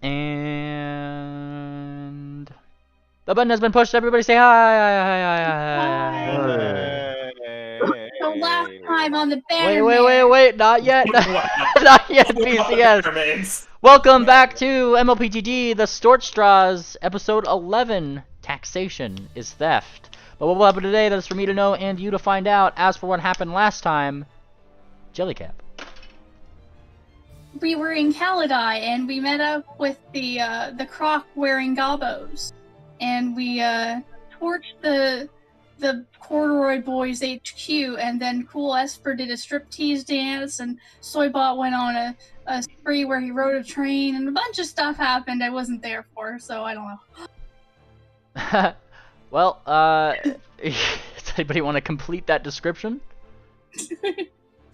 And the button has been pushed. Everybody say hi, hi, hi, hi, hi. The last time on the Wait, banner. wait, not yet. Not yet, BCS. Welcome back to mlptg, the Stort Straws, episode 11, Taxation is Theft. But what will happen today, that is for me to know and you to find out. As for what happened last time, Jellycap. We were in Kalidai and we met up with the croc wearing gobos, and we torched the Corduroy Boys HQ, and then Cool Esper did a striptease dance, and Soybot went on a spree where he rode a train, and a bunch of stuff happened I wasn't there for, so I don't know. Well, does anybody want to complete that description?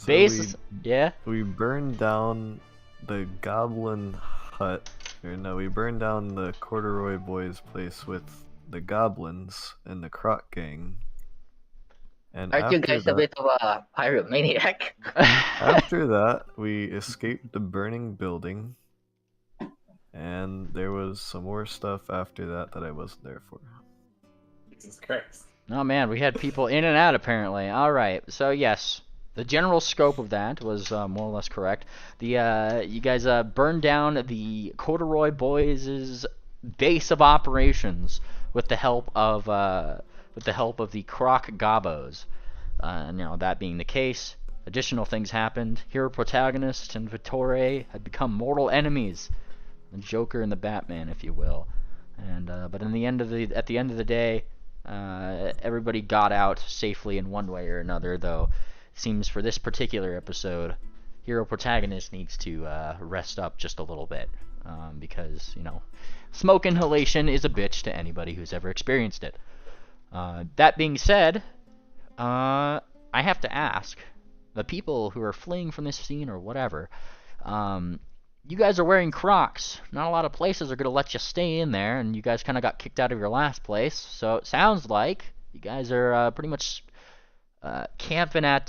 Base, yeah? We burned down the goblin hut. Or no, we burned down the Corduroy Boys' place with the goblins and the Croc gang. And aren't you guys a bit of a pyromaniac? After that, we escaped the burning building. And there was some more stuff after that that I wasn't there for. Jesus Christ. Oh man, we had people in and out apparently. Alright, so yes. The general scope of that was more or less correct. You guys burned down the Corduroy Boys' base of operations with the help of the Croc Gobos. Now that being the case, additional things happened. Hero protagonist and Vittore had become mortal enemies, the Joker and the Batman, if you will. And but at the end of the day, everybody got out safely in one way or another, though. Seems for this particular episode, hero protagonist needs to rest up just a little bit, because, you know, smoke inhalation is a bitch to anybody who's ever experienced it. That being said, I have to ask, the people who are fleeing from this scene or whatever, you guys are wearing Crocs. Not a lot of places are going to let you stay in there, and you guys kind of got kicked out of your last place, so it sounds like you guys are pretty much camping at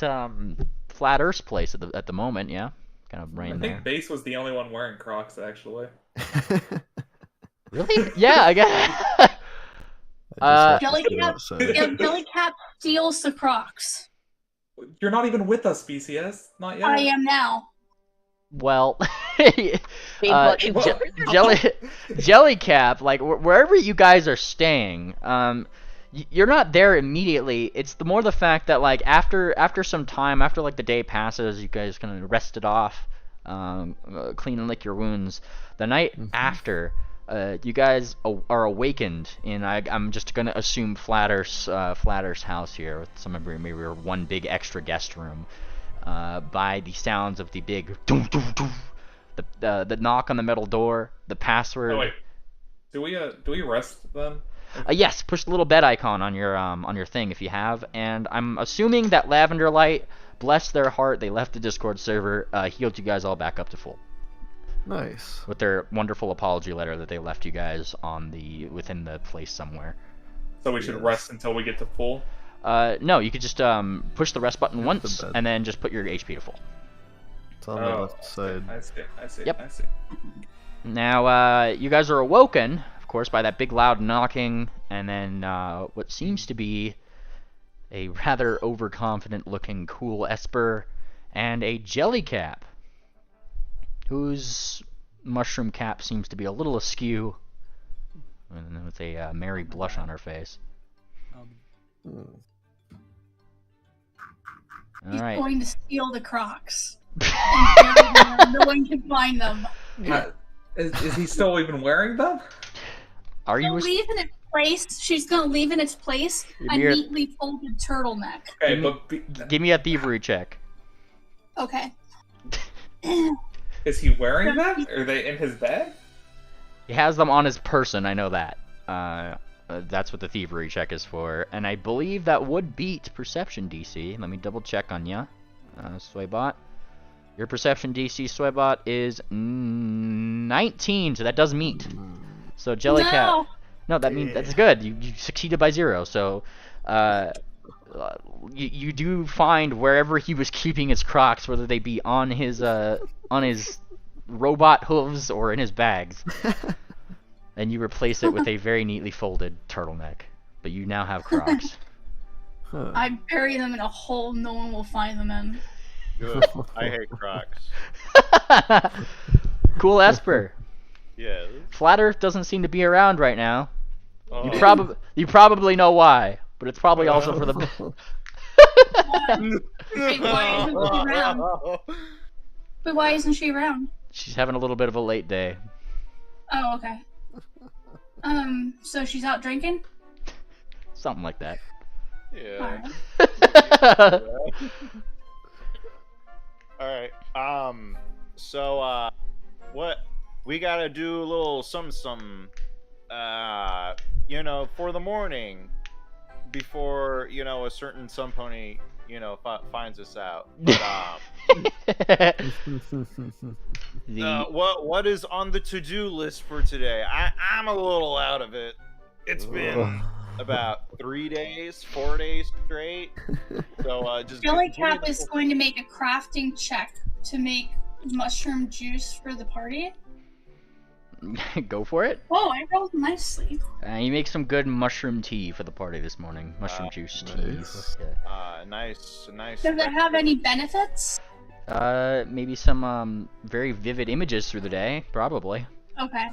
Flat Earth's place at the moment, yeah? Kind of right there. I think Base was the only one wearing Crocs, actually. Really? Yeah, I guess. Jellycap steals the Crocs. You're not even with us, BCS. Not yet. I am now. Well, Jellycap, like wherever you guys are staying, you're not there immediately. It's more the fact that, like, after some time, after like the day passes, you guys kind of rested off, clean and lick your wounds. The night after, you guys are awakened in, I'm just gonna assume Flat Earth's house here, with some of maybe one big extra guest room, by the sounds of the big doo doo doo, the knock on the metal door, the password. Oh, wait. Do we rest then? Yes, push the little bed icon on your thing if you have, and I'm assuming that Lavender Light, bless their heart, they left the Discord server, healed you guys all back up to full. Nice. With their wonderful apology letter that they left you guys within the place somewhere. So we should rest until we get to full? No, you could just push the rest button once, and then just put your HP to full. It's on the left side. I see. Yep. I see. Now, you guys are awoken, of course, by that big loud knocking, and then what seems to be a rather overconfident looking Cool Esper and a Jellycap, whose mushroom cap seems to be a little askew, and with a merry blush on her face. He's Alright. going to steal the Crocs. And no one can find them. Is he still even wearing them? Are you? Leave in its place. She's gonna leave in its place a neatly folded turtleneck. Okay, give me a thievery check. Okay. Is he wearing them? Are they in his bag? He has them on his person, I know that. That's what the thievery check is for. And I believe that would beat perception DC. Let me double check on ya. Swaybot. Your perception DC, Swaybot, is 19, so that does meet. So Jellycat... No, that means that's good. You succeeded by 0, so... You do find wherever he was keeping his Crocs, whether they be on his robot hooves or in his bags. And you replace it with a very neatly folded turtleneck. But you now have Crocs. Huh. I bury them in a hole no one will find them in. Good. I hate Crocs. Cool Esper. Yeah. Flat Earth doesn't seem to be around right now. Oh. You probably know why, but it's probably also for the. Wait, why isn't she around? But why isn't she around? She's having a little bit of a late day. Oh, okay. So she's out drinking? Something like that. Yeah. Alright. Alright. So, what? We gotta do a little something, for the morning. Before, a certain sun pony, finds us out. But, what is on the to-do list for today? I'm a little out of it. It's been about 4 days straight. So just Billy Cap is going to make a crafting check to make mushroom juice for the party. Go for it. Oh, I rolled nicely. You make some good mushroom tea for the party this morning. Mushroom juice tea. Nice. Yeah. Nice. Does it have any benefits? Maybe some very vivid images through the day, probably. Okay.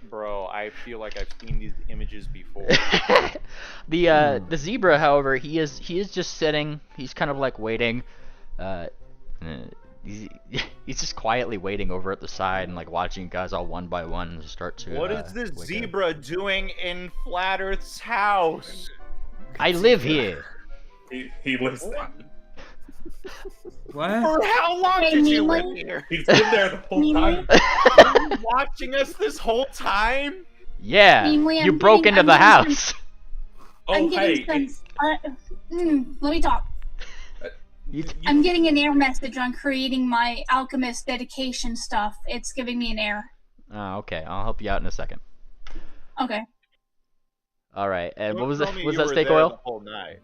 Bro, I feel like I've seen these images before. The zebra, however, he is just sitting. He's kind of like waiting. He's just quietly waiting over at the side and like watching guys all one by one start to. What is this wake up. zebra doing in Flat Earth's house? I live here. He lives there. What? For how long Hey, did you Neely? live here? He's been there the whole time. You watching us this whole time? Yeah, Meanly, you I'm broke getting- into I'm the getting house. I'm Oh, getting hey. some. Let me talk. I'm getting an error message on creating my alchemist dedication stuff. It's giving me an error. Oh, okay. I'll help you out in a second. Okay. All right. And what Don't was tell that? me Was you that were steak there oil? the whole night,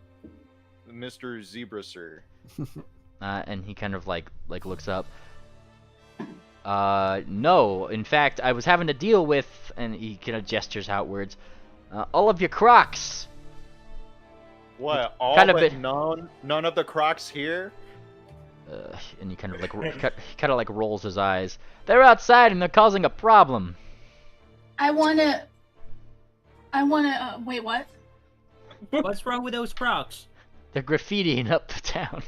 Mr. Zebra Sir. And he kind of like looks up. No. In fact, I was having to deal with, and he kind of gestures outwards. All of your Crocs. What? All Kind of but bit- none of the Crocs here? And he kind of like kind of like rolls his eyes. They're outside and they're causing a problem. I wanna. Wait, what? What's wrong with those Crocs? They're graffitiing up the town.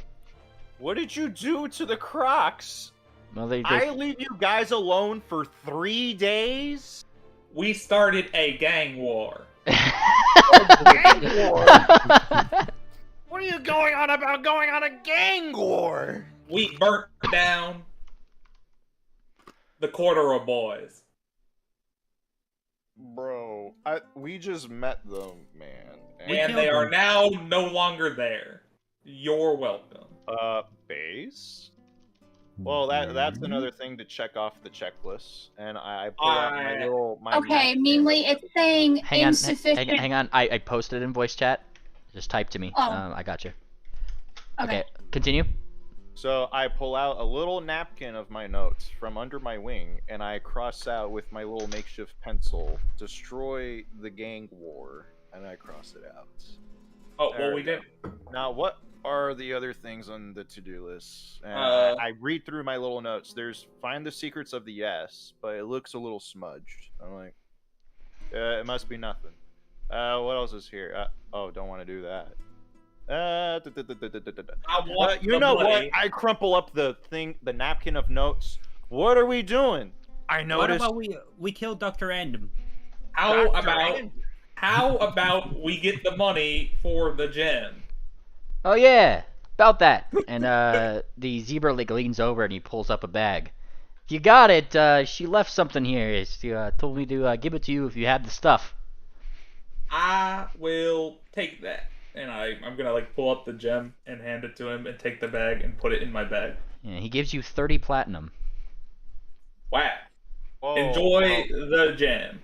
What did you do to the Crocs? Well, they I leave you guys alone for 3 days? We started a gang war. Gang war? What are you going on about going on a gang war? We burnt down the corduroy boys. Bro, we just met them, man. And they are now no longer there. You're welcome. Base? Well, that's another thing to check off the checklist. And I pull out my little... Okay, meanly it's saying hang on, insufficient. hang on. I posted it in voice chat. Just type to me. Oh. I got you. Okay. Continue. So I pull out a little napkin of my notes from under my wing, and I cross out with my little makeshift pencil, destroy the gang war, and I cross it out. Oh, There well, we we did. Now, what are the other things on the to-do list? And I read through my little notes. There's find the secrets of the yes, but it looks a little smudged. I'm like, it must be nothing. What else is here? Oh, don't want to do that. You know what? I crumple up the napkin of notes. What are we doing? I noticed. What about we kill Dr. Random? How Dr. about Random. how about we get the money for the gem? Oh yeah, about that. And the zebra like leans over and he pulls up a bag. You got it. She left something here. She told me to give it to you if you had the stuff. I will take that. And I'm gonna like pull up the gem and hand it to him and take the bag and put it in my bag. Yeah, he gives you 30 platinum. Wow. Whoa, Enjoy whoa. the gem.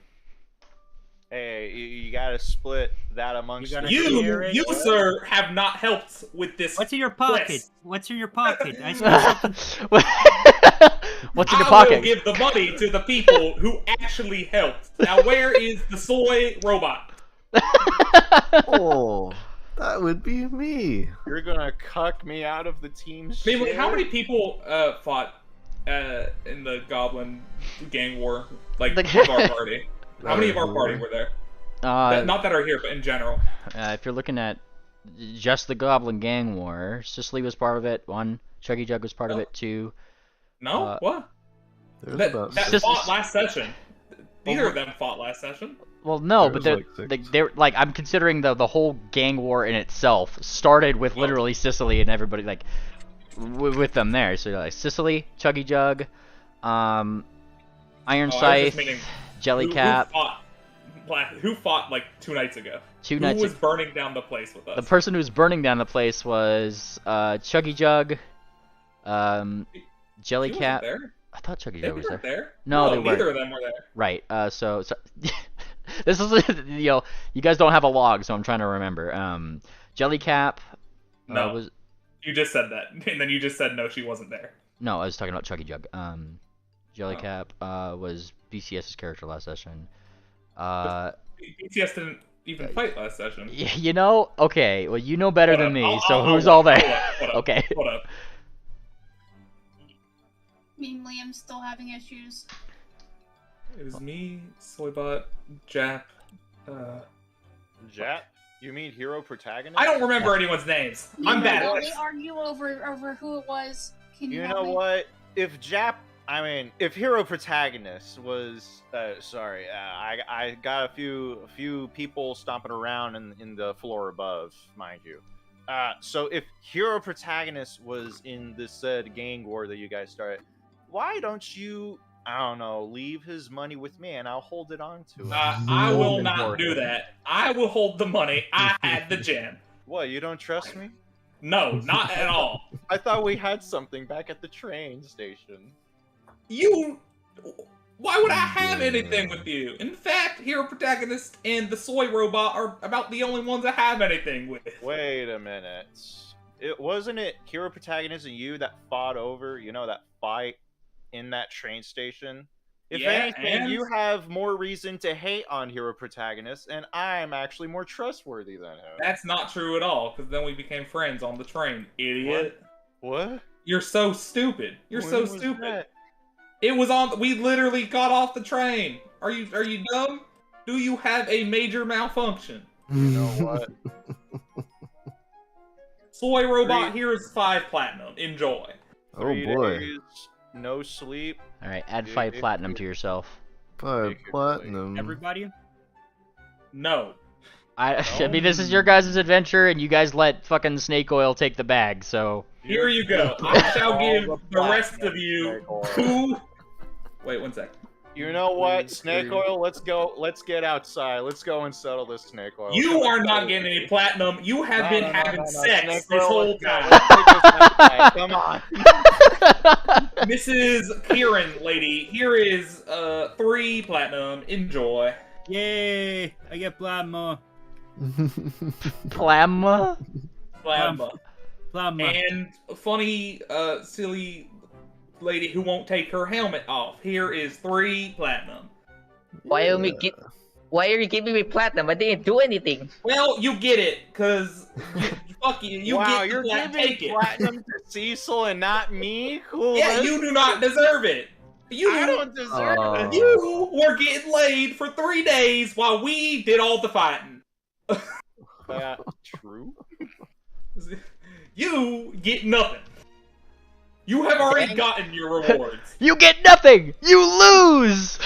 Hey, you gotta split that amongst You gotta the share it. You, sir, have not helped with this. What's in your pocket? quest. What's in your pocket? I saw something. What's in your I pocket? will give the money to the people who actually helped. Now, where is the soy robot? Oh, that would be me. You're gonna cuck me out of the team's I mean, share? how many people fought in the Goblin gang war? Like, of our party? How many of our party were there? Not that are here, but in general. If you're looking at just the Goblin Gang War, Sicily was part of it. 1, Chuggy Jug was part of it. 2. No, what? There's That about Just- fought last session. Neither of them fought last session. Well, no, There but was they're like I'm considering the whole gang war in itself started with literally Sicily and everybody like with them there. So like Sicily, Chuggy Jug, Iron I was just Scythe, meaning Jellycap. Who fought like 2 nights ago? 2 Who nights. was burning down the place with us? The person who was burning down the place was Chuggy Jug, He wasn't Jellycat. there. I thought Chuggy They Jug was weren't there. there. No, they neither weren't. of them were there. Right. So this is you guys don't have a log, so I'm trying to remember. Jellycap. No. Was You just said that, and then you just said no, she wasn't there. no, I was talking about Chuggy Jug. Jellycap was BCS's character last session. BTS didn't even fight last session. You know, okay. Well, you know better Hold than up, me. I'll Who's look, all there? hold up, Okay. Hold up. Me and Liam's still having issues. It was me, Soybot, Jap. Jap? You mean hero protagonist? I don't remember anyone's names. I'm bad at They this. argue over who it was. Can you You help know me? what? If if hero protagonist was, I got a few people stomping around in the floor above, mind you. So if hero protagonist was in this said gang war that you guys started, why don't you, I don't know, leave his money with me and I'll hold it on to it. I will not do that. I will hold the money. I had the gem. What, you don't trust me? No, not at all. I thought we had something back at the train station. Why would I have anything with you? In fact, hero protagonist and the soy robot are about the only ones I have anything with. Wait a minute. Wasn't it hero protagonist and you that fought over, that fight in that train station? If Yeah, anything, and- you have more reason to hate on hero protagonist, and I'm actually more trustworthy than him. That's not true at all, because then we became friends on the train, idiot. What? You're so stupid. You're When so was stupid. that? It was on. We literally got off the train. Are you dumb? Do you have a major malfunction? You know what? Soy robot. Here's 5 platinum. Enjoy. Oh 3 boy, days, no sleep. All right, add Dude, 5 if platinum you- to yourself. 5 Take it, platinum. Everybody? No. I mean, this is your guys' adventure, and you guys let fucking Snake Oil take the bag. So Here you go. I shall All give the the rest platinum, of you Snake Oil. 2. Wait 1 sec. You know what, Three, Snake three. Oil? Let's go. Let's get outside. Let's go and settle this, Snake Oil. You are not getting any platinum. You have been having sex Snake this Oil, whole let's go. time. Let's take this outside. Come on. Mrs. Kieran, lady, here is 3 platinum. Enjoy. Yay! I get plasma. Plasma. Plasma. Plasma. And a funny, silly lady who won't take her helmet off. Here is 3 platinum. Why are you giving me platinum? I didn't do anything. Well, you get it, cause fuck you. You wow, get you're the take giving it. platinum to Cecil and not me? Cool. Yeah, you do not deserve it. I don't deserve it. You were getting laid for 3 days while we did all the fighting. True. You get nothing. You have already gotten your rewards. You get nothing. You lose.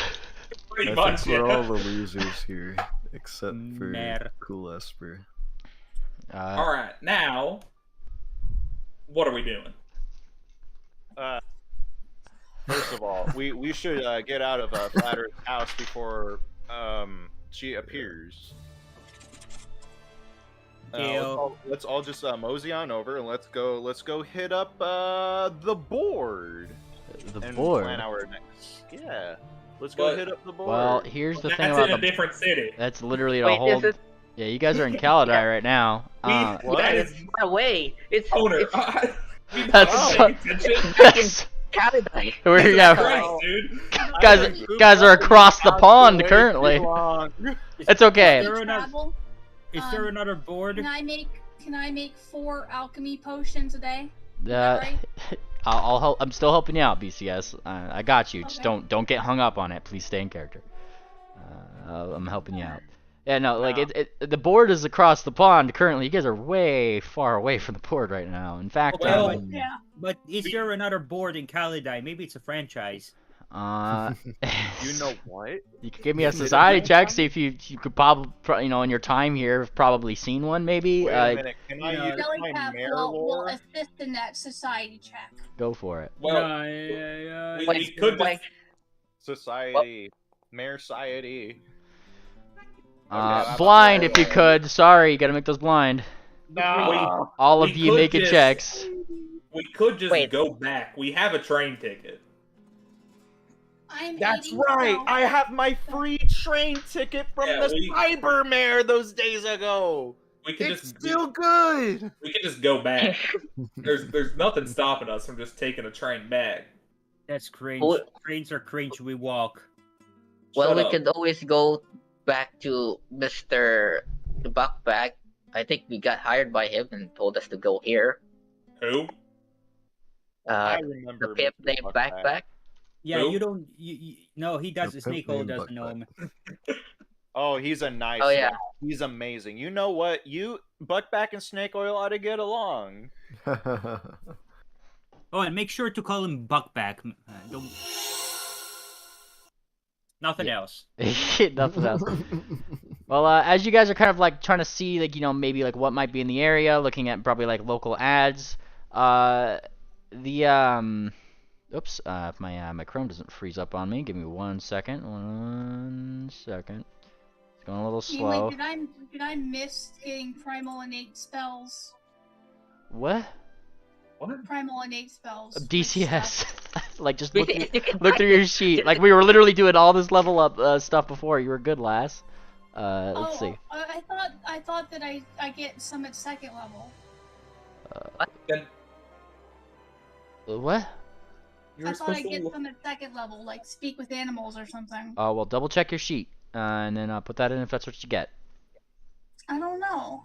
Pretty I much, think we're yeah. all the losers here, except for Mer. Cool Esper. Alright, now, what are we doing? First of all, we should get out of Flatter's house before she appears. Deal. Let's all just mosey on over and let's go hit up the board. The and board. plan our next. Yeah, let's go But- hit up the board. Well, here's the thing That's about in a the. different city. That's literally a Wait, whole. is it? Yeah, you guys are in Kaladai right now. That is Far away. It's owner. it's We That's not so- paying attention. That's Canada. Yeah, Christ, dude. guys are across the pond currently. It's okay. Is there another, Travel. is there another board? Can I make 4 alchemy potions a day? Is that right? I'll help. I'm still helping you out, BCS. I got you. Just Okay. don't get hung up on it. Please stay in character. I'm helping you out. Yeah, no, like the board is across the pond currently. You guys are way far away from the board right now. In fact, Well, Yeah. But is there another board in Calidai? Maybe it's a franchise. You know what? You could give me a society check. See if you could probably, in your time here, have probably seen one. Maybe. Wait a minute. Can I you know, use my Jellycap mare will lore? assist in that society check. Go for it. Well, we could just... Society. Mare society. Blind, if you could. Sorry, you gotta make those blind. No. All of We you could making just- checks. We could just Wait. go back. We have a train ticket. That's 80 right. now. I have my free train ticket from Yeah, the cyber mare those days ago. We could It's just still good. we could just go back. There's nothing stopping us from just taking a train back. That's cringe. Oh. Trains are cringe. We walk. Well, Shut we up. could always go back to Mr. Buckbag. I think we got hired by him and told us to go here. Who? I The remember. pimp Mr. named Buckback. Backpack. Yeah, Who? you don't. No, he does. The Snake pimp Oil named doesn't know him. Oh, he's a nice. Oh, yeah. guy. He's amazing. You know what? You Buckback and Snake Oil ought to get along. Oh, and make sure to call him Buckback. Don't... Nothing else. Nothing else. Well, as you guys are kind of like trying to see, like, maybe like what might be in the area, looking at probably like local ads, oops, if my Chrome doesn't freeze up on me, give me 1 second. 1 second. It's going a little slow. Wait, did I miss getting primal innate spells? What? What? Primal innate spells. DCS. Like, just You look, can look through your sheet. Like, we were literally doing all this level up stuff before. You were good, lass. Let's see. I thought that I get some at 2nd level. Then What? you I were thought I supposed get to. some at 2nd level, like speak with animals or something. Oh, well, double check your sheet, and then put that in if that's what you get. I don't know.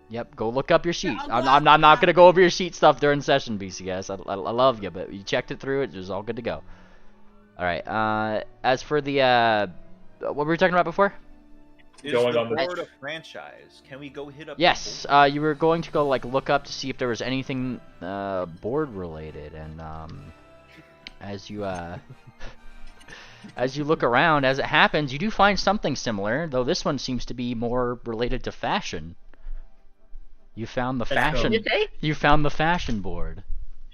Yep, go look up your sheet. I'll go I'm after not that. gonna go over your sheet stuff during session, BCS. I love you, but you checked it through. It was all good to go. All right. As for the what were we talking about before? Is Going the on the- board a franchise? Can we go hit up? the Yes. board? You were going to go like look up to see if there was anything board related, and as you as you look around, as it happens, you do find something similar, though this one seems to be more related to fashion. You found the Let's go. fashion. You say? You found the fashion board.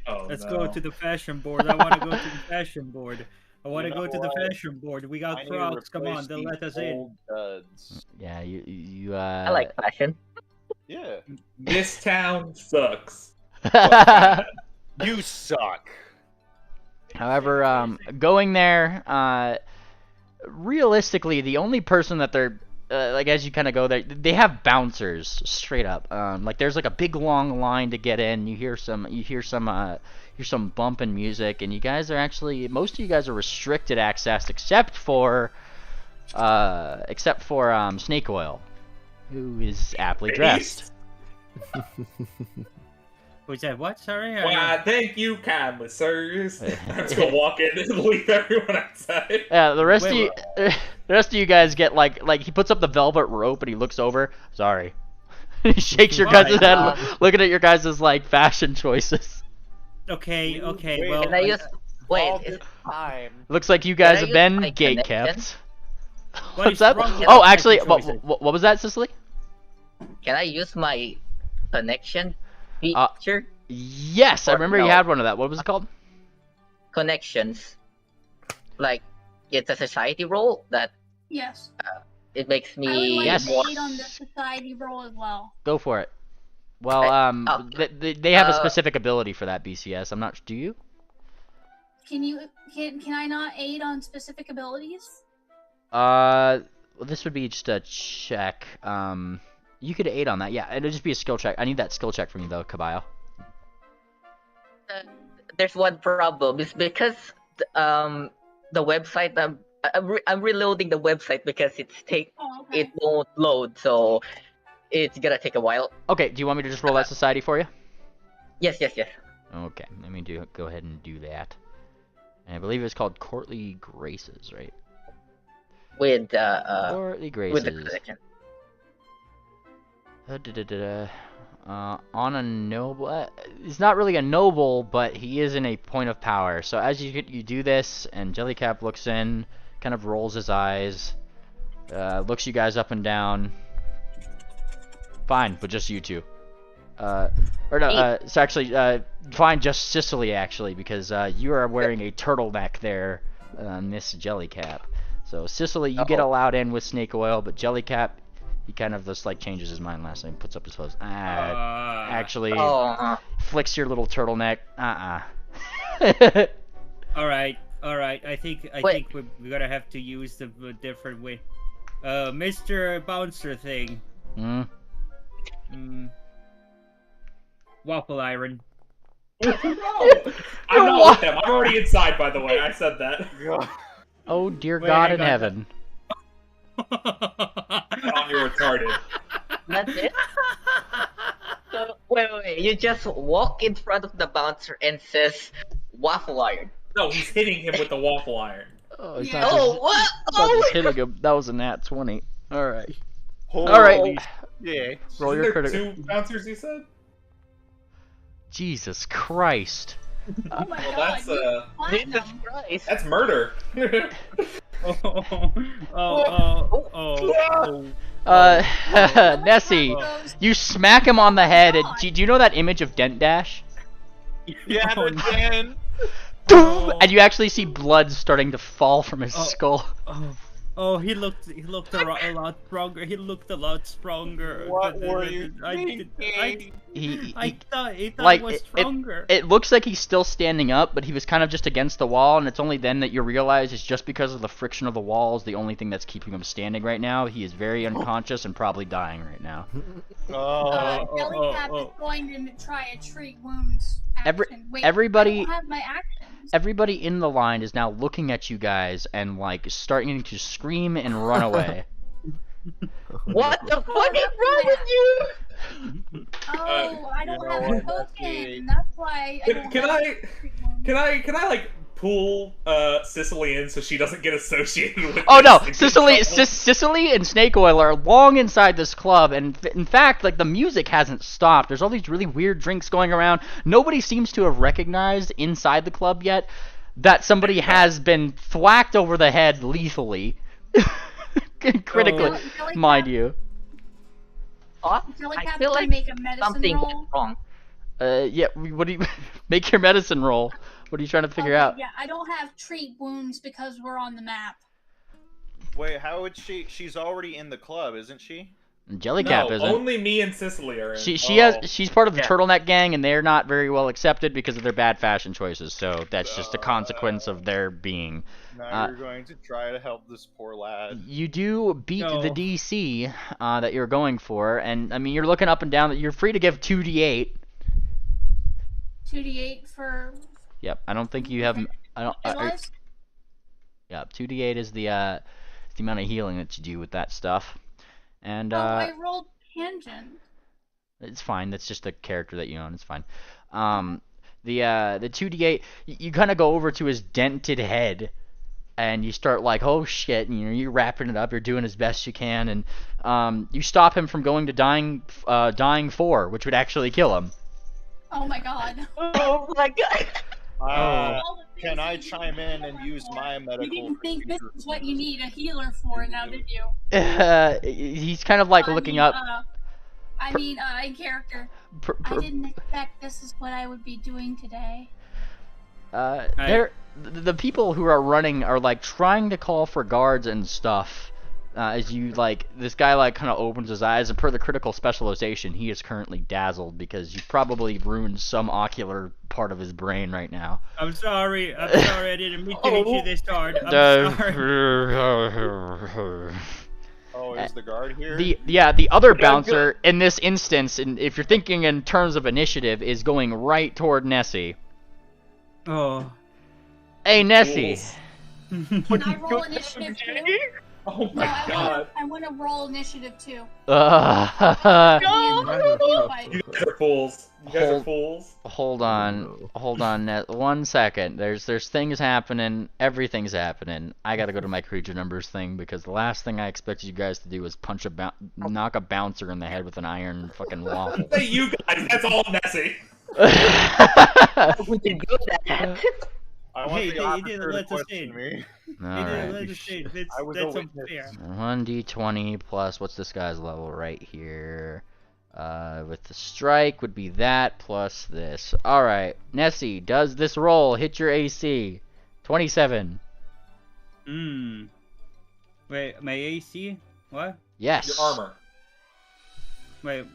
Oh, Let's no. go to the fashion board. I want to go to the fashion board. I want to You go know to the what? fashion board. We I got need to Crocs. Come on, replace they'll these let us in. old duds. Yeah, you I like fashion. Yeah. This town sucks. You suck. However, going there, realistically, the only person that they're like, as you kind of go there, they have bouncers straight up. Like, there's like a big long line to get in. You hear some bumping music, and you guys are actually, most of you guys are restricted access except for Snake Oil, who is aptly dressed. Who's that? What? Sorry. Why, thank you kindly, sirs. I'm just gonna walk in and leave everyone outside. Yeah, the rest Wait, of you guys get like he puts up the velvet rope and he looks over. Sorry. He shakes your Why? guys' head, looking at your guys' like fashion choices. Okay. Okay. Wait, Well, Can I use? All Wait. this time. Looks like you guys I have use been my gate connection? kept. What What's is that? wrong with Oh, my actually, fashion choices? what was that, Cicely? Can I use my connection feature? Yes, I Or remember you no. had one of that. What was it called? Connections. Like it's a society role that Yes. it makes I would me like Yes. more. to aid on the society roll as well. Go for it. Well, oh. they have a Uh, specific ability for that, BCS. I'm not. Do you? Can I not aid on specific abilities? Well, this would be just a check. You could aid on that. Yeah, it'll just be a skill check. I need that skill check from you though, Caballo. there's one problem. It's because the website I'm reloading the website because it won't load, so it's gonna take a while. Okay, do you want me to just roll that society for you? Yes. Okay, let me go ahead and do that. And I believe it's called Courtly Graces, right? With Courtly Graces. with the collection. On a noble, he's not really a noble, but he is in a point of power. So as you do this, and Jellycap looks in, kind of rolls his eyes, looks you guys up and down. Fine, but just you two. Or no, it's actually fine, just Sicily actually, because you are wearing a turtleneck there, Miss Jellycap. So Sicily, you get allowed in with snake oil, but Jellycap, he kind of just like changes his mind last night, puts up his clothes. Actually, flicks your little turtleneck. All right. I think we're gonna have to use the different way. Mr. Bouncer thing. Waffle iron. No, I'm not with them. I'm already inside, by the way. I said that. Oh dear God in heaven. Tom, you're retarded. That's it? So, wait. You just walk in front of the bouncer and says, waffle iron. No, he's hitting him with the waffle iron. Oh, it's Yeah. not just, What? it's not just hitting him. That was a nat 20. Alright. Alright. Yeah. Roll your Isn't there critical. 2 bouncers, you said? Jesus Christ. Oh my Well, god. that's you platinum. Jesus Christ. that's murder. Nessie, you smack him on the head, and do you know that image of Dent Dash? Yeah, but then. And you actually see blood starting to fall from his skull. He looked a lot stronger. He looked a lot stronger. What were you I thought he was stronger. It looks like he's still standing up, but he was kind of just against the wall, and it's only then that you realize it's just because of the friction of the walls the only thing that's keeping him standing right now. He is very unconscious and probably dying right now. Jellycap is going to try a treat wounds action. Everybody- I don't have my actions. Everybody in the line is now looking at you guys and like starting to scream and run away. What the fuck is wrong with you? Oh, I don't you have know a what, token. That's why I don't Can have I- treat wounds. Can I like pull Sicily in so she doesn't get associated with Oh this no, and get Sicily, in trouble? Sicily and Snake Oil are long inside this club, and in fact, like the music hasn't stopped. There's all these really weird drinks going around. Nobody seems to have recognized inside the club yet that somebody has been thwacked over the head lethally, critically, Jellycap- mind you. I Jellycap, feel can I like make a medicine something roll? went wrong. Yeah. What do you make your medicine roll? What are you trying to figure out? Yeah, I don't have treat wounds because we're on the map. Wait, how would she? She's already in the club, isn't she? Jellycap No, isn't. only me and Sicily are in. She's part of the Yeah. turtleneck gang, and they're not very well accepted because of their bad fashion choices. So that's just a consequence of their being. Now you're going to try to help this poor lad. You do beat No. the DC that you're going for, and I mean you're looking up and down. You're free to give 2d8. 2d8 for. Yep, I don't think you have. I don't. It was? Yeah, 2d8 is the amount of healing that you do with that stuff, and I rolled tangent. it's fine. That's just the character that you own. It's fine. The 2d8, you kind of go over to his dented head, and you start like, oh shit, and you're wrapping it up. You're doing as best you can, and you stop him from going to dying 4, which would actually kill him. Oh my god. Oh my god. All the Can things I that you chime in didn't and use my medical? You didn't think this procedures is what on you this? need a healer for, now did you? He's kind of like looking up. In character. pr- I pr- didn't expect this is what I would be doing today. The people who are running are like trying to call for guards and stuff. As you like, this guy like kind of opens his eyes, and per the critical specialization, he is currently dazzled because you probably ruined some ocular part of his brain right now. I'm sorry. I didn't mean to hit you this hard. I'm sorry. Oh, is the guard here? The other bouncer in this instance, and if you're thinking in terms of initiative, is going right toward Nessie. Oh. Hey, Nessie. Can I roll initiative too? Oh my god. I want to roll initiative too. You guys are fools. You guys are fools. Hold on, Net. 1 second. There's things happening. Everything's happening. I gotta go to my creature numbers thing because the last thing I expected you guys to do was knock a bouncer in the head with an iron fucking waffle. Hey, you guys. That's all Nessie. We can do that. I want Hey, the they officer didn't to let us question in. me. Alright. That's unfair. 1d20 plus, what's this guy's level right here? With the strike would be that plus this. Alright, Nessie, does this roll hit your AC? 27. Wait, my AC? What? Yes. Your armor. Wait,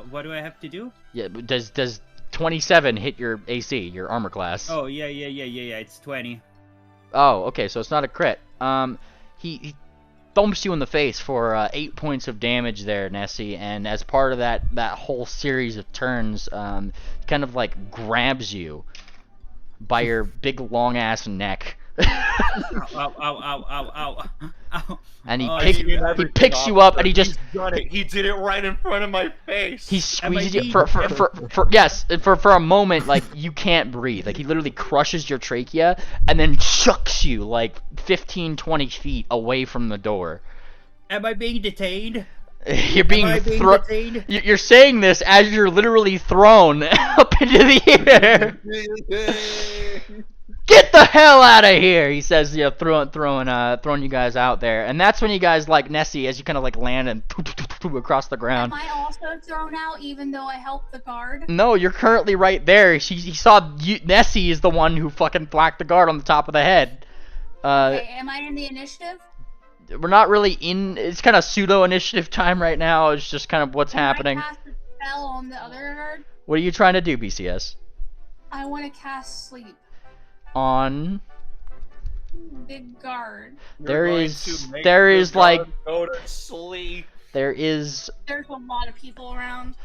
what do I have to do? Yeah, but does 27 hit your AC, your armor class? Oh, yeah, it's 20. Oh, okay, so it's not a crit. He thumps you in the face for 8 points of damage there, Nessie, and as part of that whole series of turns, kind of like grabs you by your big long ass neck. Ow. And he picks you up and he just He did it right in front of my face. he squeezes you for a moment, like you can't breathe. Like he literally crushes your trachea and then chucks you like 15-20 feet away from the door. Am I being detained? You're being thrown. You're saying this as you're literally thrown up into the air. Get the hell out of here! He says, throwing you guys out there, and that's when you guys like Nessie as you kind of like land and across the ground. Am I also thrown out even though I helped the guard? No, you're currently right there. He saw you, Nessie is the one who fucking whacked the guard on the top of the head. Okay, am I in the initiative? We're not really in. It's kind of pseudo initiative time right now. It's just kind of what's happening. Can I cast a spell on the other guard? What are you trying to do, BCS? I want to cast sleep. On Big guard. There's like go to sleep. There's a lot of people around.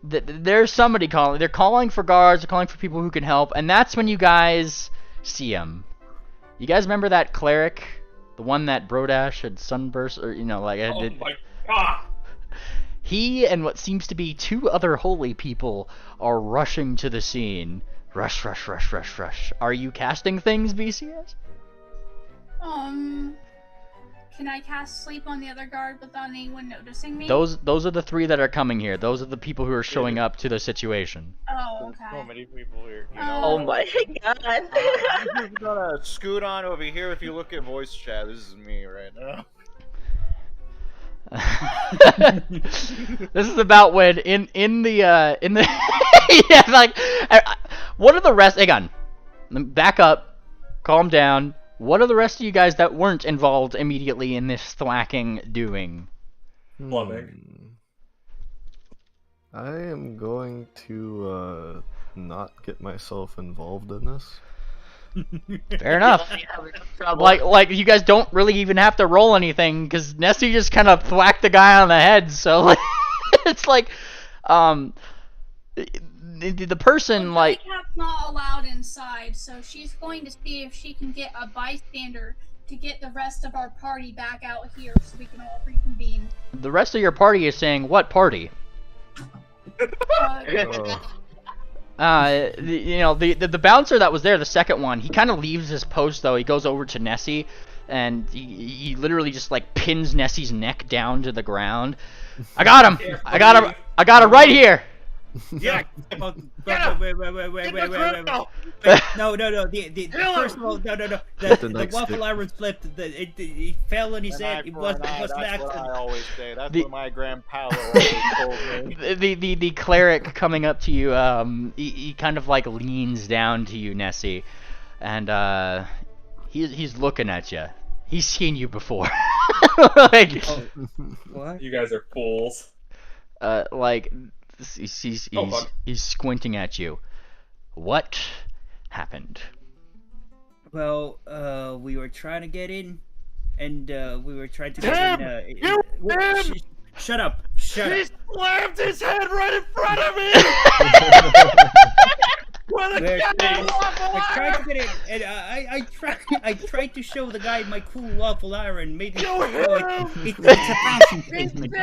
There's somebody calling. They're calling for guards. They're calling for people who can help, and that's when you guys see him. You guys remember that cleric, the one that Brodash had sunburst, or like I did. Oh my god! He and what seems to be 2 other holy people are rushing to the scene. Rush. Are you casting things, BCS? Can I cast sleep on the other guard without anyone noticing me? Those are the 3 that are coming here. Those are the people who are showing up to the situation. Oh, okay. So many people here. Oh my god. I'm just gonna scoot on over here. If you look at voice chat, this is me right now. This is about when in the yeah, like what are the rest? Hang on, back up, calm down. What are the rest of you guys that weren't involved immediately in this thwacking doing? I am going to not get myself involved in this. Fair enough. Like you guys don't really even have to roll anything because Nessie just kind of thwacked the guy on the head. So like, it's like, the person like. Handicap's not allowed inside, so she's going to see if she can get a bystander to get the rest of our party back out here so we can all reconvene. The rest of your party is saying what party? The bouncer that was there, the second one, he kind of leaves his post though. He goes over to Nessie, and he literally just like pins Nessie's neck down to the ground. I got him! I got him! I got him right here! Yeah. Wait. No. The first of all, no. The waffle iron flipped. It fell on his head. It wasn't an That's accident. what I always say. That's what my grandpa always told me. The cleric coming up to you, he kind of like leans down to you, Nessie, and he's looking at you. He's seen you before. Like, What? You guys are fools. Like. He's squinting at you. What happened? Well, we were trying to get in, and we were trying to Tim! get in. You Tim! Shut up! He slammed his head right in front of me! I tried to get it, and I tried to show the guy my cool waffle iron. Maybe it's a fashion statement.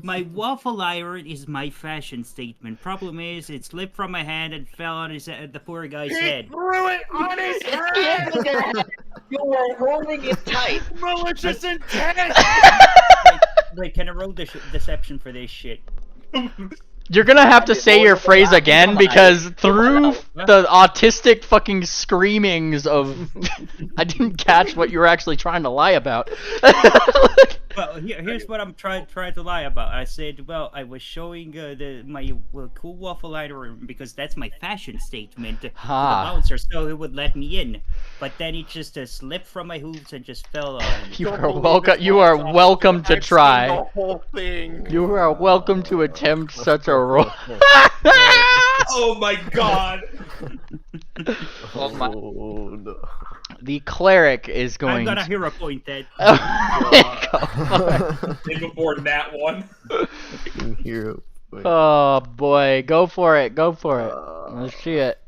My waffle iron is my fashion statement. Problem is, it slipped from my hand and fell on the poor guy's head. Threw it on his head. You were holding it tight. Malicious intent. Wait, can I roll deception for this shit? You're gonna have to say your phrase again because through the autistic fucking screamings of I didn't catch what you were actually trying to lie about. Well, here's what I'm trying to lie about. I said, well, I was showing my cool waffle iron because that's my fashion statement to the bouncer, so it would let me in. But then it just slipped from my hooves and just fell on. You are welcome. You are welcome to try. The whole thing. You are welcome to attempt such a role. Oh my god. Oh no. The cleric is going. I'm gonna hero point that. Before Nat 1. Hero. Oh boy, go for it, go for it. Let's see it.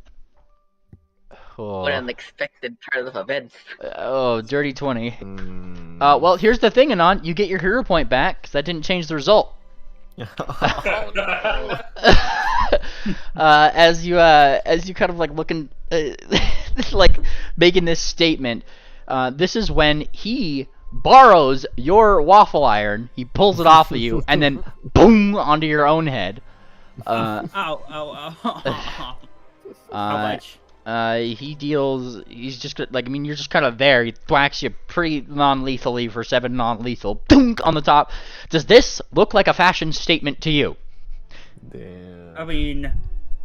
Oh. What an unexpected turn of events. Oh, dirty 20. Well, here's the thing, Anon. You get your hero point back because that didn't change the result. Oh, no. As you kind of like looking, like making this statement, this is when he borrows your waffle iron, he pulls it off of you, and then boom onto your own head. Ow, ow, ow. How much? He's just like, I mean, you're just kind of there. He thwacks you pretty non-lethally for 7 non-lethal. Dunk on the top. Does this look like a fashion statement to you? Damn. I mean,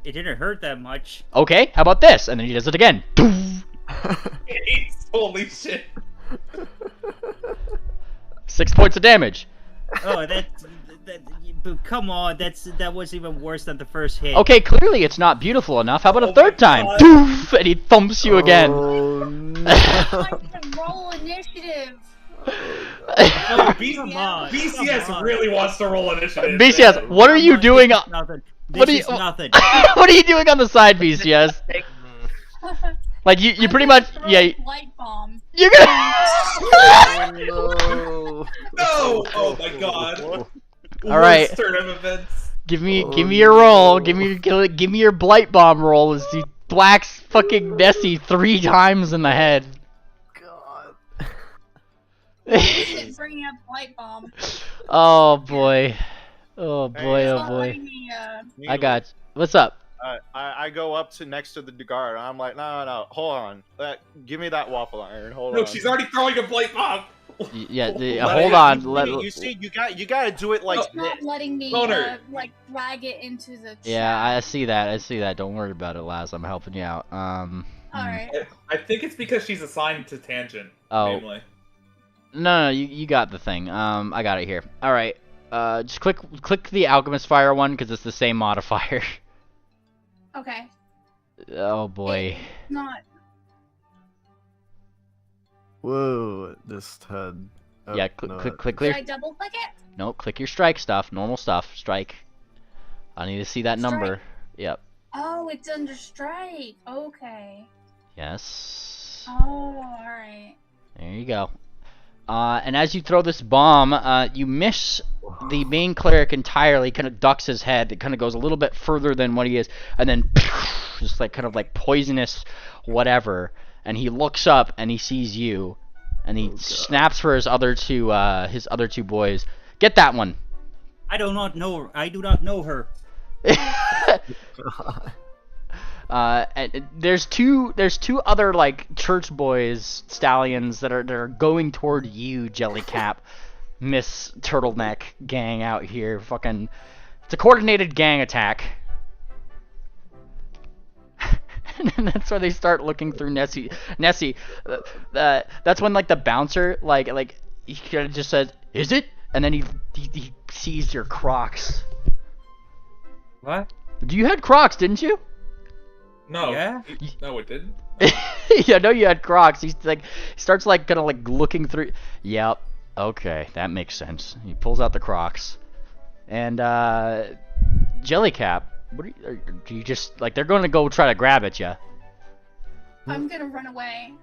it didn't hurt that much. Okay, how about this? And then he does it again. Holy shit. 6 points of damage. Oh, but come on, that was even worse than the first hit. Okay, clearly it's not beautiful enough. How about a third time? God. Doof, and he thumps you again. Oh, no. Roll initiative. Oh, come on. BCS really wants to roll initiative. BCS, what are you doing? Nothing. What This is nothing. What are you doing on the side, BCS? Like you pretty much, yeah. Light bomb. You're gonna. Oh, no. No! Oh my god. All right. Worst turn of events. Give me your roll. Give me your blight bomb roll as he blacks fucking Nessie 3 times in the head. God. Bringing up light bomb. Oh boy. Oh boy. Oh boy. I got you. What's up? I go up to next to the guard. I'm like, no, hold on. Give me that waffle iron. Hold on. Look, she's already throwing a blight bomb. Yeah, hold on. You see, you gotta do it like It's not letting me like drag it into the chat. Yeah, I see that. Don't worry about it, lass. I'm helping you out. Alright. I think it's because she's assigned to tangent. Oh. Namely. No, you got the thing. I got it here. All right. Just click the alchemist fire one because it's the same modifier. Okay. Oh boy. It's not. Whoa, this had. Oh, Yeah, no, click Should clear. I double click it? No, click your strike stuff. Normal stuff. Strike. I need to see that number. Yep. Oh, it's under strike. Okay. Yes. Oh, alright. There you go. And as you throw this bomb, you miss the main cleric entirely. Kind of ducks his head. It kind of goes a little bit further than what he is, and then just like kind of like poisonous, whatever. And he looks up and he sees you, and he snaps for his other two boys. Get that one. I do not know her. And there's two other like church boys, stallions that are going toward you, Jellycap, Miss Turtleneck gang out here. Fucking, it's a coordinated gang attack. And that's where they start looking through Nessie. That's when like the bouncer like he kind of just says, "Is it?" And then he sees your Crocs. What? You had Crocs, didn't you? No. Yeah? No, it didn't. Yeah, I know you had Crocs. He's like, starts like kind of like looking through. Yep. Okay, that makes sense. He pulls out the Crocs, and Jellycap, What do you just like? They're going to go try to grab at you. I'm gonna run away.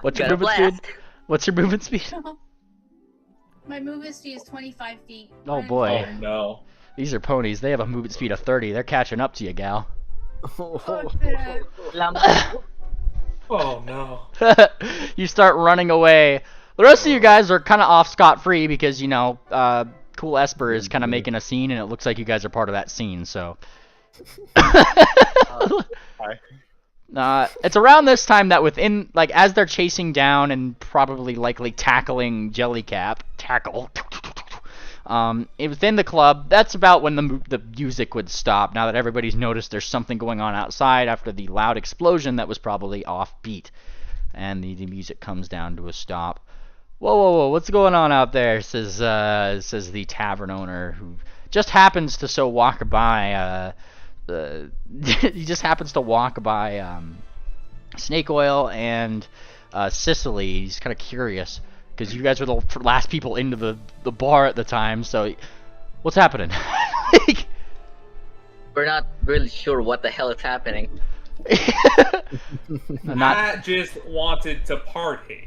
What's your movement speed? What's your movement speed? My movement speed is 25 feet. Oh boy. Oh no. These are ponies. They have a movement speed of 30. They're catching up to you, gal. Oh, shit. Oh no. You start running away. The rest of you guys are kind of off scot-free because, you know, Cool Esper is kind of making a scene, and it looks like you guys are part of that scene, so. It's around this time that within, like, as they're chasing down and probably likely tackling Jellycap, within the club, that's about when the music would stop, now that everybody's noticed there's something going on outside after the loud explosion that was probably offbeat. And the music comes down to a stop. Whoa, what's going on out there? Says the tavern owner, who just happens to walk by, he just happens to walk by, Snake Oil and, Sicily. He's kind of curious, because you guys were the last people into the bar at the time, so, what's happening? We're not really sure what the hell is happening. I just wanted to party.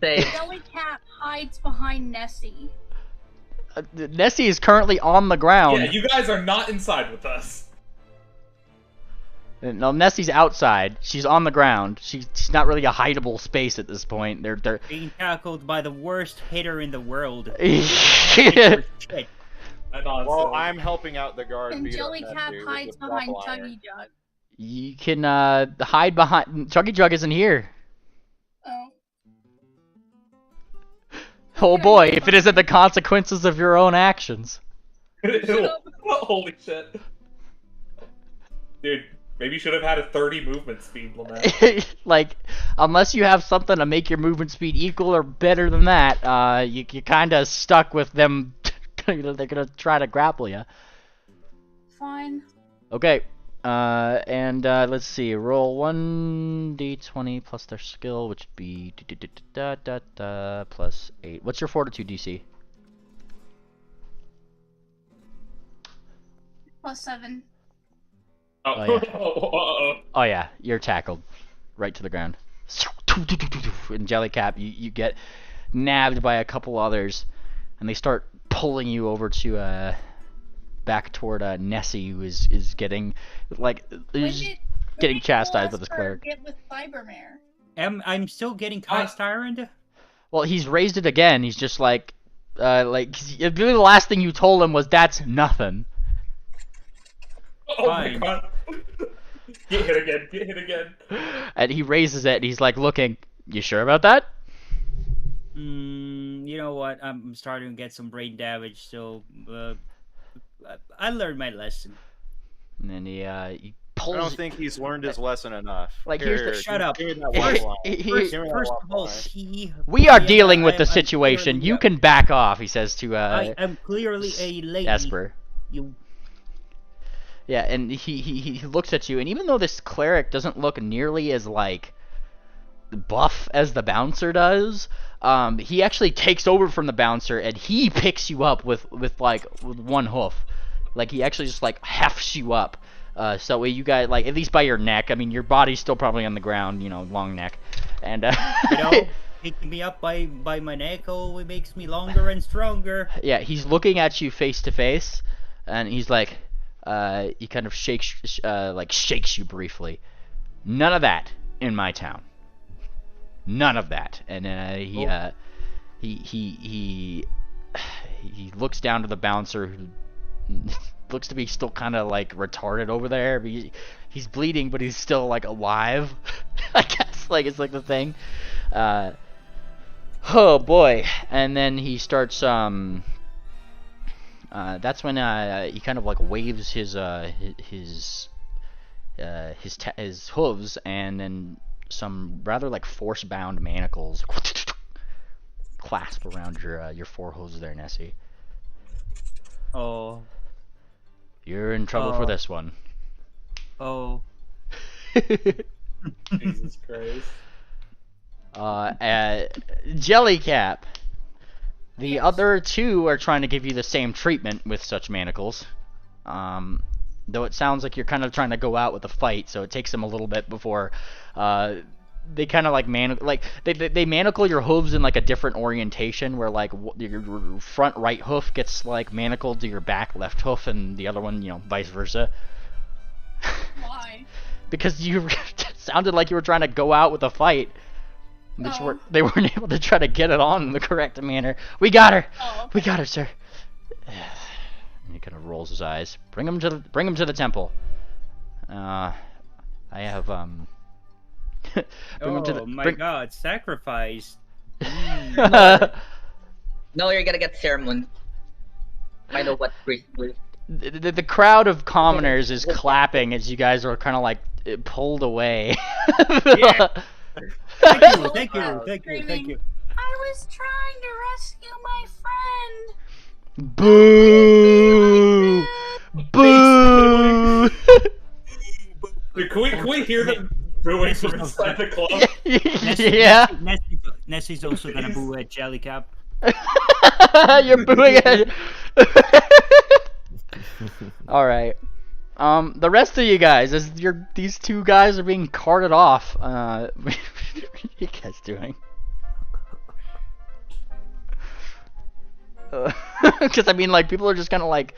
Jellycat hides behind Nessie. Nessie is currently on the ground. Yeah, you guys are not inside with us. No, Nessie's outside. She's on the ground. She's not really a hideable space at this point. They're being tackled by the worst hitter in the world. Well, I'm helping out the guard. And Jellycat hides behind Chuggy Jug. You can hide behind. Chuggy Jug isn't here. Oh. Oh boy, if it isn't the consequences of your own actions. Holy shit. Dude, maybe you should have had a 30 movement speed, Lament. Like, unless you have something to make your movement speed equal or better than that, you kind of stuck with them. They're gonna try to grapple you. Fine. Okay. Let's see. Roll 1d20 plus their skill, which would be plus 8. What's your fortitude DC? +7. Oh, yeah. Oh yeah, you're tackled right to the ground. In Jellycap, you get nabbed by a couple others, and they start pulling you over to back toward Nessie, who is getting getting chastised by this cleric. Get with Cybermare. I'm still getting tyrant. Well, he's raised it again. He's just like the last thing you told him was that's nothing. Oh my god. Get hit again. And he raises it, and he's like looking, you sure about that? You know what? I'm starting to get some brain damage, so I learned my lesson. And then he pulls. I don't think he's learned his lesson enough. Like, shut up. First of all, we are dealing with the situation. You can back off, he says to I am clearly a lady. Esper. You. Yeah, and he looks at you, and even though this cleric doesn't look nearly as like buff as the bouncer does, he actually takes over from the bouncer, and he picks you up with one hoof. Like, he actually just like hefts you up, so that way you guys, like, at least by your neck. I mean, your body's still probably on the ground, you know, long neck, and you know, picking me up by my neck only makes me longer and stronger. Yeah, he's looking at you face to face, and he's like, he kind of shakes you briefly. None of that in my town. None of that. And he looks down to the bouncer, who looks to be still kind of like retarded over there. He's bleeding, but he's still like alive. I guess like it's like the thing. Oh boy! And then he starts. That's when he kind of like waves his hooves, and then some rather like force-bound manacles clasp around your four hooves there, Nessie. Oh. You're in trouble for this one. Oh. Jesus Christ. Jellycap. The other two are trying to give you the same treatment with such manacles. Though it sounds like you're kind of trying to go out with a fight, so it takes them a little bit before they kind of like they manacle your hooves in like a different orientation, where like your front right hoof gets like manacled to your back left hoof, and the other one, vice versa. Why? Because you sounded like you were trying to go out with a fight. They weren't able to try to get it on in the correct manner. We got her. Oh, okay. We got her, sir. And he kind of rolls his eyes. Bring him to the temple. I have bring him to the. My God! Sacrifice. No, you're gonna get sermon. I know what priest will. The crowd of commoners is clapping as you guys are kind of like pulled away. Yeah. Thank you. I was trying to rescue my friend. Boo! Boo! Dude, can we hear them booing from inside the club? Yeah. Nessie's also gonna boo at Jellycap. You're booing it. All right. The rest of you guys, as these two guys are being carted off, what are you guys doing? Because I mean, like, people are just kind of like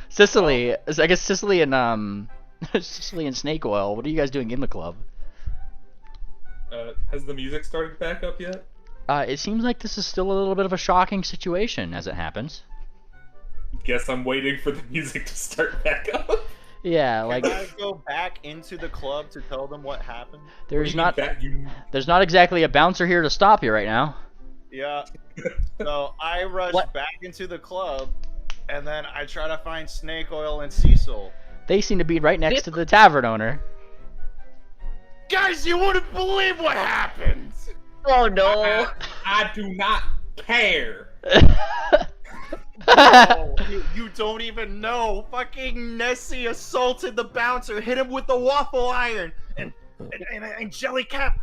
Sicily. I guess Sicily and Sicily and Snake Oil. What are you guys doing in the club? Has the music started back up yet? It seems like this is still a little bit of a shocking situation as it happens. Guess I'm waiting for the music to start back up. Yeah, like. Can I go back into the club to tell them what happened? There's not exactly a bouncer here to stop you right now. Yeah. So I rush back into the club, and then I try to find Snake Oil and Cecil. They seem to be right next to the tavern owner. Guys, you wouldn't believe what happened! Oh no! I do not care. Oh, you don't even know. Fucking Nessie assaulted the bouncer, hit him with the waffle iron, and Jellycap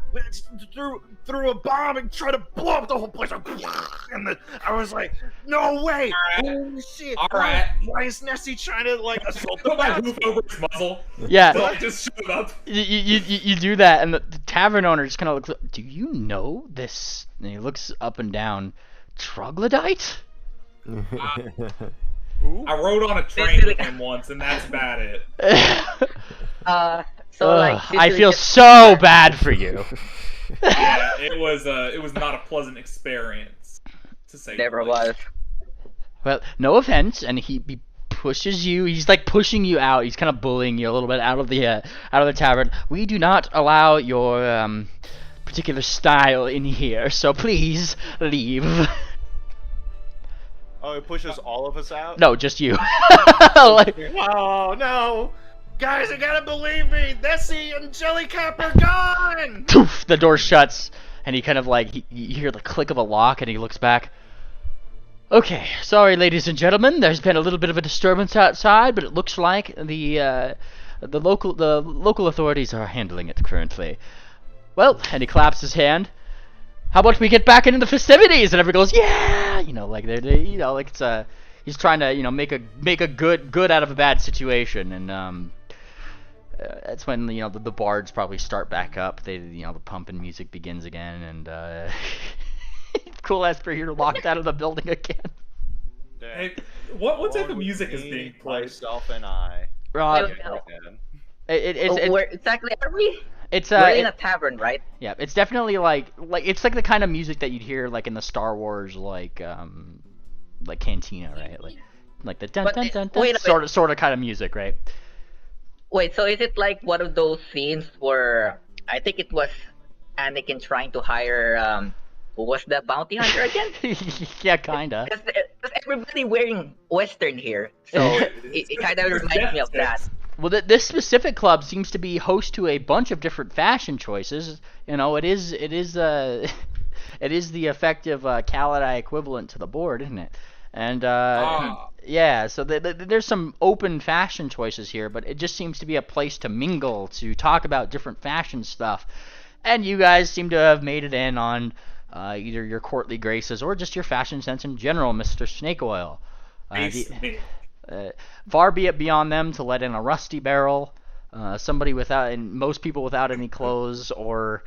threw a bomb and tried to blow up the whole place. And I was like, no way! Holy shit! Alright. Why is Nessie trying to like assault the Put my bouncer? hoof over his muzzle. Yeah. So I just shut up. You do that, and the tavern owner just kind of looks. Do you know this? And he looks up and down. Troglodyte? I rode on a train with him once, and that's about it. I feel so bad for you. Yeah, it was not a pleasant experience, to say. Never was. Well, no offense, and he pushes you. He's like pushing you out. He's kind of bullying you a little bit out of the tavern. We do not allow your particular style in here, so please leave. Oh, it pushes all of us out? No, just you. Oh no! Guys, you gotta believe me! Nessie and Jellycap are gone! Poof! The door shuts, and he kind of like you hear the click of a lock, and he looks back. Okay, sorry, ladies and gentlemen. There's been a little bit of a disturbance outside, but it looks like the local authorities are handling it currently. Well, and he claps his hand. How about we get back into the festivities? And everyone goes, yeah, like like it's he's trying to make a good out of a bad situation, and that's when the bards probably start back up. They the pumping music begins again, and Cool Esper, you're locked out of the building again. Hey, what type of music is being played? Myself and I. Right. Where exactly are we? We're in a tavern, right? Yeah, it's definitely like it's like the kind of music that you'd hear like in the Star Wars like cantina, right? Like the dun dun dun dun sort of kind of music, right? Wait, so is it like one of those scenes where I think it was Anakin trying to hire who was the bounty hunter again? Yeah, kinda. Because everybody wearing Western here, so it kind of reminds me of that. Well, this specific club seems to be host to a bunch of different fashion choices. It is the effective Kalidai equivalent to the board, isn't it? And yeah, so there's some open fashion choices here, but it just seems to be a place to mingle, to talk about different fashion stuff. And you guys seem to have made it in on either your courtly graces or just your fashion sense in general, Mr. Snake Oil. Far be it beyond them to let in a rusty barrel, somebody without, and most people without any clothes or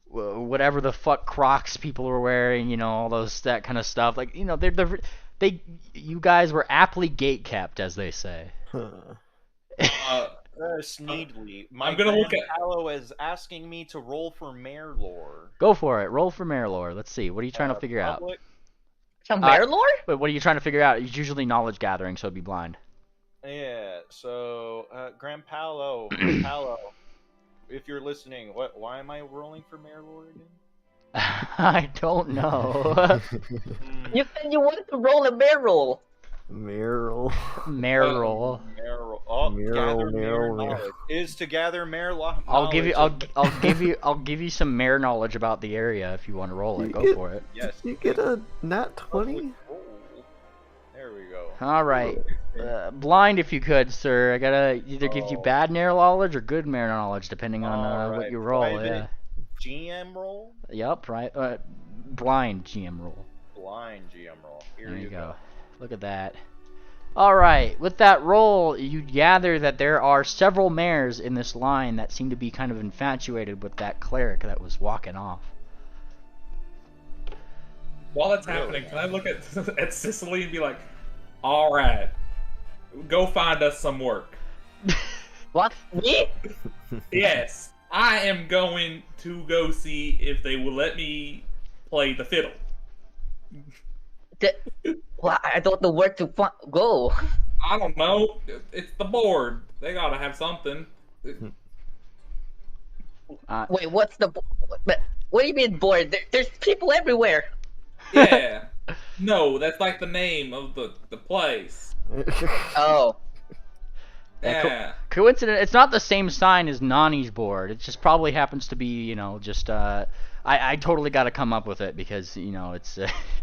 whatever the fuck Crocs people were wearing, you know, all that kind of stuff. Like, you know, you guys were aptly gate-kept, as they say. Sneedly. I'm gonna look at Paolo is asking me to roll for mayor lore. Go for it. Roll for mayor lore. Let's see. What are you trying to figure out? Some mayor lore? Wait, what are you trying to figure out? It's usually knowledge gathering, so it'd be blind. Yeah. So, Grand Paolo, if you're listening, why am I rolling for mayor lore again? I don't know. You said you wanted to roll a mayor roll. Merrill. Merrill. Knowledge is to gather mayor knowledge. I'll give you some mayor knowledge about the area if you want to roll it. Go for it. Yes. You get a nat 20. There we go. All right. Blind, if you could, sir. I gotta either give you bad mayor knowledge or good mayor knowledge, depending on what you roll. Private GM roll. Yup. Right. Blind GM roll. Blind GM roll. Here there you go. Look at that. Alright, with that roll, you gather that there are several mares in this line that seem to be kind of infatuated with that cleric that was walking off. While that's happening, can I look at Cicely and be like, alright, go find us some work. What? Me? Yes, I am going to go see if they will let me play the fiddle. Well, I don't know where to go. I don't know. It's the board. They gotta have something. Wait, what's the? What do you mean board? There's people everywhere. Yeah. No, that's like the name of the place. Oh. Yeah. Coincident. It's not the same sign as Nani's board. It just probably happens to be, you know, just I totally got to come up with it because, you know, it's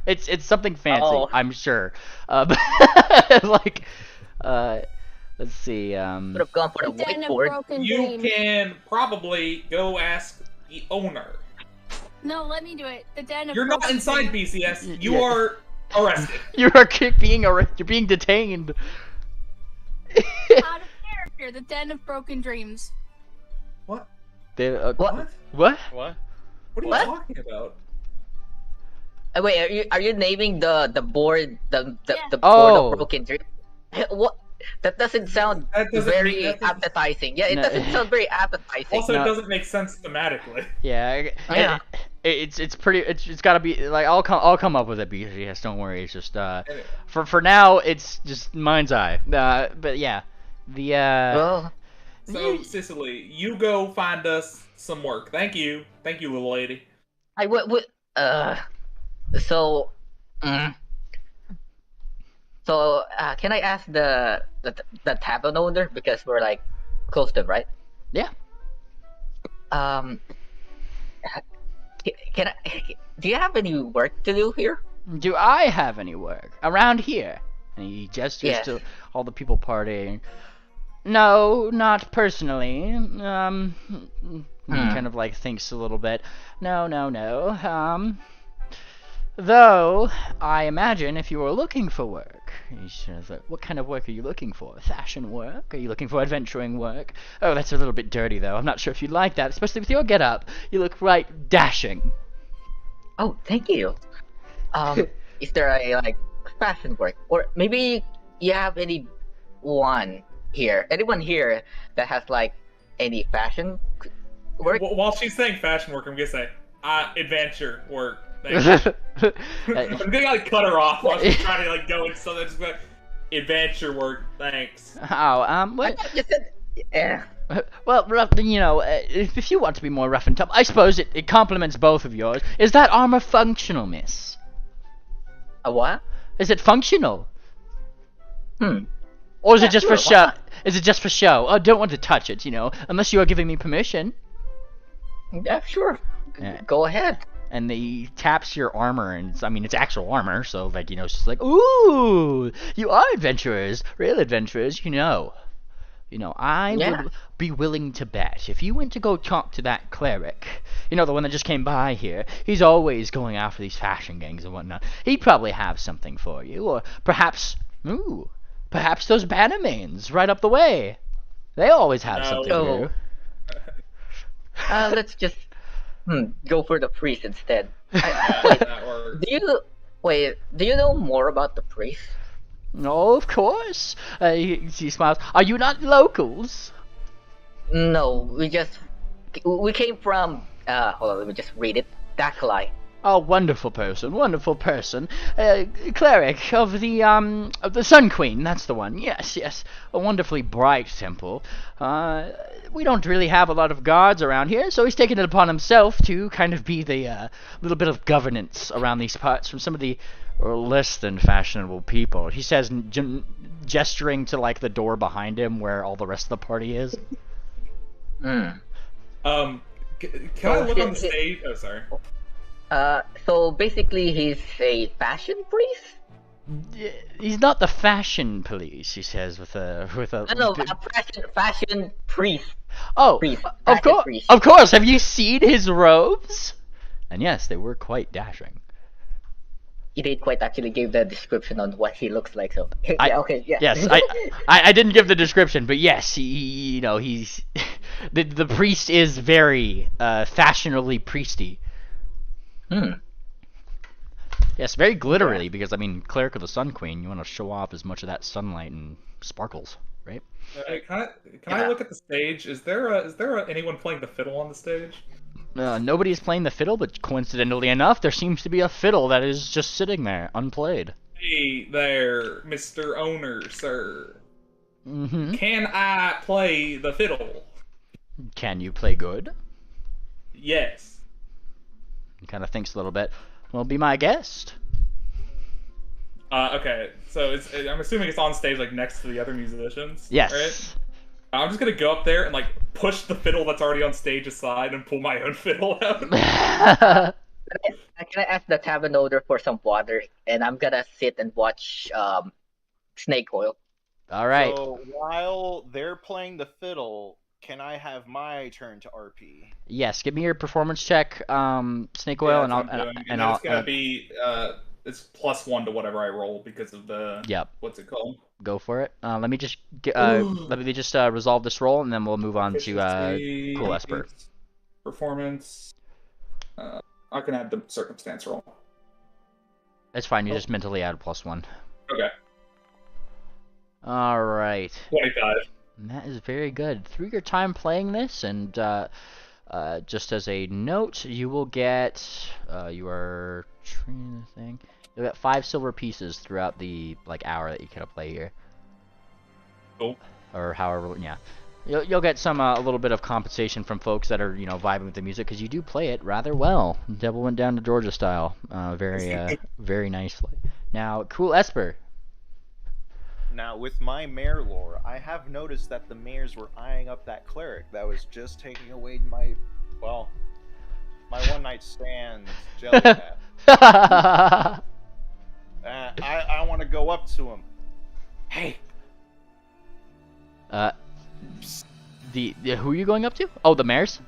it's something fancy, I'm sure. Like, let's see. Would have gone for the whiteboard. You can probably go ask the owner. No, let me do it. The den of You're not inside BCS. You are arrested. You're being detained. Out of character. The den of broken dreams. What? What? What? What? What are you talking about? Wait, are you naming the board the board of broken dreams? What? That doesn't sound very appetizing. Yeah, it doesn't sound very appetizing. Also, it doesn't make sense thematically. Yeah. It's pretty. It's got to be like I'll come up with it, BCS. Don't worry. It's just for now. It's just mind's eye. But yeah, So Cicely, you go find us some work. Thank you, little lady. I would. So. So can I ask the tavern owner, because we're like close to, right? Yeah. Can I? Do you have any work to do here? Do I have any work around here? And he gestures to all the people partying. No, not personally. He kind of like thinks a little bit. No. Though I imagine if you were looking for work, he says, what kind of work are you looking for? Fashion work? Are you looking for adventuring work? Oh, that's a little bit dirty though. I'm not sure if you'd like that, especially with your get-up. You look right dashing. Oh, thank you. Is there a fashion work, or maybe you have anyone here that has like any fashion work? While she's saying fashion work, I'm gonna say adventure work. I'm gonna like cut her off while she's trying to like go into something. Just like, adventure work, thanks. Oh, what? I thought you said, yeah. Well, you know, if you want to be more rough and tough, I suppose it complements both of yours. Is that armor functional, miss? A what? Is it functional? Or is it just for show? Is it just for show? Oh, don't want to touch it, you know, unless you are giving me permission. Yeah, sure. Go ahead. And he taps your armor, and it's actual armor, so like, you know, it's just like, ooh, you are adventurers, real adventurers, you know. You know, I Yeah. would be willing to bet if you went to go talk to that cleric, you know, the one that just came by here, he's always going after these fashion gangs and whatnot. He'd probably have something for you, or perhaps, perhaps those Bannermains right up the way. They always have something Oh. to do. Let's just go for the priest instead. That works. Do you know more about the priest? Oh, of course. He smiles. Are you not locals? No, we came from. Hold on, let me just read it. Dakalai. Oh, wonderful person, wonderful person. Cleric of the Sun Queen, that's the one. Yes, yes. A wonderfully bright temple. We don't really have a lot of guards around here, so he's taken it upon himself to kind of be the little bit of governance around these parts from some of the less than fashionable people. He says, gesturing to like the door behind him where all the rest of the party is. Can I look on the stage? Oh, sorry. So basically, he's a fashion priest. He's not the fashion police, he says with a No, a fashion priest. Oh, Priest. of Fashion course, priest. of course. Have you seen his robes? And yes, they were quite dashing. You didn't quite actually give the description on what he looks like, so I- okay, yeah. Yes, I didn't give the description, but yes, he's the priest is very fashionably priesty. Yes, very glittery because I mean, cleric of the Sun Queen, you want to show off as much of that sunlight and sparkles, right? Can I look at the stage? Is there anyone playing the fiddle on the stage? Nobody's playing the fiddle, but coincidentally enough, there seems to be a fiddle that is just sitting there, unplayed. Hey there, Mr. Owner, sir. Mm-hmm. Can I play the fiddle? Can you play good? Yes. He kind of thinks a little bit. Well, be my guest. Okay, so I'm assuming it's on stage, like, next to the other musicians? Yes. Right? I'm just gonna go up there and, like, push the fiddle that's already on stage aside and pull my own fiddle out. Can I ask the tavern owner for some water, and I'm gonna sit and watch Snake Oil. All right. So while they're playing the fiddle, can I have my turn to RP? Yes. Give me your performance check, Snake Oil, Yeah, and that's what I'm doing. And I'll. it's gonna be it's +1 to whatever I roll because of the Yep. what's it called? Go for it. Let me just resolve this roll, and then we'll move on to Efficiency, Cool Esper. Performance. I can add the circumstance roll. It's fine. You just mentally add +1. Okay. All right. 25. And that is very good. Through your time playing this, and just as a note, you will get you are training the thing. You'll get 5 silver pieces throughout the hour that you kind of play here. Cool. Or however, yeah. You'll get some a little bit of compensation from folks that are vibing with the music because you do play it rather well. Devil Went Down to Georgia style, very nicely. Now, Cool Esper. Now, with my mare lore, I have noticed that the mares were eyeing up that cleric that was just taking away my one night stand jellycat. I want to go up to him. Hey. Who are you going up to? Oh, the mares?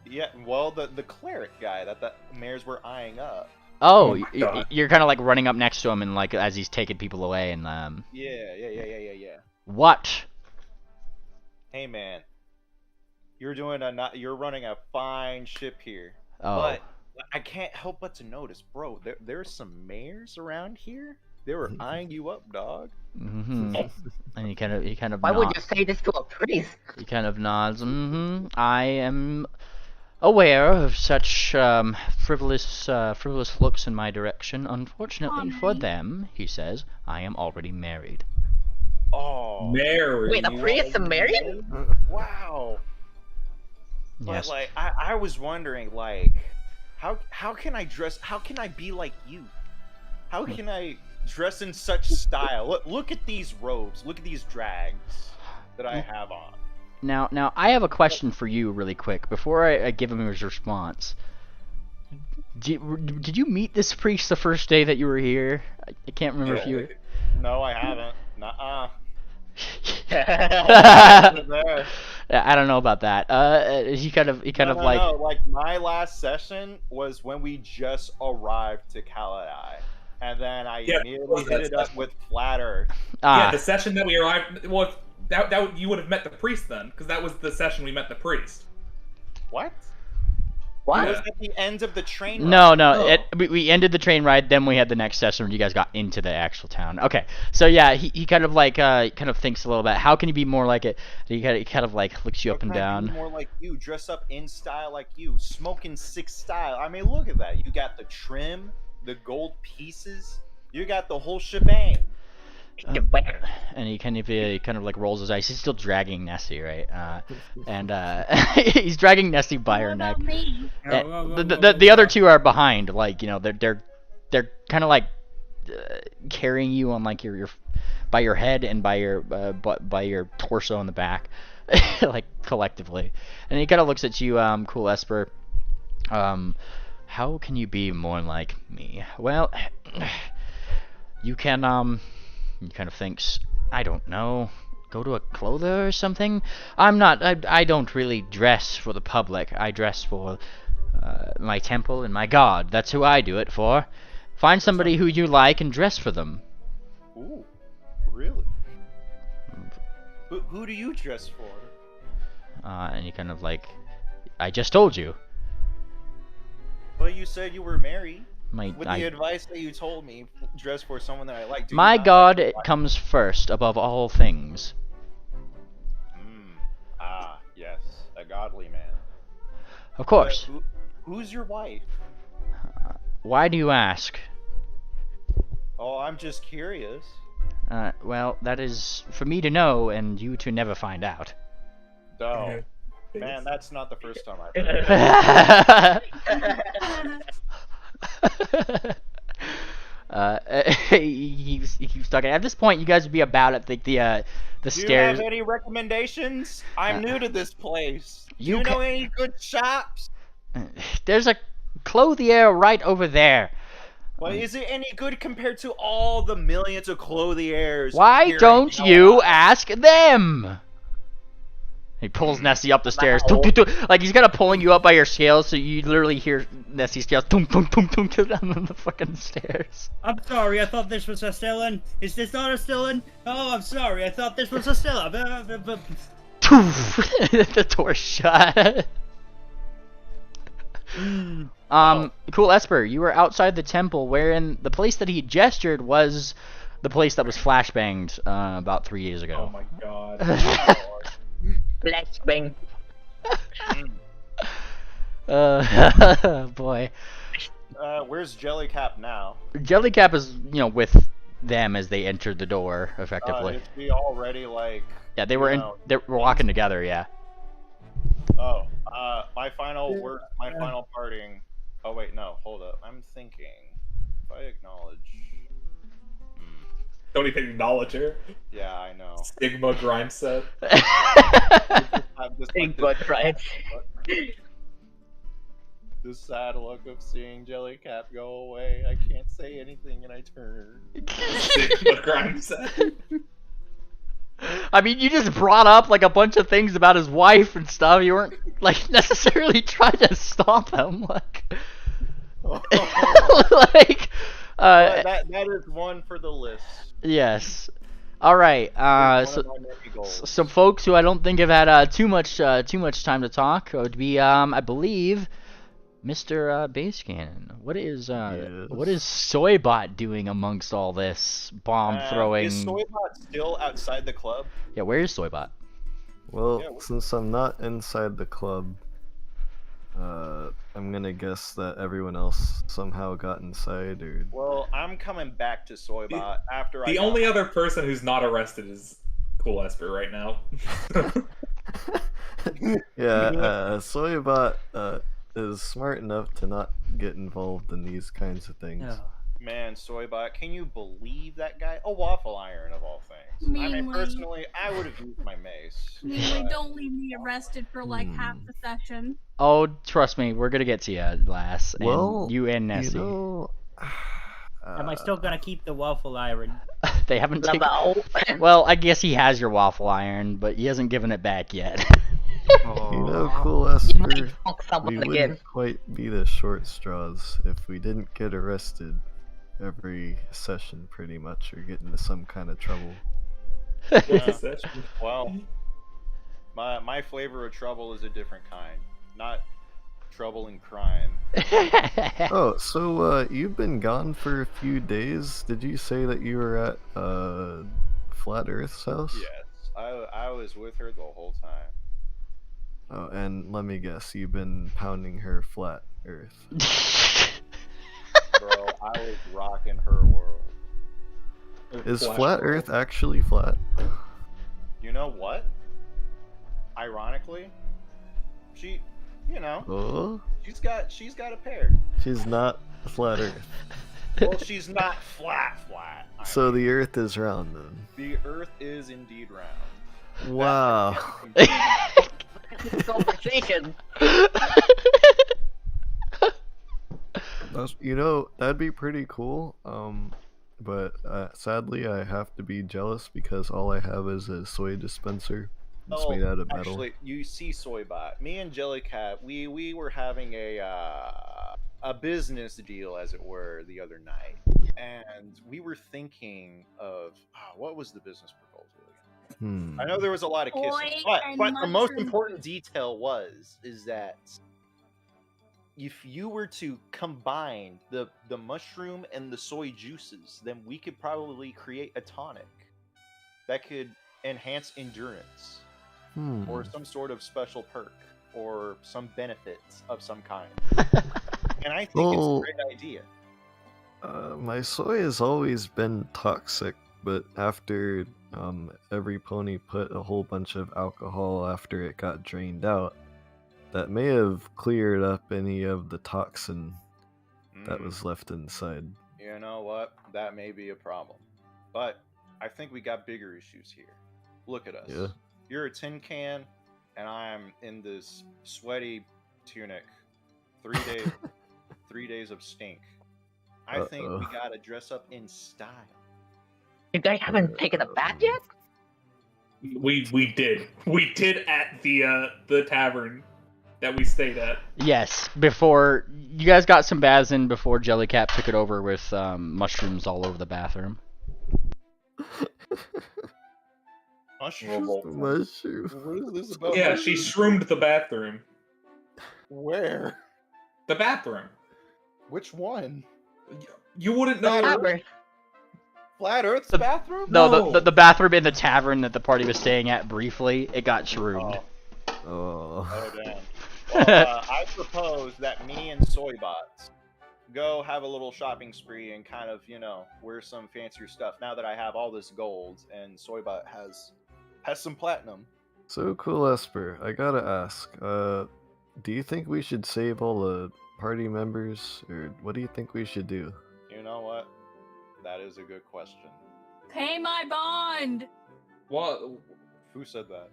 Yeah, well, the cleric guy that the mares were eyeing up. Oh, God. you're kind of like running up next to him and like as he's taking people away and Yeah. What? Hey man, you're running a fine ship here. Oh. But I can't help but to notice, bro, there's some mares around here. They were eyeing you up, dog. Mm-hmm. And he kind of. Why would you say this to a priest? He kind of nods. Mm-hmm. I am aware of such frivolous looks in my direction. Unfortunately for them, he says, I am already married. Oh, Mary. Wait, a priest married? wow. Yes. But like, I was wondering, like, how can I dress? How can I be like you? How can I dress in such style? Look at these robes. Look at these drags that I have on. Now, I have a question for you, really quick, before I give him his response. Did you meet this priest the first day that you were here? I can't remember if you. No, I haven't. Nuh-uh. There. I don't know about that. He kind of like. No. Like my last session was when we just arrived to Kalai, and then I immediately hit it up with Flat Earth. Yeah, the session that we arrived. Well, that you would have met the priest then, because that was the session we met the priest. What? What? It was at the end of the train ride. No. We ended the train ride, then we had the next session when you guys got into the actual town. Okay, so yeah, he kind of like kind of thinks a little bit. How can you be more like it? He kind of like looks you up and down. More like you, dress up in style like you, smoking sick style. I mean, look at that. You got the trim, the gold pieces. You got the whole shebang. And he kind of like rolls his eyes. He's still dragging Nessie, right? And he's dragging Nessie by her neck. The other two are behind, like, you know, they're kind of like carrying you on like your by your head and by your torso in the back, like collectively. And he kind of looks at you, cool Esper. How can you be more like me? Well, you can He kind of thinks, I don't know, go to a clother or something? I don't really dress for the public. I dress for my temple and my god. That's who I do it for. Find somebody who you like and dress for them. Ooh, really? Who do you dress for? And he kind of like, I just told you. Well, you said you were married. With the I, advice that you told me, dress for someone that I like. My god comes first above all things. Yes, a godly man. Of course. Who's your wife? Why do you ask? Oh, I'm just curious. Well, that is for me to know and you to never find out. No. Man, that's not the first time I've heard it. He keeps talking. At this point, you guys would be about at the stairs. Do you have any recommendations? I'm new to this place. Do you know any good shops? There's a clothier right over there. Well, is it any good compared to all the millions of clothiers? Why don't you ask them? He pulls Nessie up the stairs. Like he's kind of pulling you up by your scales, so you literally hear Nessie's scales down the fucking stairs. I'm sorry, I thought this was a Stellan. Is this not a Stellan? Oh, I'm sorry, I thought this was a Stellan. The door shut. Cool Esper, you were outside the temple, wherein the place that he gestured was the place that was flashbanged about 3 years ago. Oh my god. Flashbang. Boy. Where's Jellycap now? Jellycap is, with them as they entered the door, effectively. Is he already like? Yeah, they were they were walking together. Yeah. Oh, my final parting. Oh wait, no, hold up. I'm thinking. If I acknowledge. Don't even acknowledge her. Yeah, I know. Sigma grind set. Sigma grind. The sad look of seeing Jellycap go away. I can't say anything and I turn. Sigma grind set. I mean, you just brought up like a bunch of things about his wife and stuff. You weren't like necessarily trying to stop him, like. Like. That is one for the list. Yes. All right. So some folks who I don't think have had too much time to talk would be I believe Mr. Base Cannon. What is Soybot doing amongst all this bomb throwing? Is Soybot still outside the club? Yeah, where is Soybot? Well, since I'm not inside the club, I'm gonna guess that everyone else somehow got inside, or... Well, I'm coming back to Soybot after The only other person who's not arrested is Cool Esper right now. Yeah, Soybot is smart enough to not get involved in these kinds of things. No. Man, Soybot, can you believe that guy? A waffle iron of all things. I mean, personally, I would have used my mace. Don't leave me arrested for like half the session. Oh, trust me, we're gonna get to you, Lass. And you and Nessie. Am I still gonna keep the waffle iron? They haven't taken. Labo. Well, I guess he has your waffle iron, but he hasn't given it back yet. You know, cool You might Esper, fuck someone we again. wouldn't quite be the short straws if we didn't get arrested every session, pretty much, or get into some kind of trouble. Well, my flavor of trouble is a different kind, not trouble and crime. Oh, so you've been gone for a few days. Did you say that you were at Flat Earth's house? Yes, I was with her the whole time. Oh, and let me guess, you've been pounding her flat Earth. Bro, I was rocking her world. Is flat Earth actually flat? You know what? Ironically, she, you know, Oh, she's got a pair. she's not flat Earth. Well, she's not flat. So the Earth is round then. The Earth is indeed round. Wow. Conversation. You know, that'd be pretty cool. But sadly, I have to be jealous because all I have is a soy dispenser. It's made out of metal. Actually, you see, Soybot, me and Jellycat, we were having a business deal, as it were, the other night, and we were thinking of what was the business proposal? I know there was a lot of kissing, Soy but and the most mushroom. important detail is that if you were to combine the mushroom and the soy juices, then we could probably create a tonic that could enhance endurance or some sort of special perk or some benefits of some kind. And I think it's a great idea. My soy has always been toxic, but after every pony put a whole bunch of alcohol after it got drained out, that may have cleared up any of the toxin that was left inside. You know what? That may be a problem. But I think we got bigger issues here. Look at us. Yeah. You're a tin can, and I'm in this sweaty tunic. 3 days, 3 days of stink. I think we gotta dress up in style. You guys haven't taken a bath yet? We did. We did at the tavern that we stayed at. Yes, before you guys got some baths in before Jellycat took it over with mushrooms all over the bathroom. Mushroom. Mushroom. What is this about? Yeah, she shroomed the bathroom. Where? The bathroom. Which one? You wouldn't know. Tavern. Flat Earth's bathroom? No, the bathroom in the tavern that the party was staying at briefly, it got shroomed. Oh. Oh, damn. Well, I propose that me and Soybots go have a little shopping spree and kind of, wear some fancier stuff now that I have all this gold and Soybot has some platinum. So cool, Esper. I gotta ask, do you think we should save all the party members, or what do you think we should do? You know what? That is a good question. Pay my bond! What? Who said that?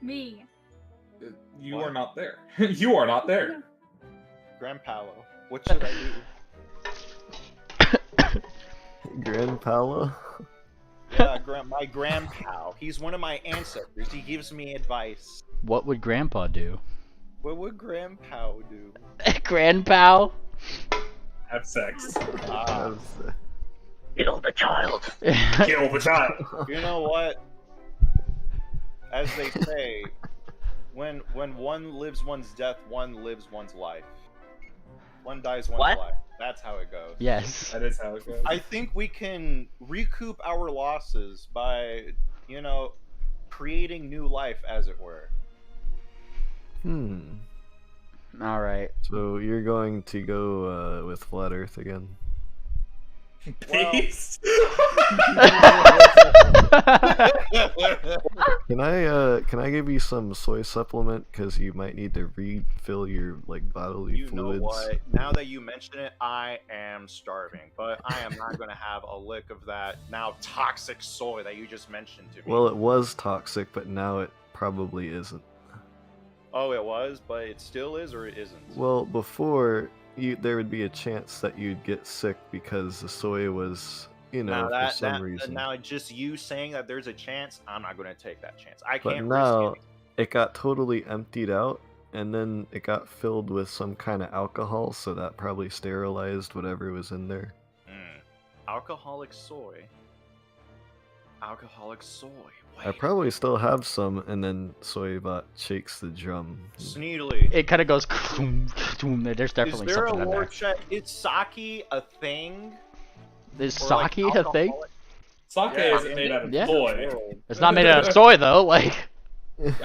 Me. You What? are not there. You are not there. Grandpalo. What should I do? Grandpalo? Yeah, my grandpal. He's one of my ancestors. He gives me advice. What would Grandpa do? What would Grandpa do? Grandpa? Have sex. Kill the child. Kill the child. You know what? As they say, when one lives one's death, one lives one's life. One dies one's What? life. That's how it goes. Yes. That is how it goes. I think we can recoup our losses by, creating new life, as it were. Alright. So you're going to go with Flat Earth again? Peace. Can I give you some soy supplement because you might need to refill your bodily You fluids? know what? Now that you mention it, I am starving, but I am not going to have a lick of that now toxic soy that you just mentioned to me. Well, it was toxic, but now it probably isn't. Oh, it was, but it still is, or it isn't? Well, before there would be a chance that you'd get sick because the soy was you know, for some reason. Now just you saying that there's a chance, I'm not going to take that chance. I But can't now risk it got totally emptied out, and then it got filled with some kind of alcohol, so that probably sterilized whatever was in there. Alcoholic soy. Alcoholic soy. I probably still have some, and then Soybot shakes the drum. Sneedily. It kind of goes. There's definitely Is there a something in there. lore check? Is sake a thing? Is Or, like, sake a thing? alcoholic- Sake Yeah, isn't made out of Yeah. soy. It's not made out of soy though. Like,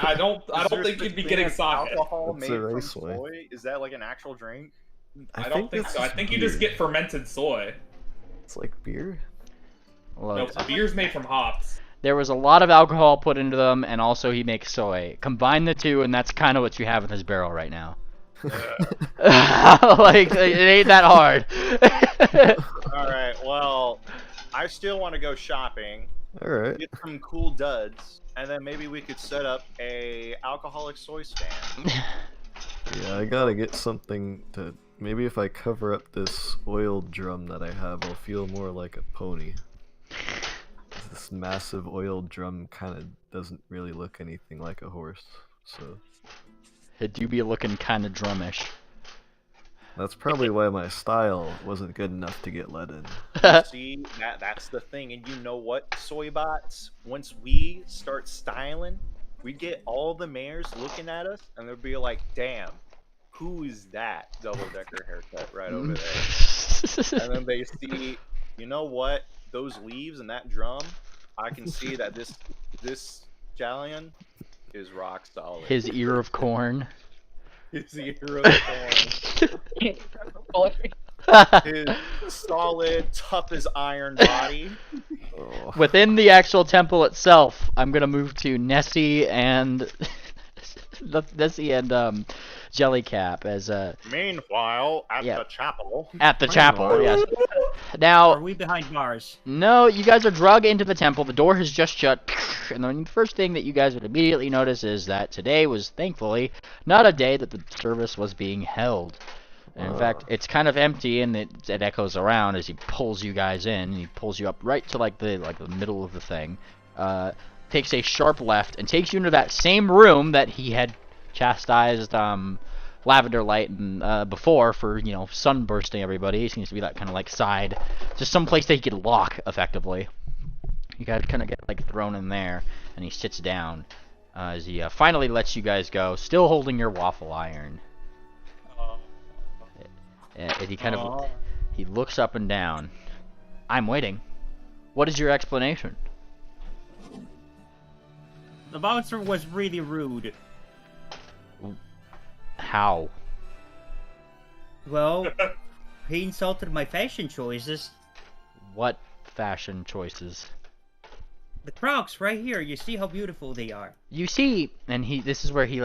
I don't Is there think you'd be such getting thing as sake. alcohol It's made a from raceway. soy? Is that like an actual drink? I don't think it's so. I think you just beer. get fermented soy. It's like beer. look, No, beer's made from hops. there was a lot of alcohol put into them, and also he makes soy. Combine the two, and that's kind of what you have in his barrel right now. Like, it ain't that hard. Alright, well, I still want to go shopping, Alright. get some cool duds, and then maybe we could set up a alcoholic soy stand. Yeah, I gotta get something to... Maybe if I cover up this oil drum that I have, I'll feel more like a pony. This massive oil drum kind of doesn't really look anything like a horse, so... It do be looking kind of drumish. That's probably why my style wasn't good enough to get let in. See, that's the thing, and you know what, Soybots? Once we start styling, we get all the mayors looking at us, and they'll be like, damn, who is that double-decker haircut right over there? And then they see, you know what, those leaves and that drum, I can see that this stallion is rock solid. His ear of corn. His ear of corn. His solid, tough as iron body. Oh. Within the actual temple itself, I'm gonna move to Nessie and Jellycap as Meanwhile, at Yeah. the chapel. at the chapel. Yes. Now, Are we behind bars? no, you guys are drug into the temple. The door has just shut, and the first thing that you guys would immediately notice is that today was, thankfully, not a day that the service was being held. And in fact, it's kind of empty, and it echoes around as he pulls you guys in. He pulls you up right to like the middle of the thing. Takes a sharp left and takes you into that same room that he had chastised Lavender Light and before for, you know, sunbursting everybody. It seems to be that kind of like side, just some place that he could lock effectively. You guys kind of get like thrown in there, and he sits down as he finally lets you guys go, still holding your waffle iron. And he kind of he looks up and down. I'm waiting. What is your explanation? The bouncer was really rude. How? Well, he insulted my fashion choices. What fashion choices? The Crocs right here. You see how beautiful they are. You see, and this is where he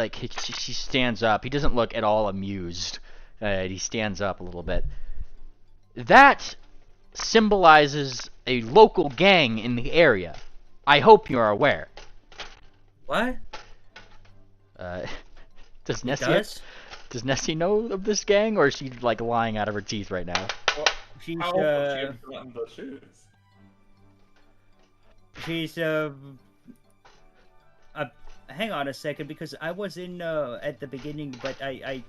stands up. He doesn't look at all amused. He stands up a little bit. That symbolizes a local gang in the area. I hope you are aware. What? Does He Nessie does? does Nessie know of this gang, or is she like lying out of her teeth right now? She's How old was she in front of those shoes? she's hang on a second, because I was in at the beginning, but I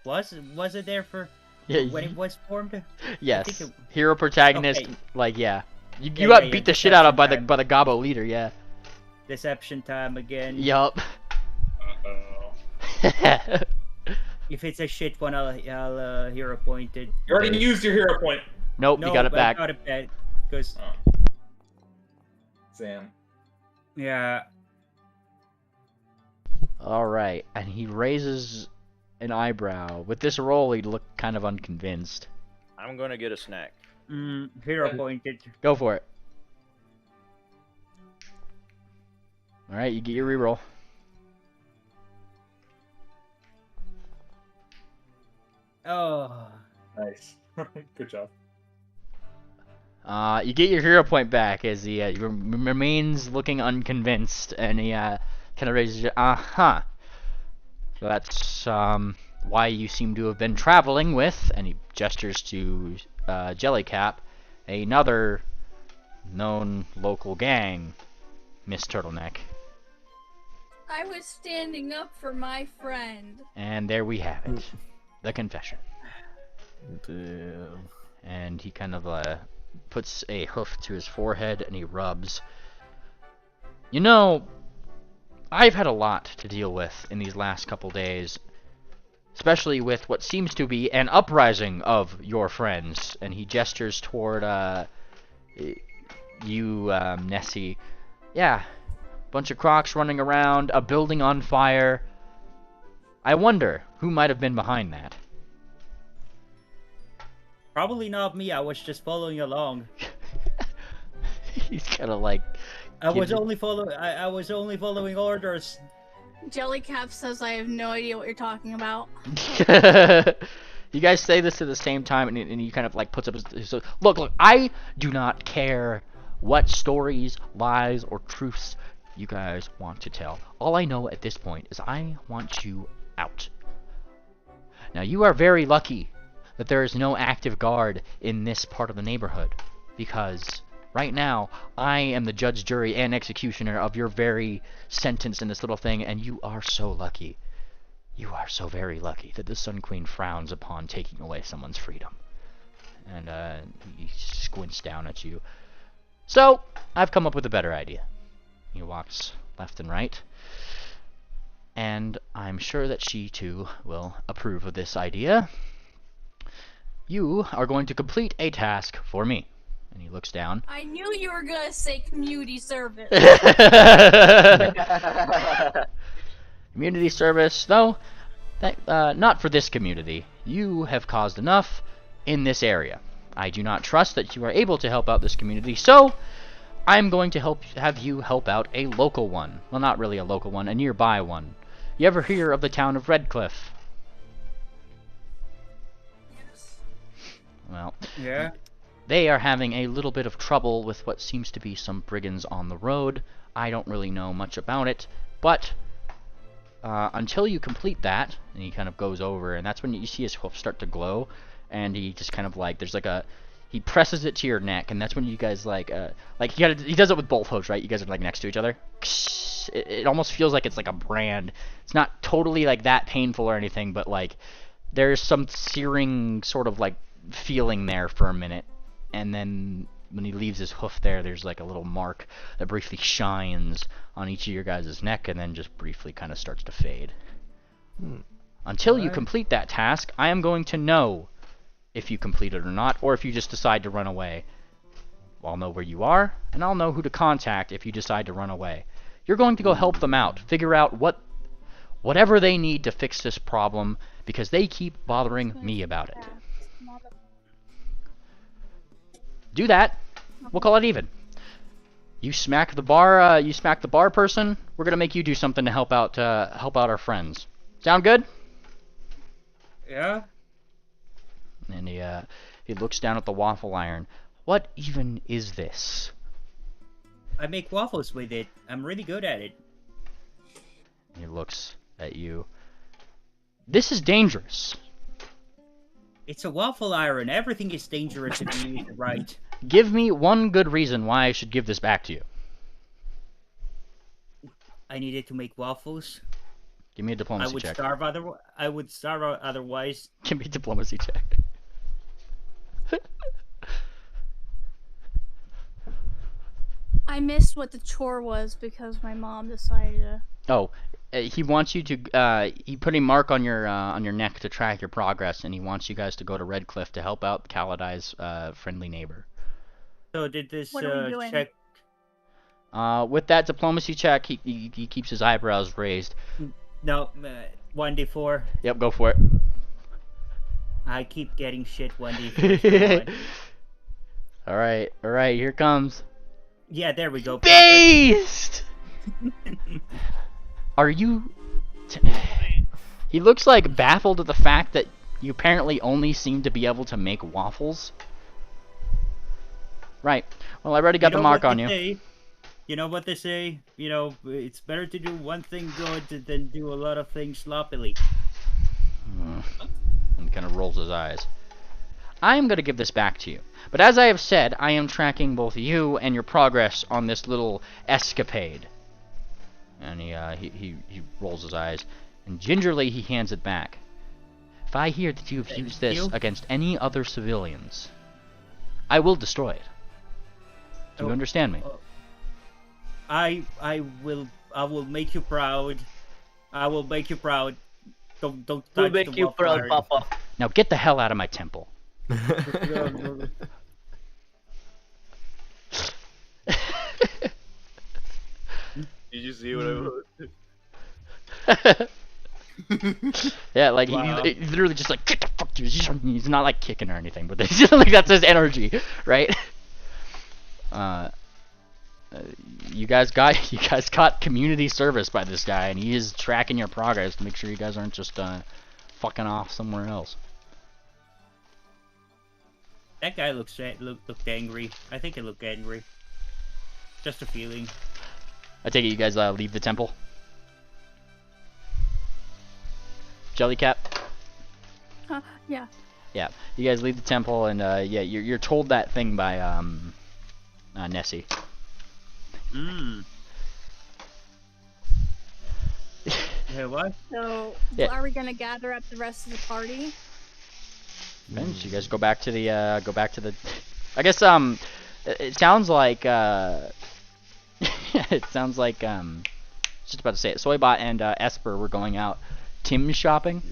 was it there for Yeah. when it was formed? Yes. think Hero protagonist. Okay. Like yeah. You Yeah, got yeah, beat the shit out of by the deception Gabo leader. Yeah. Deception time again. Yup. Uh-oh. If it's a shit one, I'll hero point it. You already used your hero point. Nope. No, You got it but back. I got it back because Sam. yeah. All right. And he raises an eyebrow. With this roll, he looked kind of unconvinced. I'm gonna get a snack. Hero pointed. Go for it. All right. You get your reroll. Oh. Nice. Good job. You get your hero point back as he remains looking unconvinced, and he kind of raises your So that's why you seem to have been traveling with, and he gestures to Jellycap, another known local gang, Miss Turtleneck. I was standing up for my friend. And there we have it. The confession. Damn. And he kind of puts a hoof to his forehead and he rubs. You know, I've had a lot to deal with in these last couple days. Especially with what seems to be an uprising of your friends. And he gestures toward you, Nessie. Yeah. Bunch of crocs running around, a building on fire. I wonder who might have been behind that. Probably not me. I was just following along. He's kind of like. I was only following orders. Jellycap says I have no idea what you're talking about. You guys say this at the same time, and he kind of like puts up his. So, look, I do not care what stories, lies, or truths you guys want to tell. All I know at this point is I want you out. Now, you are very lucky that there is no active guard in this part of the neighborhood, because right now I am the judge, jury, and executioner of your very sentence in this little thing, and you are so lucky. You are so very lucky that the Sun Queen frowns upon taking away someone's freedom. And he squints down at you. So, I've come up with a better idea. He walks left and right. And I'm sure that she, too, will approve of this idea. You are going to complete a task for me. And he looks down. I knew you were gonna say community service. Community service, though, not for this community. You have caused enough in this area. I do not trust that you are able to help out this community, so I'm going to have you help out a local one. Well, not really a local one, a nearby one. You ever hear of the town of Redcliffe? Yes. Well, Yeah. they are having a little bit of trouble with what seems to be some brigands on the road. I don't really know much about it, but until you complete that, and he kind of goes over, and that's when you see his hoof start to glow, and he just kind of like, there's like he presses it to your neck, and that's when you guys like he does it with both hooves, right? You guys are like next to each other. It almost feels like it's like a brand. It's not totally like that painful or anything, but like there's some searing sort of like feeling there for a minute, and then when he leaves his hoof there, there's like a little mark that briefly shines on each of your guys' neck, and then just briefly kind of starts to fade. Until you complete that task, I am going to know if you complete it or not, or if you just decide to run away. I'll know where you are, and I'll know who to contact if you decide to run away. You're going to go help them out, figure out whatever they need to fix this problem, because they keep bothering me about it. Do that. We'll call it even. You smack the bar person. We're gonna make you do something to help out our friends. Sound good? Yeah. And he looks down at the waffle iron. What even is this? I make waffles with it. I'm really good at it. He looks at you. This is dangerous. It's a waffle iron. Everything is dangerous if you use it right. Give me one good reason why I should give this back to you. I needed to make waffles. Give me a diplomacy check. I would starve otherwise. Give me a diplomacy check. I missed what the chore was because my mom decided to. Oh, he wants you to. He put a mark on your neck to track your progress, and he wants you guys to go to Redcliffe to help out Kaladai's friendly neighbor. So did this What are we doing? check? With that diplomacy check, he keeps his eyebrows raised. No, 1d4. Yep, go for it. I keep getting shit 1d4. All right, here it comes. Yeah, there we go. Beast! Are you... He looks like baffled at the fact that you apparently only seem to be able to make waffles. Right. Well, I already got the mark on you. You know what they say? You know, it's better to do one thing good than do a lot of things sloppily. And kind of rolls his eyes. I am going to give this back to you. But as I have said, I am tracking both you and your progress on this little escapade. And he rolls his eyes, and gingerly he hands it back. If I hear that you have used this against any other civilians, I will destroy it. Do you understand me? I will make you proud. I will make you proud. Don't touch We'll make you proud, Papa. Now get the hell out of my temple. Did you see what I wrote? Yeah, like Wow. he literally just like get the fuck you. He's not like kicking or anything, but it's just, like that's his energy, right? You guys got community service by this guy, and he is tracking your progress to make sure you guys aren't just fucking off somewhere else. That guy looked angry. I think he looked angry. Just a feeling. I take it you guys leave the temple. Jellycat. Yeah. Yeah, you guys leave the temple, and yeah, you're told that thing by Nessie. Hey, what? So, Yeah. are we gonna gather up the rest of the party? Depends. You guys go back to the I guess it sounds like it sounds like just about to say it. Soybot and Esper were going out Tim shopping.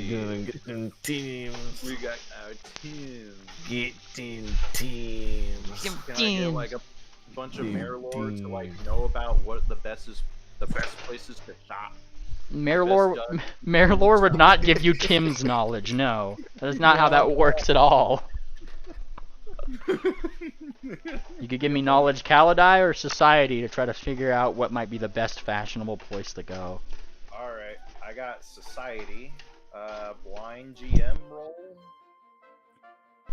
Gonna get them teams. We got our team. Get them teams. Can I get like a bunch of Mayor Lords to like know about what the best places to shop? Marilor would not give you Tim's knowledge. No, that is not how that works at all. You could give me knowledge Kalidai or society to try to figure out what might be the best fashionable place to go. Alright, I got society. Blind GM roll.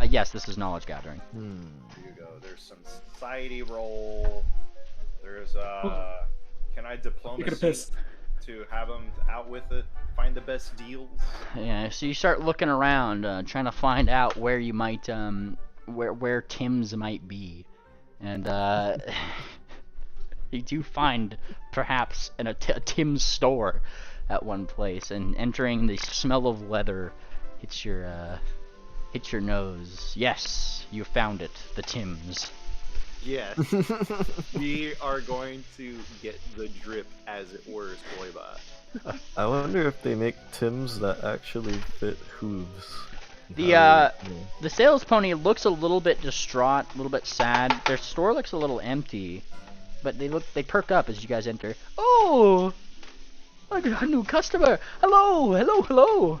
Yes, this is knowledge gathering. Here you go. There's some society roll. There's can I Look at a diplomacy piss. to have them out with it? Find the best deals. Yeah, so you start looking around, trying to find out where you might, where Tim's might be, and you do find perhaps a Tim's store at one place, and entering the smell of leather hits your nose. Yes, you found it, the Tim's. Yes. We are going to get the drip, as it were, Boybot. I wonder if they make Tims that actually fit hooves. The sales pony looks a little bit distraught, a little bit sad. Their store looks a little empty, but they perk up as you guys enter. Oh, I got a new customer. Hello, hello, hello.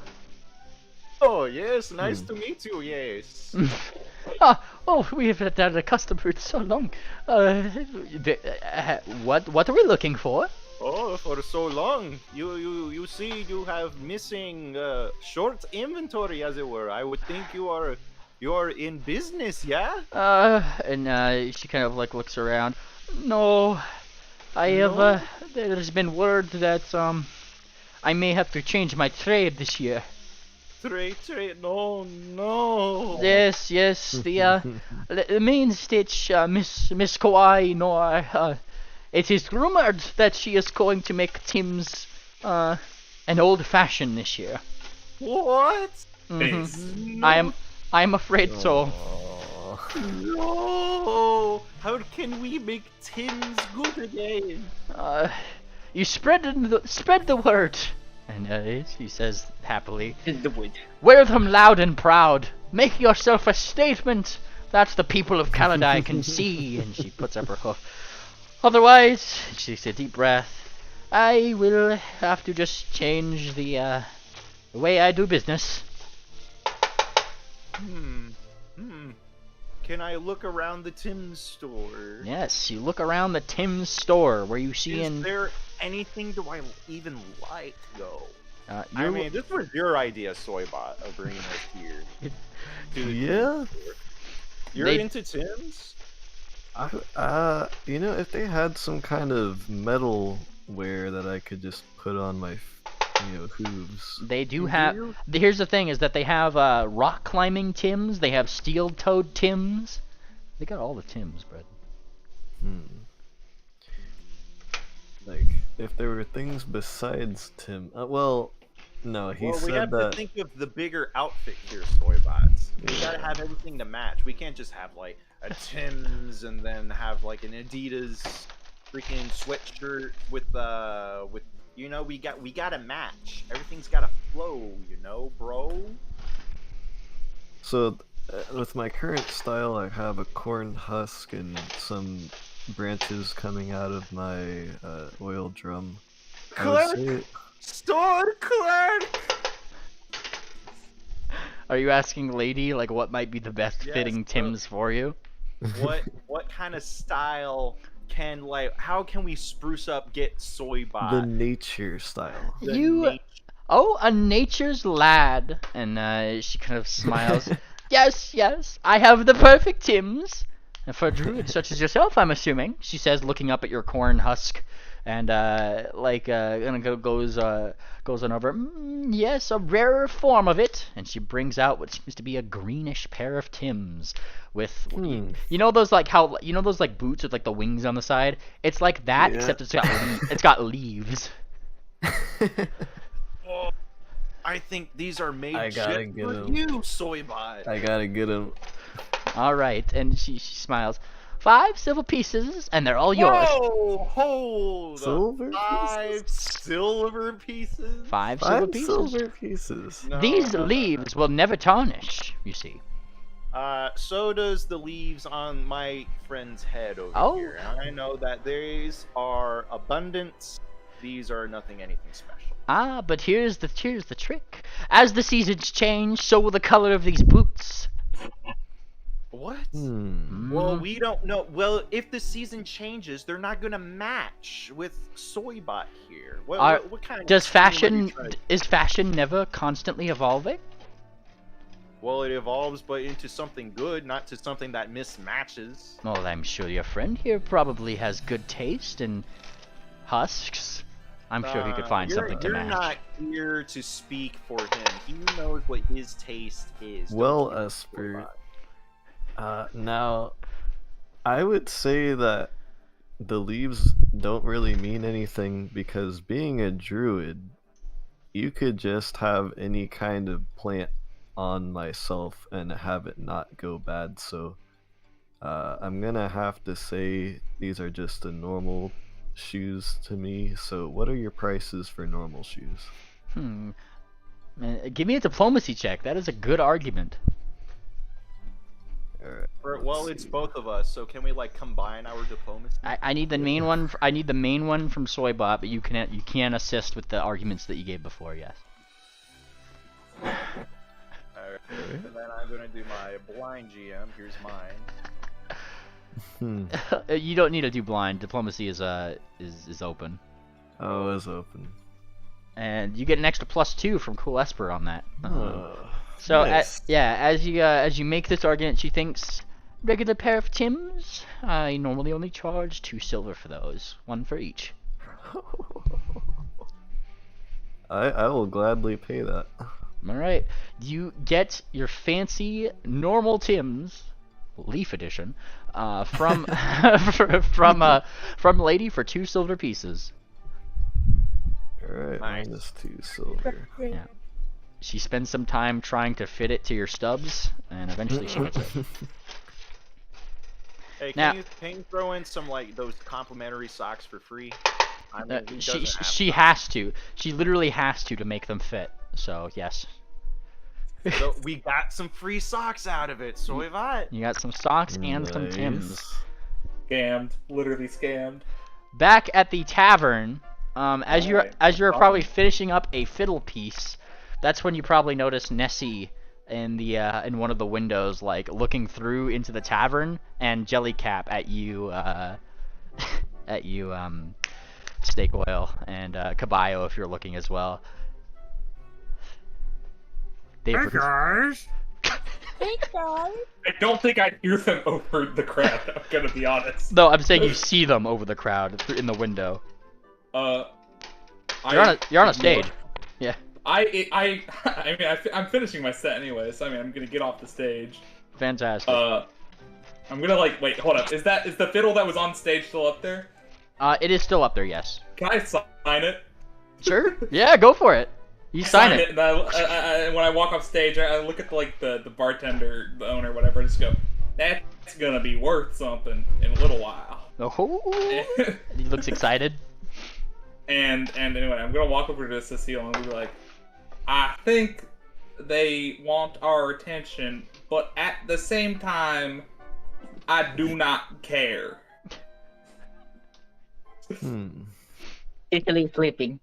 Oh, yes, nice to meet you, yes. We have had a customer in so long. What are we looking for? Oh, for so long. You see, you have missing short inventory, as it were. I would think you are in business, yeah? And she kind of like looks around. No, I have. There's been word that I may have to change my trade this year. Trade, no. Yes, the main stitch, Miss Kawaii Noir. It is rumored that she is going to make Tim's an old fashion this year. What? Mm-hmm. I am afraid so. No! How can we make Tim's good again? You spread the word. And he says happily, wear them loud and proud. Make yourself a statement that the people of Kalidai can see. And she puts up her hoof. Otherwise, she takes a deep breath. I will have to just change the way I do business. Can I look around the Tim's store? Yes, you look around the Tim's store where you see Is there anything do I even like, though? I mean, this was your idea, Soybot, of bringing us here. Yeah? You're into Tim's? You know, if they had some kind of metal wear that I could just put on my hooves. They do have. Here's the thing: is that they have rock climbing Tims. They have steel-toed Tims. They got all the Tims, bro. Like, if there were things besides Tim, well, no, he said we have that. to think of the bigger outfit here, Soybots. We gotta have everything to match. We can't just have like a Tim's and then have like an Adidas freaking sweatshirt with we gotta match. Everything's gotta flow, bro. So, with my current style, I have a corn husk and some branches coming out of my oil drum. Clark! Store Clark! Are you asking Lady like what might be the best fitting Tims for you? What kind of style how can we spruce up get Soybot? The nature style. A nature's lad, and she kind of smiles. Yes, I have the perfect Tims. And for a druid such as yourself, I'm assuming, she says, looking up at your corn husk, and goes on over. Yes, a rarer form of it, and she brings out what seems to be a greenish pair of Tims with, those those like boots with like the wings on the side. It's like that, except it's got leaves. Oh, I think these are made I gotta just get for 'em. you, Soybot. I gotta get him. All right, and she smiles. 5 silver pieces, and they're all yours. Whoa, hold Silver up. pieces? 5 silver pieces? 5 silver pieces. Silver pieces. No, These no, no, leaves will never tarnish, you see. So does the leaves on my friend's head over here. I know that these are abundance. These are anything special. But here's the trick. As the seasons change, so will the color of these boots. What? Well, we don't know. Well, if the season changes, they're not gonna match with Soybot here. What kind of is fashion never constantly evolving? Well, it evolves, but into something good, not to something that mismatches. Well, I'm sure your friend here probably has good taste in husks. I'm sure he could find something to match. You're not here to speak for him. He knows what his taste is. Well, Esper. Now, I would say that the leaves don't really mean anything because being a druid, you could just have any kind of plant on myself and have it not go bad. So, I'm gonna have to say these are just the normal shoes to me. So, what are your prices for normal shoes? Give me a diplomacy check. That is a good argument. Alright, well, it's both of us, so can we combine our diplomacy? I need the main one. I need the main one from Soybot, but you can assist with the arguments that you gave before. Yes. Alright, and then I'm gonna do my blind GM. Here's mine. You don't need to do blind. Diplomacy is open. Oh, it's open. And you get an extra +2 from Cool Esper on that. So nice. as you make this argument, she thinks regular pair of Tims. I normally only charge 2 silver for those, 1 for each. I will gladly pay that. All right, you get your fancy normal Tims, Leaf Edition, from from Lady for 2 silver pieces. All right, Nice. minus 2 silver. Yeah. She spends some time trying to fit it to your stubs, and eventually she gets it. Hey, Now- can you throw in some those complimentary socks for free? I mean, who She doesn't have she has to. She literally has to make them fit. So yes, So we got some free socks out of it, Soybot. you got some socks and some Tims. Nice. Scammed. Literally scammed. Back at the tavern, as you're Alright. probably finishing up a fiddle piece, that's when you probably notice Nessie in the in one of the windows, looking through into the tavern, and Jellycap at you at you Snake Oil, and Caballo if you're looking as well. guys. I don't think I'd hear them over the crowd. I'm gonna be honest. No, I'm saying you see them over the crowd in the window. You're You're on a stage. Yeah. I mean, I'm finishing my set anyway, so I mean, I'm gonna get off the stage. Fantastic. I'm gonna wait, hold up. Is the fiddle that was on stage still up there? It is still up there, yes. Can I sign it? Sure. Yeah, go for it. You sign it. And when I walk off stage, I look at the bartender, the owner, whatever, and just go, that's gonna be worth something in a little while. Oh, he looks excited. And anyway, I'm gonna walk over to Cecile and be like, I think they want our attention, but at the same time, I do not care. Usually sleeping.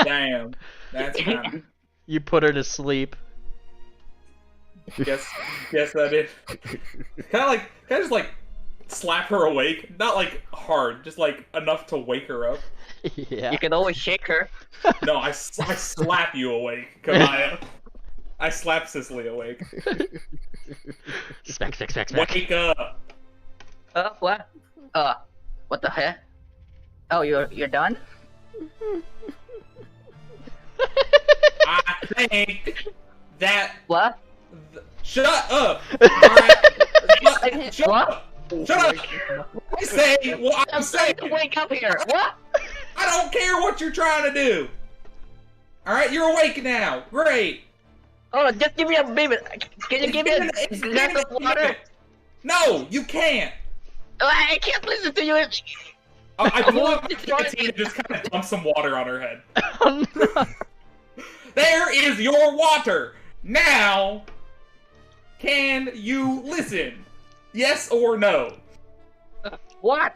Damn, that's kind of... You put her to sleep. Guess I did. Can I just slap her awake? Not hard, just enough to wake her up. Yeah. You can always shake her. No, I slap you awake, Kamaya. I slap Cicely awake. Smack. Wake up. What? What the heck? Oh, you're done? I think that... What? Shut up! Alright? Shut up! Shut up! I say what I'm saying! To wake up here! What? I don't care what you're trying to do! Alright, you're awake now! Great! Oh, just give me a minute. Can you give me a glass of water? No, you can't! I can't listen to you! I pull up my tea and just kind of dump some water on her head. Oh, no. There is your water! Now, can you listen? Yes or no? What?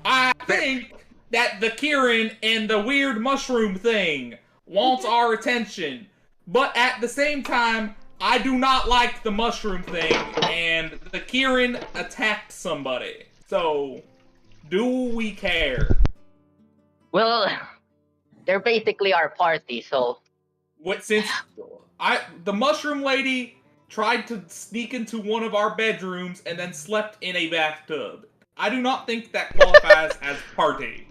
I think that the Kieran and the weird mushroom thing wants our attention, but at the same time, I do not like the mushroom thing, and the Kieran attacked somebody. So, do we care? Well, they're basically our party, so... The mushroom lady tried to sneak into one of our bedrooms and then slept in a bathtub. I do not think that qualifies as party.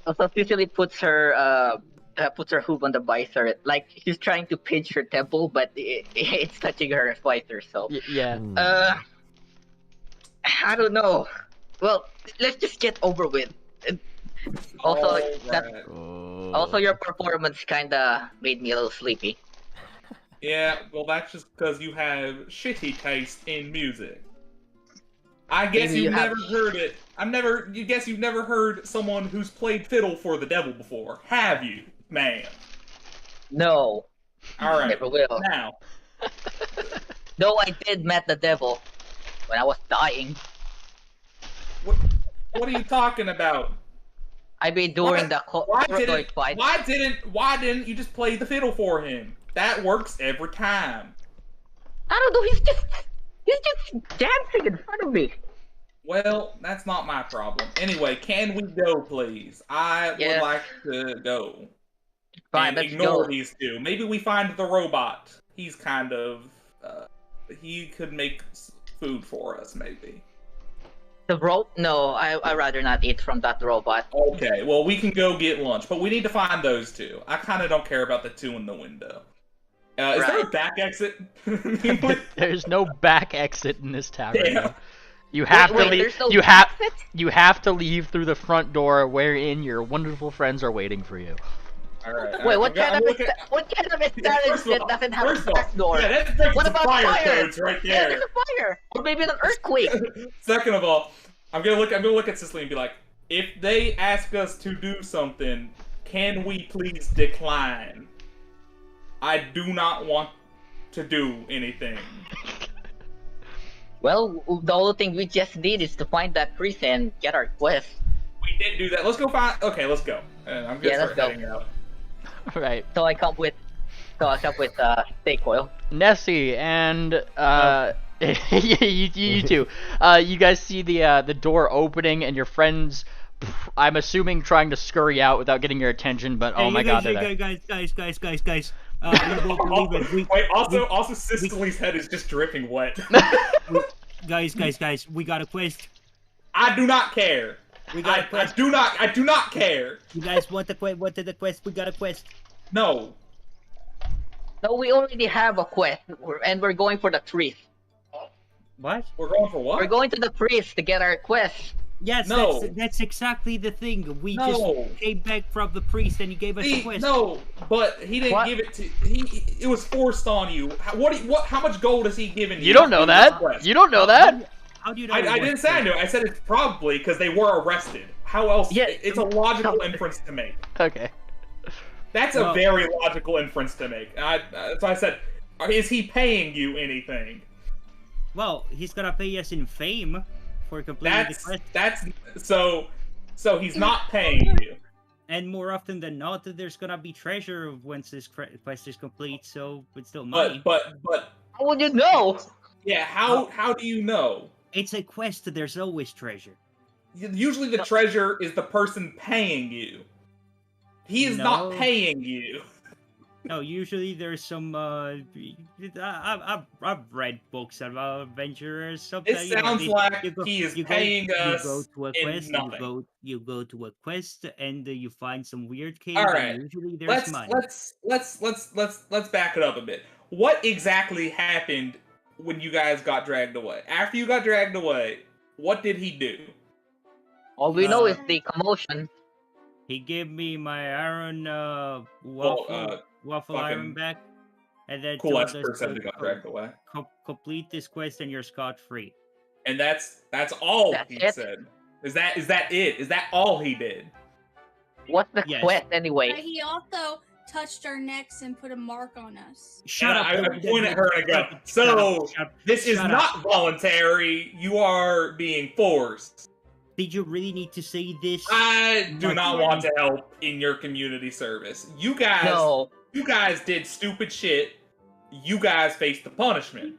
Also, usually puts her hoof on the visor, like she's trying to pinch her temple, but it's touching her visor. So yeah. I don't know. Well, let's just get over with. Also, also your performance kinda made me a little sleepy. Yeah, well, that's just because you have shitty taste in music. I guess you've never heard it. You guess you've never heard someone who's played fiddle for the devil before, have you, man? No. All right. Never will. Now. Though I did met the devil when I was dying. What are you talking about? I mean, during the fight. Why didn't you just play the fiddle for him? That works every time. I don't know. He's just dancing in front of me. Well, that's not my problem. Anyway, can we go, please? I would like to go. Fine, and ignore these two. Maybe we find the robot. He's kind of... he could make food for us, maybe. The rope? No, I'd rather not eat from that robot. Okay, well, we can go get lunch, but we need to find those two. I kind of don't care about the two in the window. Is there a back exit? There's no back exit in this tower. Yeah. No. You have to leave. No you have to leave through the front door, wherein your wonderful friends are waiting for you. All right. Wait, what kind of establishment doesn't have a back door? Yeah, that's breaking What some about fire fire? codes right Yeah, there. there's a fire, or maybe an earthquake. Second of all, I'm gonna look at Cicely and be like, if they ask us to do something, can we please decline? I do not want to do anything. Well, the only thing we just need is to find that priest and get our quest. We did do that. Let's go find. Okay, let's go. And I'm gonna start heading out. Right. So I come with steak oil. Nessie and you two. You guys see the door opening and your friends, I'm assuming, trying to scurry out without getting your attention. But oh my god, they're there. Guys. You won't believe it. Wait, also Cicely's head is just dripping wet. Guys, we got a quest. I do not care. We got a I quest. do not care. You guys want the quest? What did the quest? We got a quest. No. No, we already have a quest, and we're going for the priest. What? We're going for what? We're going to the priest to get our quest. Yes, No. that's exactly the thing. We No. just came back from the priest and he gave us a quest. No, but he didn't What? give it to. It was forced on you. What? How much gold has he given you? You don't know in this that. quest? You don't know that. How do you know? I didn't say I knew. I said it's probably because they were arrested. How else? Yeah, It's a logical inference to make. Okay. That's a very logical inference to make. That's why I said, is he paying you anything? Well, he's gonna pay us in fame for completing the quest. That's so he's not paying you. And more often than not, there's gonna be treasure once this quest is complete. So it's still money. But How would you know? yeah, how do you know? It's a quest. There's always treasure. Usually the treasure is the person paying you. He is not No. paying you. No, usually there's some. I've read books about adventurers. Sometimes It sounds like he is paying us You go to a in quest. nothing. You go to a quest, and you find some weird cave. All right, And usually there's money. let's back it up a bit. What exactly happened when you guys got dragged away? After you got dragged away, what did he do? All we know is the commotion. He gave me my iron waffle fucking iron back, and then Cool told us expert said to they got dragged away, complete this quest and you're scot free. and that's all That's he it? said. Is that it? Is that all he did? What's the Yes. quest But anyway? he also touched our necks and put a mark on us. Shut And up! I point at her and I go, Shut so up, shut- this is shut up. not voluntary. You are being forced. Did you really need to say this? I do Like, not want to help in your community service. You guys No. did stupid shit. You guys face the punishment.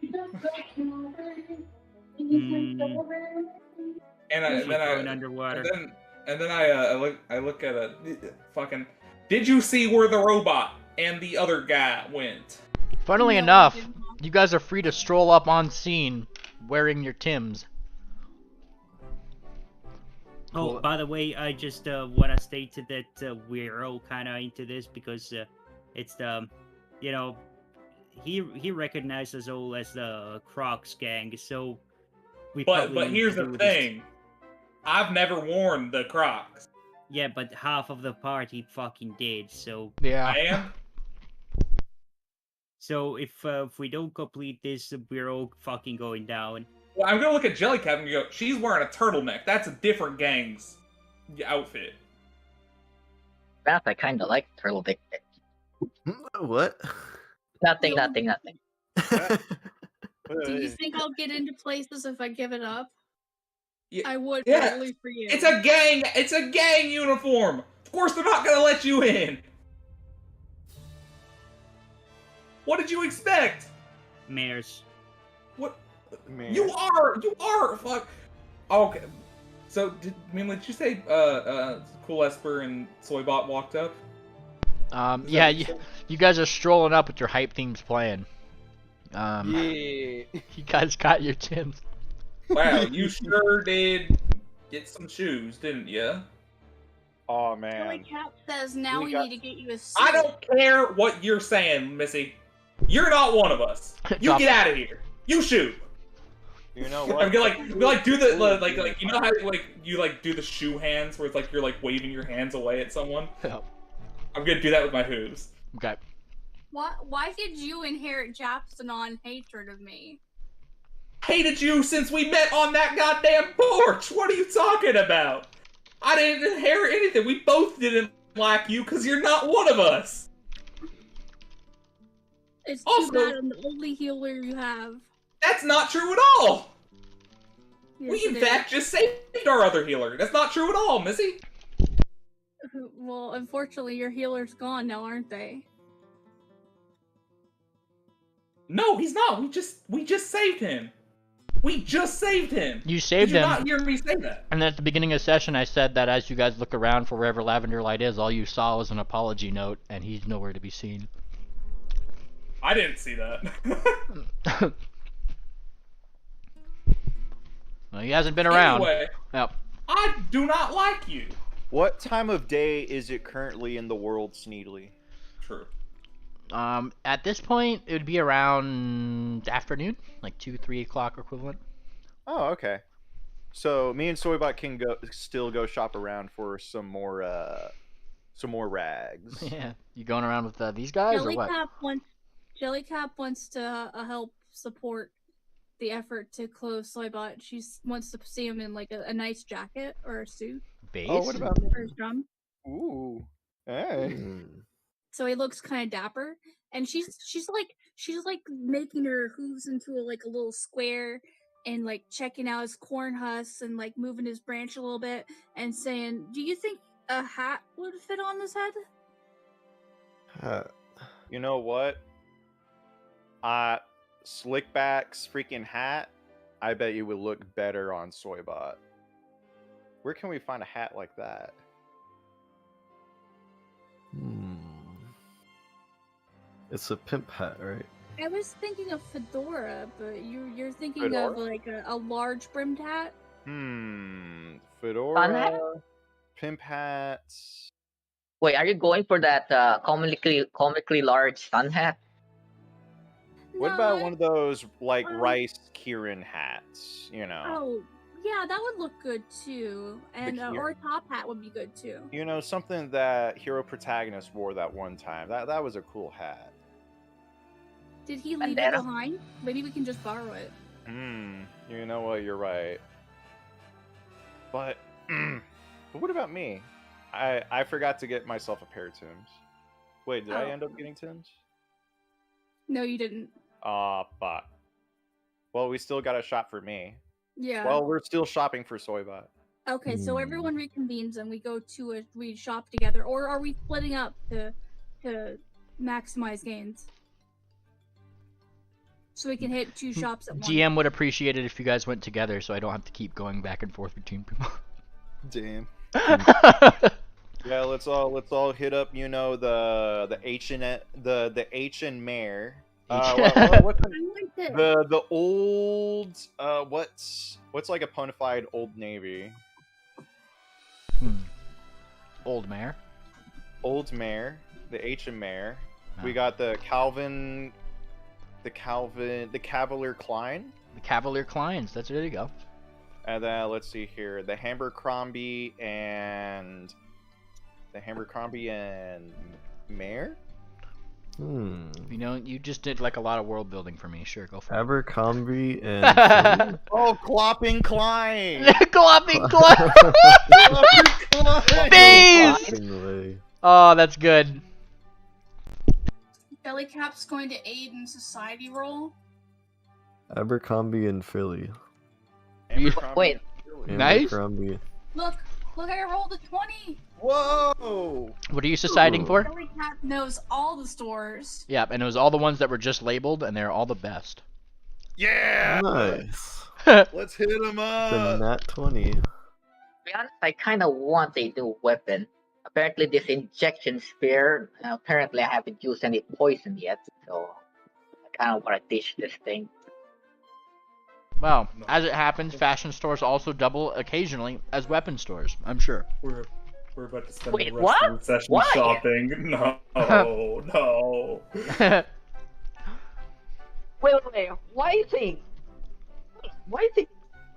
And Keep going underwater. and then I look at a fucking. Did you see where the robot and the other guy went? Funnily No, enough, I did not. you guys are free to stroll up on scene wearing your Tims. Oh, Cool. by the way, I just want to state that we're all kind of into this because it's the, you know, he recognized us all as the Crocs gang, so we. But probably need here's to the do this. thing. I've never worn the Crocs. Yeah, but half of the party fucking did. So Yeah. I am. if we don't complete this, we're all fucking going down. Well, I'm gonna look at Jellycat and go, she's wearing a turtleneck. That's a different gang's outfit. That I kind of like turtle dick. What? Nothing. Do you think I'll get into places if I give it up? Yeah, I would, yeah. but only for you. It's a gang uniform. Of course they're not gonna let you in. What did you expect? Mares. What? Man. You are fuck. Okay. So did you say Cool Esper and Soybot walked up? Yeah, you guys are strolling up with your hype themes playing. Yeah. You guys got your Tims. Wow, you sure did get some shoes, didn't you? Oh Billy man. Cat says now We we got- need to get you a suit. I don't care what you're saying, Missy. You're not one of us. You Drop get it. out of here. You shoot. You know I'm what? gonna like do the like you know how you do the shoe hands where it's like you're like waving your hands away at someone. Yep. I'm gonna do that with my hooves. Okay. Why did you inherit Japsonon hatred of me? Hated you since we met on that goddamn porch. What are you talking about? I didn't inherit anything. We both didn't like you because you're not one of us. It's Also- too bad I'm the only healer you have. That's not true at all. Yes, We in it is. fact just saved our other healer. That's not true at all, Missy. Well, unfortunately, your healer's gone now, aren't they? No, he's not. We just saved him. We just saved him. You Did saved you him. not hear me say that? And at the beginning of the session, I said that as you guys look around for wherever Lavender Light is, all you saw was an apology note, and he's nowhere to be seen. I didn't see that. Well, he hasn't been around. Anyway, Yep. I do not like you. What time of day is it currently in the world, Sneedly? True. At this point, it would be around afternoon, like 2, 3 o'clock equivalent. Oh, okay. So me and Soybot can still go shop around for some more rags. Yeah, you going around with these guys or what? Jellycap wants to help support the effort to close Soybot. She wants to see him in like a nice jacket or a suit. Base? Oh, what about me? Or his drum. Ooh, hey. So he looks kind of dapper, and she's like making her hooves into a little square, and like checking out his corn husks and like moving his branch a little bit, and saying, "Do you think a hat would fit on this head?" You know what? Slickback's freaking hat. I bet you would look better on Soybot. Where can we find a hat like that? It's a pimp hat, right? I was thinking of fedora, but you're thinking Fedora? of like a large brimmed hat. Fedora, pimp hats. Wait, are you going for that comically large sun hat? What No, about I- one of those like uh, Rice Kieran hats? You know, Oh, yeah, that would look good too, and or a top hat would be good too. something that Hero Protagonist wore that one time. That was a cool hat. Did he leave it Bandana? behind? Maybe we can just borrow it. You know what? You're right. But what about me? I forgot to get myself a pair of Tims. Wait, did I Oh. end up getting Tims? No, you didn't. Fuck. Well, we still got a shop for me. Yeah. Well, we're still shopping for Soybot. Okay, so everyone reconvenes and we shop together, or are we splitting up to maximize gains? So we can hit 2 shops at once. GM would appreciate it if you guys went together, so I don't have to keep going back and forth between people. Damn. Yeah, let's all hit up. The H and Mare. What's I like this. the old what's like a ponified Old Navy? Old mare. Old Mare, the H and Mare. Oh. We got the Cavalier Klein. The Cavalier Kleins. There you go. And then let's see here, the Abercrombie and Mare. You just did like a lot of world building for me. Sure, go for it. Abercrombie and Philly? Oh, Clopping Klein. Glopping Klein. Phase! Cloppingly. Oh, that's good. Jellycap's going to aid in society roll. Abercrombie and Philly. Wait. Nice. Abercrombie. Look, I rolled a 20. Whoa! What are you societying for? Jellycap knows all the stores. Yep, and it was all the ones that were just labeled, and they're all the best. Yeah! Nice. Let's hit him The up! nat 20. To be honest, I kind of want a new weapon. Apparently, this injection spear. Apparently, I haven't used any poison yet, so I kind of want to ditch this thing. Well, as it happens, fashion stores also double occasionally as weapon stores. I'm sure. We're about to spend Wait, the rest what? of the session Why? shopping. No, no. Wait. Why do you think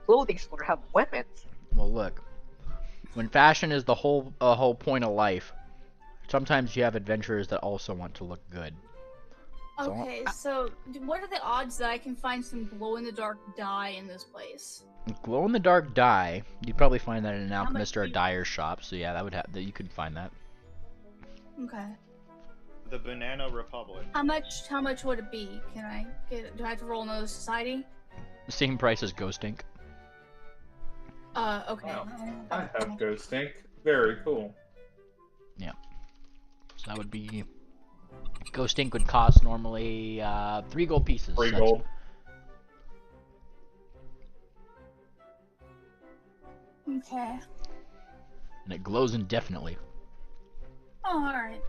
clothing store have weapons? Well, look. When fashion is the whole point of life, sometimes you have adventurers that also want to look good. So- Okay, so what are the odds that I can find some glow-in-the-dark dye in this place? Glow-in-the-dark dye, you'd probably find that in an How much alchemist or a do you- dyer shop. So yeah, that you could find that. Okay. The Banana Republic. How much would it be? Can I get it? Do I have to roll another society? Same price as Ghost Ink. Okay. Wow. I have Ghost Ink. Very cool. So that would be. Ghost Ink would cost normally 3 gold pieces. 3 That's- gold. Okay. And it glows indefinitely. Oh, alright.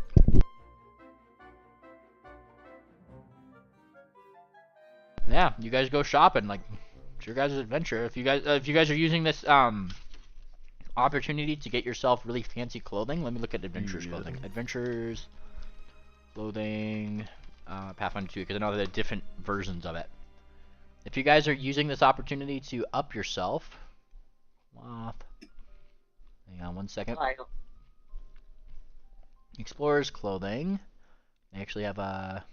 Yeah, you guys go shopping. Like, it's your guys' adventure. If you guys are using this opportunity to get yourself really fancy clothing, let me look at adventurers Yeah. clothing. Adventurers clothing, Pathfinder 2, because I know there are different versions of it. If you guys are using this opportunity to up yourself, hang on 1 second. Explorers clothing. They actually have a.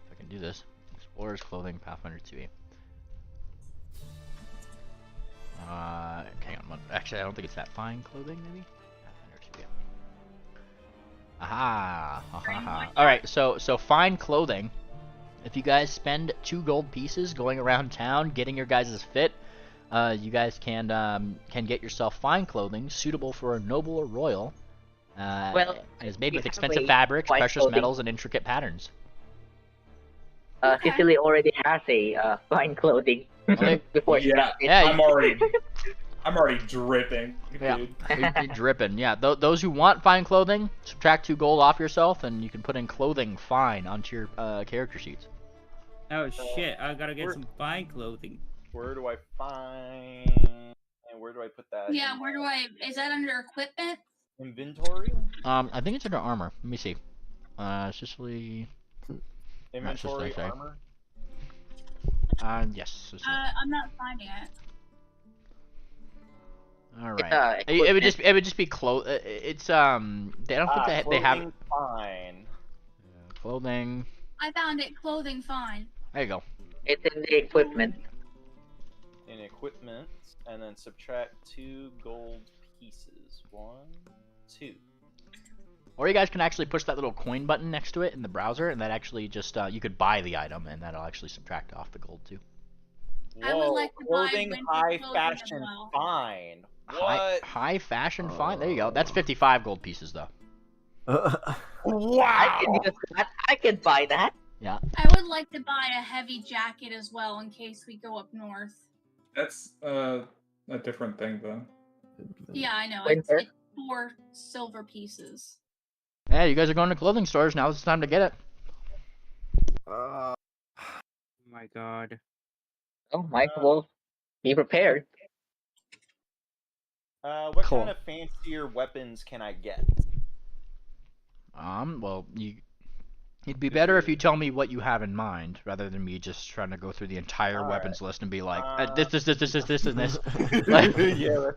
If I can do this, Explorers clothing, Pathfinder 2e. Hang on. Actually, I don't think it's that fine clothing. Maybe. Pathfinder 2e. Aha! All right. So fine clothing. If you guys spend 2 gold pieces going around town getting your guys' fit, you guys can get yourself fine clothing suitable for a noble or royal. Well, and is made with we have expensive a fabrics, fine precious clothing. metals, and intricate patterns. Okay. Sicily already has a fine clothing Okay. before she Yeah, got it. Yeah, I'm already dripping, Yeah. dude. You'd be dripping. Yeah, those who want fine clothing, subtract 2 gold off yourself, and you can put in clothing fine onto your character sheets. Oh shit! I gotta get Where- some fine clothing. Where do I find? And where do I put that? Yeah, in where do my I? Is that under equipment? inventory? I think it's under armor. Let me see. Sicily. Inventory sorry. armor. Yes. Sicily. I'm not finding it. All right. It would just be it's they don't think they have Clothing fine. clothing. I found it. Clothing fine. There you go. It's in the equipment. In equipment, and then subtract 2 gold pieces. 1, 2. Or you guys can actually push that little coin button next to it in the browser, and that actually just you could buy the item, and that'll actually subtract off the gold too. I would Whoa, like to buy clothing winter high clothing as fashion well. fine. High, What? high fashion fine. There you go. That's 55 gold pieces though. I can use that. I can buy that. Yeah. I would like to buy a heavy jacket as well in case we go up north. That's a different thing though. Yeah, I know. Winter? It's 4 silver pieces. Yeah, you guys are going to clothing stores. Now's the time to get it. Oh my god. Oh, Mike, well, be prepared. What Cool. kind of fancier weapons can I get? Well, it'd be better if you tell me what you have in mind, rather than me just trying to go through the entire All weapons right. list and be like, this, and this. Yeah.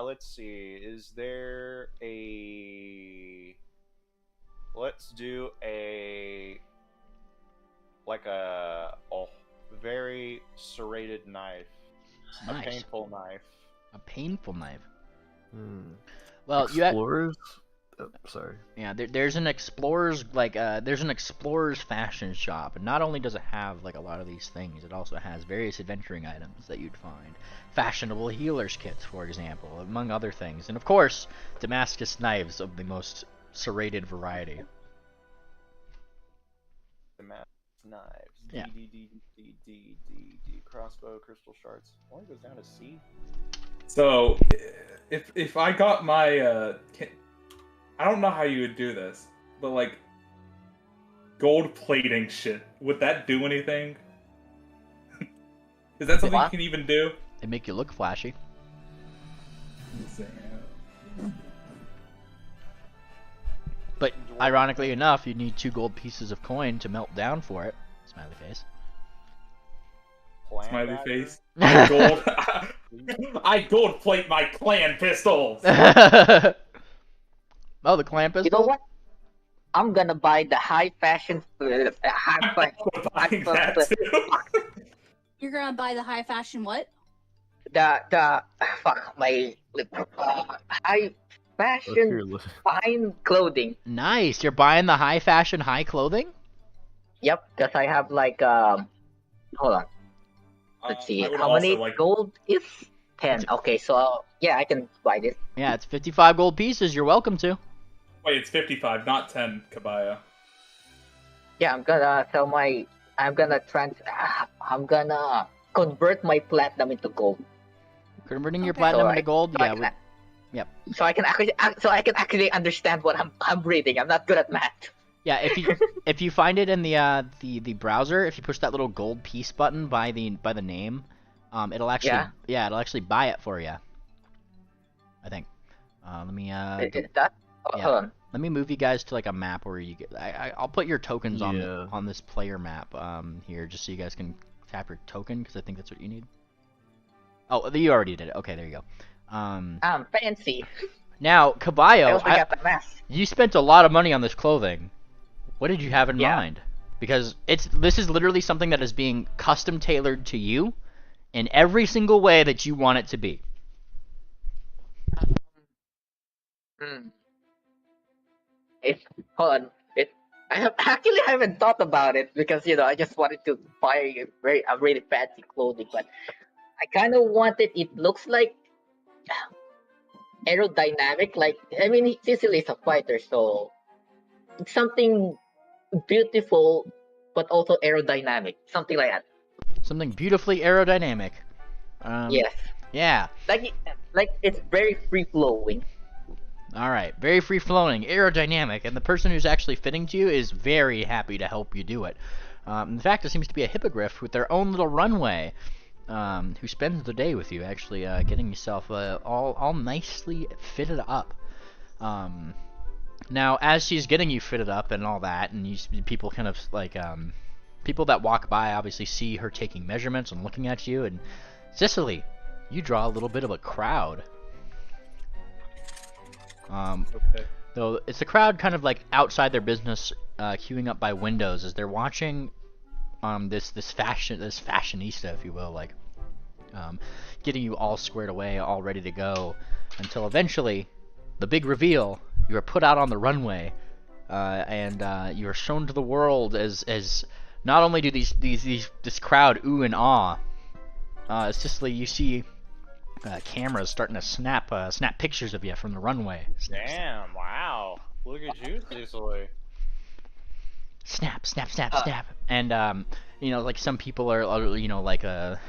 Let's see. Is there a? Let's do a very serrated knife. Nice. A painful knife. A painful knife. Hmm. Well, you have, Explorers? Oh, sorry. yeah. There's an explorer's there's an explorer's fashion shop, and not only does it have like a lot of these things, it also has various adventuring items that you'd find, fashionable healer's kits, for example, among other things, and of course, Damascus knives of the most serrated variety. Knives. Yeah. D. Crossbow, crystal shards. Only goes down to C. So, if I got my I don't know how you would do this, but like gold plating shit, would that do anything? Is that something you can even do? They make you look flashy. But ironically enough, you need 2 gold pieces of coin to melt down for it. Smiley face. Smiley face. I gold. I gold plate my clan pistols. Oh, the clan pistol? You know what? I'm gonna buy the high fashion. Buying that too. You're gonna buy the high fashion what? the fuck my high fashion fine clothing. Nice. You're buying the high fashion, high clothing? Yep, because I have like hold on. Let's see. I would How many also like- gold is 10? Okay, so yeah, I can buy this. Yeah, it's 55 gold pieces. You're welcome to. Wait, it's 55, not 10, Kabaya. Yeah, I'm gonna sell my. I'm gonna convert my platinum into gold. Converting your Okay. platinum So into gold? So Yeah. I can, So I can actually understand what I'm reading. I'm not good at math. Yeah, if you find it in the browser, if you push that little gold piece button by the name, It'll actually it'll actually buy it for you. I think. Let me Is that? Oh, yeah. hold on. Let me move you guys to like a map where you get. I'll put your tokens Yeah. on this player map here, just so you guys can tap your token, because I think that's what you need. Oh, you already did it. Okay, there you go. Fancy. Now, I Caballo, also got the mask. you spent a lot of money on this clothing. What did you have in Yeah. mind? Because this is literally something that is being custom tailored to you in every single way that you want it to be. Hmm. Hold on. Actually haven't thought about it because I just wanted to buy a really fancy clothing, but I kind of wanted. It looks like aerodynamic. Like I mean, Sicily is a fighter, so it's something beautiful, but also aerodynamic. Something like that. Something beautifully aerodynamic. Yes. Yeah. Like it's very free flowing. Alright, very free-flowing, aerodynamic, and the person who's actually fitting to you is very happy to help you do it. In fact, there seems to be a hippogriff with their own little runway, who spends the day with you, actually getting yourself all nicely fitted up. Now, as she's getting you fitted up and all that, and people kind of, like, people that walk by obviously see her taking measurements and looking at you, and Sicily, you draw a little bit of a crowd. Okay. Though it's a crowd kind of like outside their business, queuing up by windows as they're watching this fashionista, if you will, like getting you all squared away, all ready to go, until eventually the big reveal. You are put out on the runway, and you are shown to the world as not only do this crowd ooh and ah. Sicily, you see cameras starting to snap pictures of you from the runway. Damn! Wow! Look at you, Cecily. Snap, snap, and like some people are like comment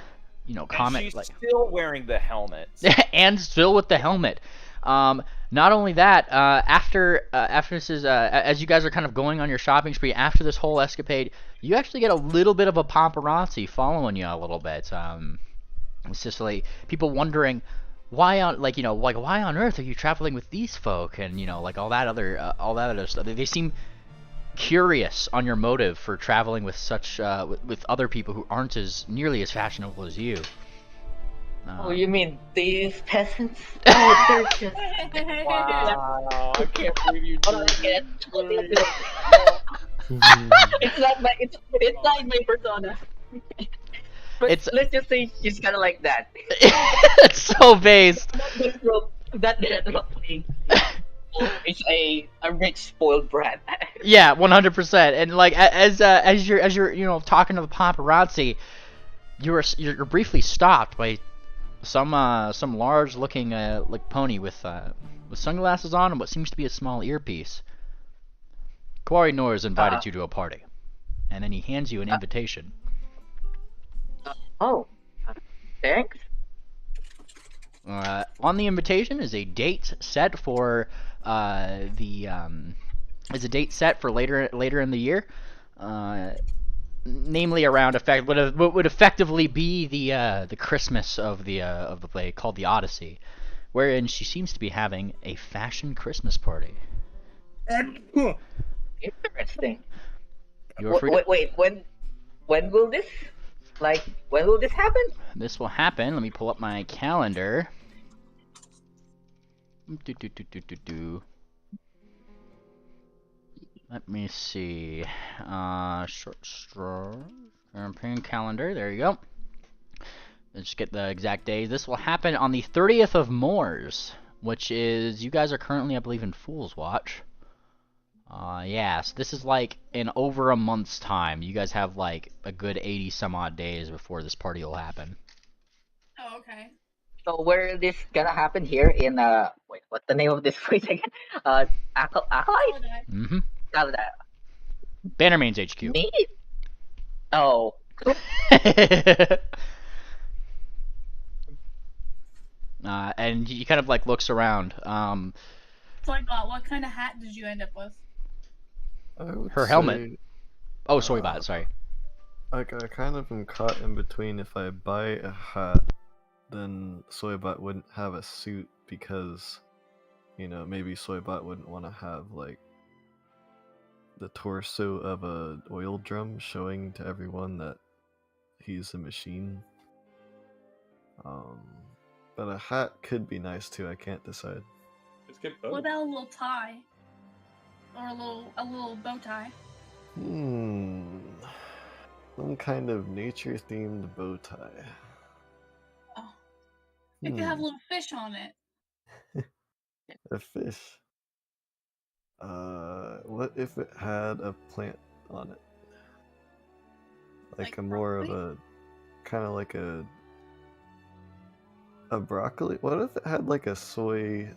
And she's like still wearing the helmet. and still with the helmet. Not only that, after this is as you guys are kind of going on your shopping spree after this whole escapade, you actually get a little bit of a paparazzi following you a little bit. It's just like people wondering why on why on earth are you traveling with these folk, and like all that other stuff. They seem curious on your motive for traveling with such with other people who aren't nearly as fashionable as you. Oh, you mean these peasants? Oh, they're just. Wow! I can't believe you Hold on, did I can't. It's not my persona. But let's just say she's kind of like that. It's so based. That role playing. It's a rich spoiled brat. Yeah, 100%. And like as you're talking to the paparazzi, you're briefly stopped by some large looking like pony with sunglasses on and what seems to be a small earpiece. Kwari Noor has invited you to a party, and then he hands you an invitation. Oh, thanks. On the invitation is a date set for later in the year, namely around what would effectively be the Christmas of the play, called the Odyssey, wherein she seems to be having a fashion Christmas party. Interesting. Wait, when will this happen? This will happen. Let me pull up my calendar. Let me see. Short straw campaign calendar. There you go. Let's get the exact days. This will happen on the 30th of Moors, which is, you guys are currently, I believe, in Fool's Watch. So this is like in over a month's time. You guys have like a good 80 some odd days before this party will happen. Oh, okay. So where this gonna happen here in what's the name of this place again? Acolyte? Mm-hmm. Paladin. Bannerman's HQ. Me? Oh. And he kind of like looks around. So what kind of hat did you end up with? Her helmet. Oh, sorry. I kind of am caught in between. If I buy a hat, then Soybot wouldn't have a suit because, maybe Soybot wouldn't want to have like the torso of a oil drum showing to everyone that he's a machine. But a hat could be nice too. I can't decide. Just get What both. about a little tie? Or a little bow tie? Some kind of nature-themed bow tie. Oh. It could have a little fish on it. A fish. What if it had a plant on it? Like a more of broccoli? a kind of like a broccoli. What if it had like a soybean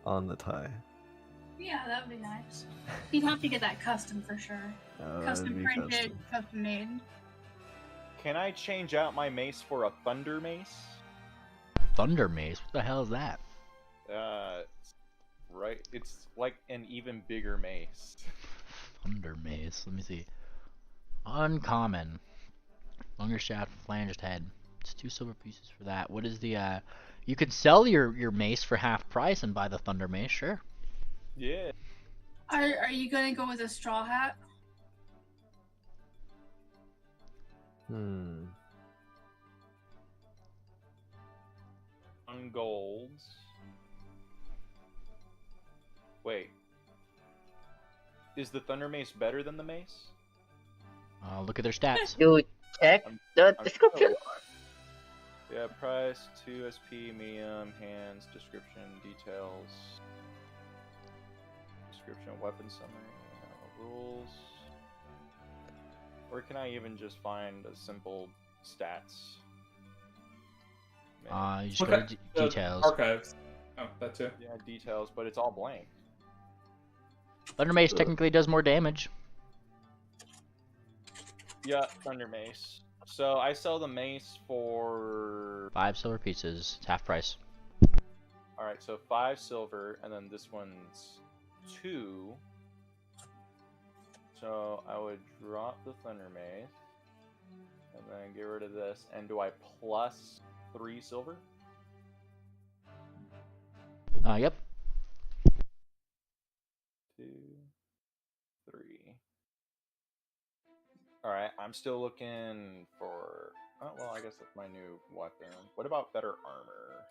on the tie? Yeah, that would be nice. You'd have to get that custom for sure. That'd Custom be printed, custom made. Can I change out my mace for a thunder mace? Thunder mace? What the hell is that? Right. It's like an even bigger mace. Thunder mace. Let me see. Uncommon. Longer shaft, flanged head. It's 2 silver pieces for that. What is the you could sell your mace for half price and buy the thunder mace, sure. Yeah. Are you gonna go with a straw hat? Hmm. On golds. Wait. Is the thunder mace better than the mace? Look at their stats. You check the I'm description. Yeah, price, 2 SP, medium, hands, description, details. Description, weapon summary, rules. Or can I even just find a simple stats? You just Look go to at the details. Archives. Oh, that too. Yeah, details, but it's all blank. Thunder mace technically does more damage. Yeah, thunder mace. So I sell the mace for 5 silver pieces. It's half price. Alright, so 5 silver, and then this one's 2. So I would drop the thunder mace, and then get rid of this. And do I plus 3 silver? Yep. 2, 3. Alright, I'm still looking for... Oh, well, I guess that's my new weapon. What about better armor?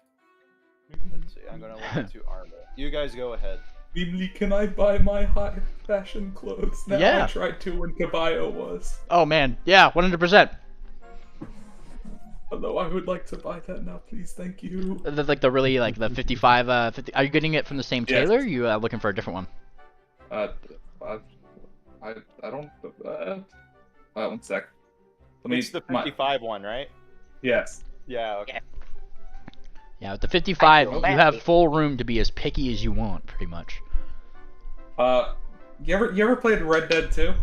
Let's see, I'm gonna look into armor. You guys go ahead. Namely, can I buy my high fashion clothes now? Yeah. I tried to when Caballo was. Oh man, yeah, 100%. Although I would like to buy that now, please, thank you. Like the really like the 55. 50. Are you getting it from the same Yes. tailor? Or are you looking for a different one? I don't. One sec. Let me. It's the 55 one, right? Yes. Yeah, okay. Yeah, with the 55, feel you bad. have full room to be as picky as you want, pretty much. You ever played Red Dead 2?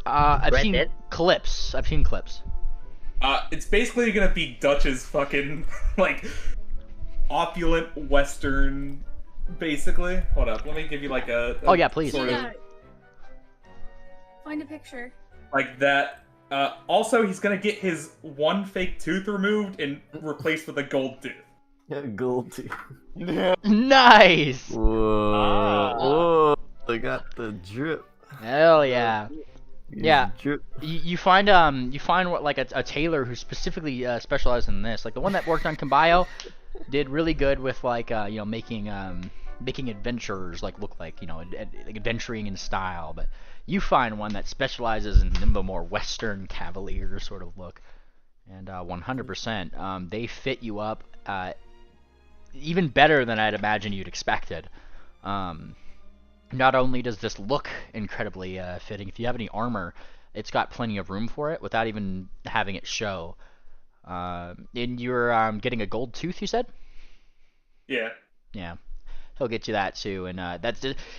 I've Red seen Dead? clips. I've seen clips. It's basically gonna be Dutch's fucking like opulent Western, basically. Hold up, let me give you like a Oh, yeah, please. sort of Yeah. Find a picture. like that. Also, he's gonna get his one fake tooth removed and replaced with a gold tooth. Yeah, gold teeth. Nice. Whoa. Ah. Whoa. They got the drip. Hell yeah. Use Yeah. Drip. You find what like a tailor who specifically specialized in this. Like the one that worked on Caballo did really good with like making adventurers like look like like adventuring in style. But you find one that specializes in the more Western cavalier sort of look, and 100% they fit you up even better than I'd imagine you'd expected. Not only does this look incredibly fitting, if you have any armor, it's got plenty of room for it without even having it show. And you're getting a gold tooth, you said? Yeah. Yeah, he'll get you that too. And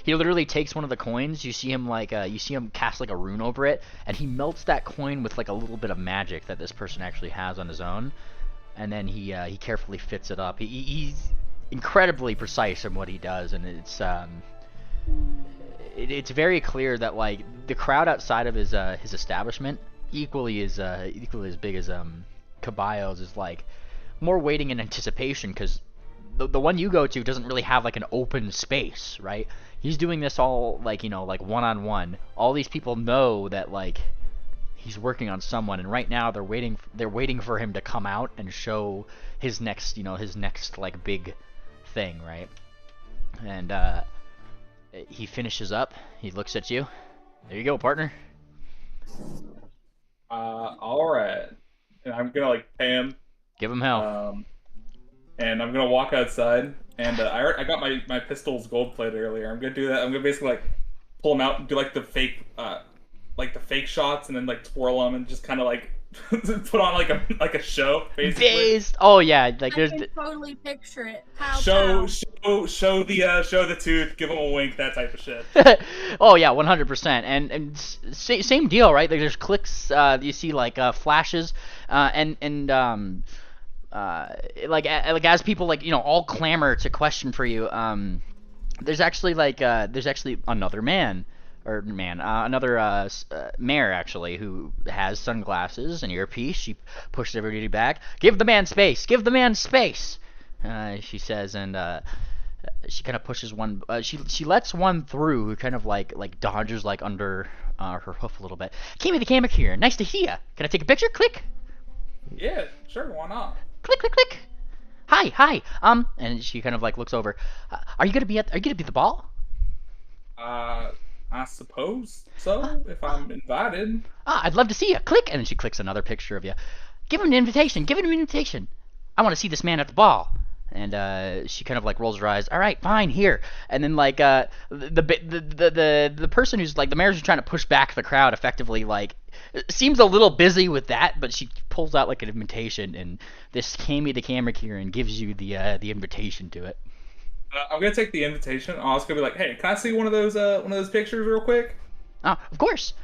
he literally takes one of the coins. You see him cast like a rune over it, and he melts that coin with like a little bit of magic that this person actually has on his own. And then he carefully fits it up. He's incredibly precise in what he does, and it's very clear that like the crowd outside of his establishment equally as big as Caballo's is like more waiting in anticipation because the one you go to doesn't really have like an open space, right? He's doing this all like like one-on-one. All these people know that like he's working on someone, and right now they're waiting for him to come out and show his next his next like big thing, right? And he finishes up. He looks at you. There you go, partner. All right. And I'm gonna like pay him. Give him hell. And I'm gonna walk outside. And I got my pistols gold plated earlier. I'm gonna do that. I'm gonna basically like pull them out and do like the fake shots, and then like twirl them and just kind of like put on like a show, basically. Based. Oh yeah, like there's. I can totally picture it. Pow, show pow. show the tooth, give him a wink, that type of shit. Oh yeah, 100%. And same deal, right? Like there's clicks. You see like flashes, and like as people like all clamor to question for you. There's actually another man. Another mayor actually who has sunglasses and earpiece. She pushes everybody back. Give the man space. Give the man space. She says, and she kind of pushes one. She lets one through who kind of like dodges like under her hoof a little bit. Came the camera here. Nice to see ya. Can I take a picture? Click. Yeah, sure. Why not? Click, click, click. Hi. And she kind of like looks over. Are you gonna be at the ball? I suppose so, if I'm invited. I'd love to see you. Click, and then she clicks another picture of you. Give him an invitation. Give him an invitation. I want to see this man at the ball. And she kind of like rolls her eyes. All right, fine, here. And then like the person who's like the mayor's trying to push back the crowd effectively like seems a little busy with that, but she pulls out like an invitation, and this Cammy the camera Kieran gives you the invitation to it. I'm gonna take the invitation. I'm also gonna be like, "Hey, can I see one of those pictures real quick?" Oh, of course.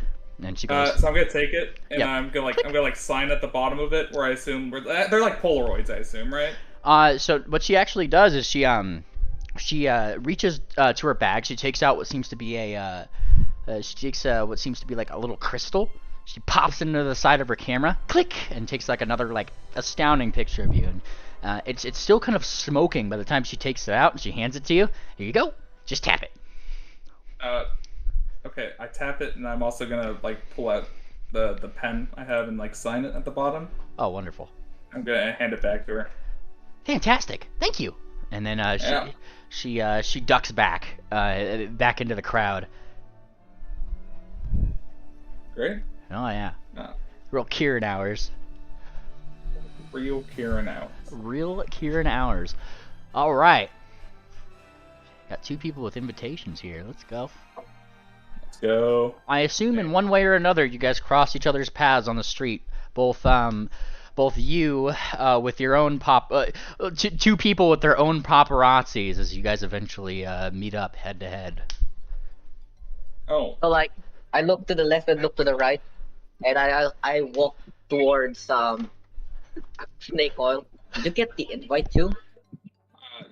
And she goes. So I'm gonna take it, and Yep. I'm gonna sign at the bottom of it, where I assume they're like Polaroids, I assume, right? So what she actually does is she reaches to her bag. She takes out what seems to be what seems to be like a little crystal. She pops it into the side of her camera. Click, and takes like another like astounding picture of you. And it's still kind of smoking by the time she takes it out and she hands it to you. Here you go. Just tap it. Okay, I tap it, and I'm also gonna like pull out the pen I have and like sign it at the bottom. Oh, wonderful. I'm gonna hand it back to her. Fantastic. Thank you. And then she ducks back into the crowd. Great. Oh yeah. Real Kieran hours. Real Kieran hours. Real Kieran hours. All right. Got two people with invitations here. Let's go. Let's go. I assume in one way or another you guys cross each other's paths on the street. Both you with your own two people with their own paparazzis as you guys eventually meet up head to head. Oh. So like, I look to the left and look to the right, and I walk towards Snake Oil. Did you get the invite too?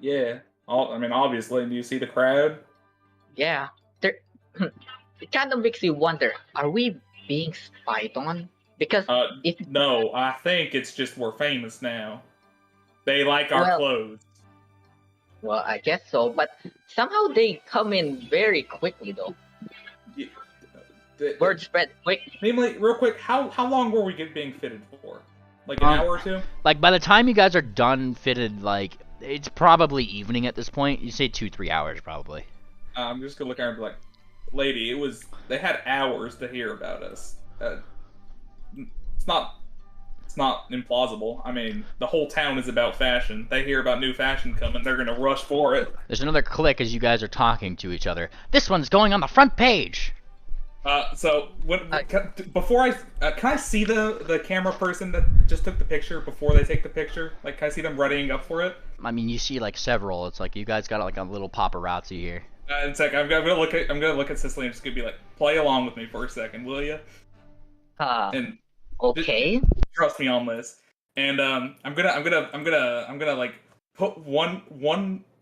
Yeah. I mean, obviously. Do you see the crowd? Yeah. It kind of makes you wonder: are we being spied on? Because no, I think it's just we're famous now. They like our clothes. Well, I guess so, but somehow they come in very quickly, though. Word spread quick. Namely, real quick, how long were we being fitted for? Like an hour or two? Like by the time you guys are done fitted, like it's probably evening at this point. You say 2-3 hours probably. I'm just gonna look at her and be like, lady, they had hours to hear about us. It's not implausible. I mean, the whole town is about fashion. They hear about new fashion coming, they're gonna rush for it. There's another click as you guys are talking to each other. This one's going on the front page. So before can I see the camera person that just took the picture before they take the picture? Like, can I see them readying up for it? I mean, you see like several. It's like you guys got like a little paparazzi here. It's like I'm gonna look at Cicely and just gonna be like, play along with me for a second, will you? And okay. Trust me on this. And I'm gonna like put one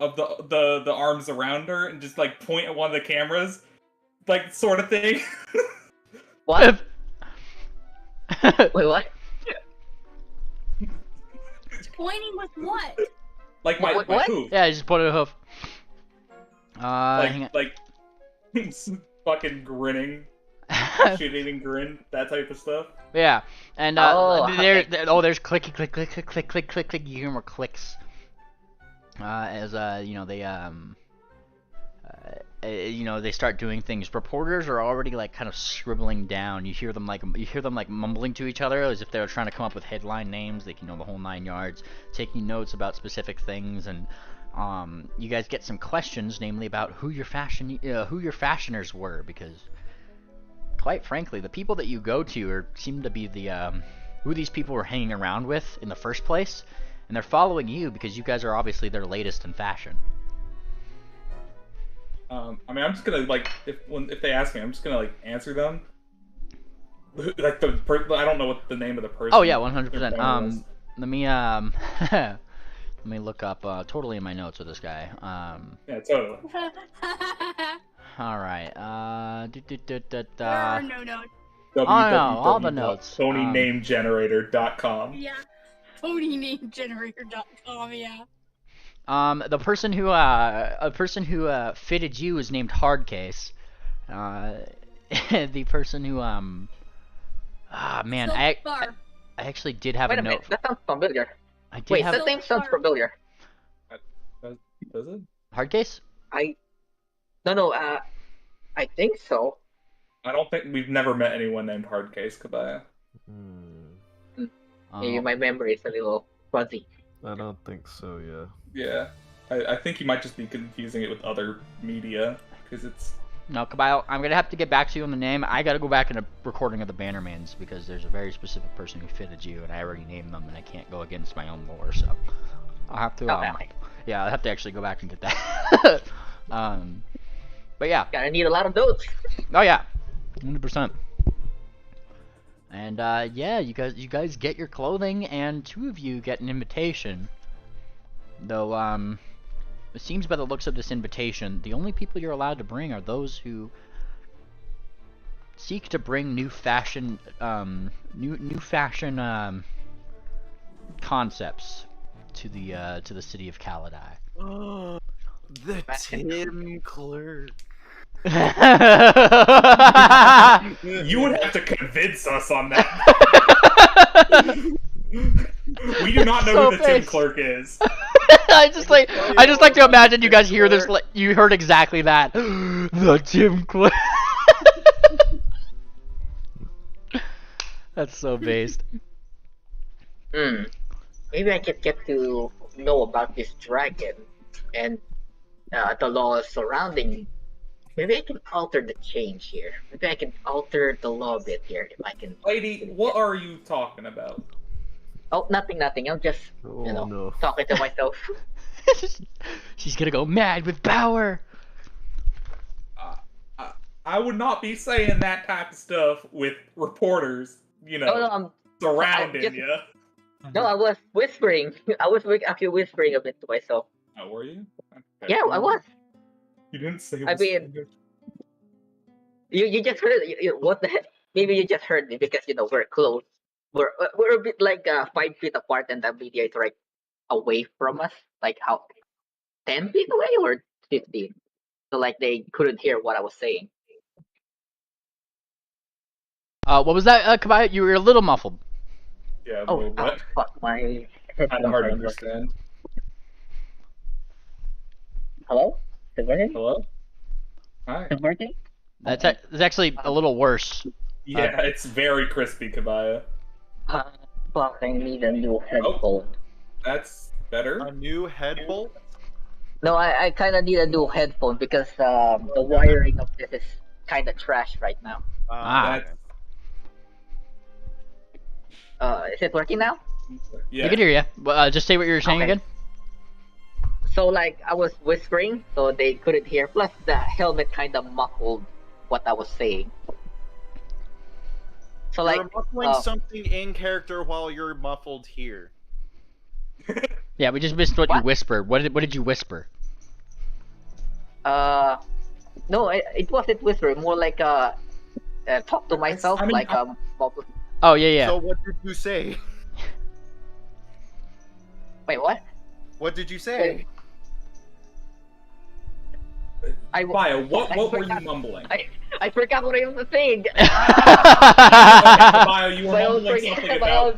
of the arms around her and just like point at one of the cameras like sort of thing. What? Wait, what? Pointing with what? Like my What? hoof. Yeah, I just put a hoof. Hang on. Like fucking grinning, shit-eating grin, that type of stuff. Yeah, and okay. there's clicky click click click click click click click. You hear more clicks. As you know they start doing things. Reporters are already like kind of scribbling down. You hear them like mumbling to each other as if they're trying to come up with headline names. They can know the whole 9 yards, taking notes about specific things, and you guys get some questions, namely about who your fashioners were, because quite frankly, the people that you go to seem to be the who these people were hanging around with in the first place, and they're following you because you guys are obviously their latest in fashion. I mean, I'm just gonna like if they ask me, I'm just gonna like answer them. Like I don't know what the name of the person. Oh yeah, 100%. Let me let me look up totally in my notes with this guy. Yeah, totally. All right. There are no notes. Oh no, all the notes. PonyNameGenerator.com. Yeah. PonyNameGenerator.com, yeah. The person who fitted you is named Hardcase. The person who man, I actually did have Wait a a minute, note. that sounds familiar. I did Wait, have that name sounds familiar. Does it? Hardcase. No, I think so. I don't think we've never met anyone named Hardcase Kabaya. Maybe my memory is a little fuzzy. I don't think so, yeah. Yeah, I think you might just be confusing it with other media, because it's... No, Kabyle, I'm gonna have to get back to you on the name. I gotta go back in a recording of the Bannermans, because there's a very specific person who fitted you, and I already named them, and I can't go against my own lore, so... I'll have to, yeah, I'll have to actually go back and get that. But yeah. Gotta need a lot of notes. Oh yeah, 100%. And yeah, you guys get your clothing, and 2 of you get an invitation. Though it seems by the looks of this invitation, the only people you're allowed to bring are those who seek to bring new fashion concepts to the city of Kaladai. The Tim Clerk. You would have to convince us on that. We do not know So who the Tim face. Clerk is. I just like to imagine you guys hear this. You heard exactly that. The Tim Clerk. That's so based. Maybe I could get to know about this dragon and the laws surrounding. Maybe I can alter the change here. Maybe I can alter the law a bit here if I can. Lady, what are you talking about? Oh, nothing. I'm just, no. talking to myself. She's gonna go mad with power. I would not be saying that type of stuff with reporters, No, surrounding you. No, I was whispering. I was actually whispering a bit to myself. Oh, were you? Okay. Yeah, I was. You didn't say. I mean, you just heard it. What the heck? Maybe you just heard me because we're close. We're a bit like 5 feet apart, and the media is right away from us. Like how 10 feet away or 15. So like they couldn't hear what I was saying. What was that, Kabaya? You were a little muffled. Yeah. Oh, What? fuck my. Kind of hard to understand. Hello? Is it working? Hello. Hi. Is it working? That's actually a little worse. Yeah, it's very crispy, Kabaya. Fuck, I need a new headphone. That's better. A new head bolt? No, I kind of need a new headphone because the wiring of this is kind of trash right now. That's, Is it working now? yeah. I can hear you. Just say what you were saying Okay. again. So like I was whispering, so they couldn't hear. Plus the helmet kind of muffled what I was saying. So like You're muffling something in character while you're muffled here. Yeah, we just missed what you What? whispered. What did you whisper? No, it wasn't whisper. More like talk to myself, I mean, like Oh yeah, yeah. So what did you say? Wait, what? What did you say? Bio, what were you forgot. mumbling? I forgot what I was saying. Bio, you were mumbling something about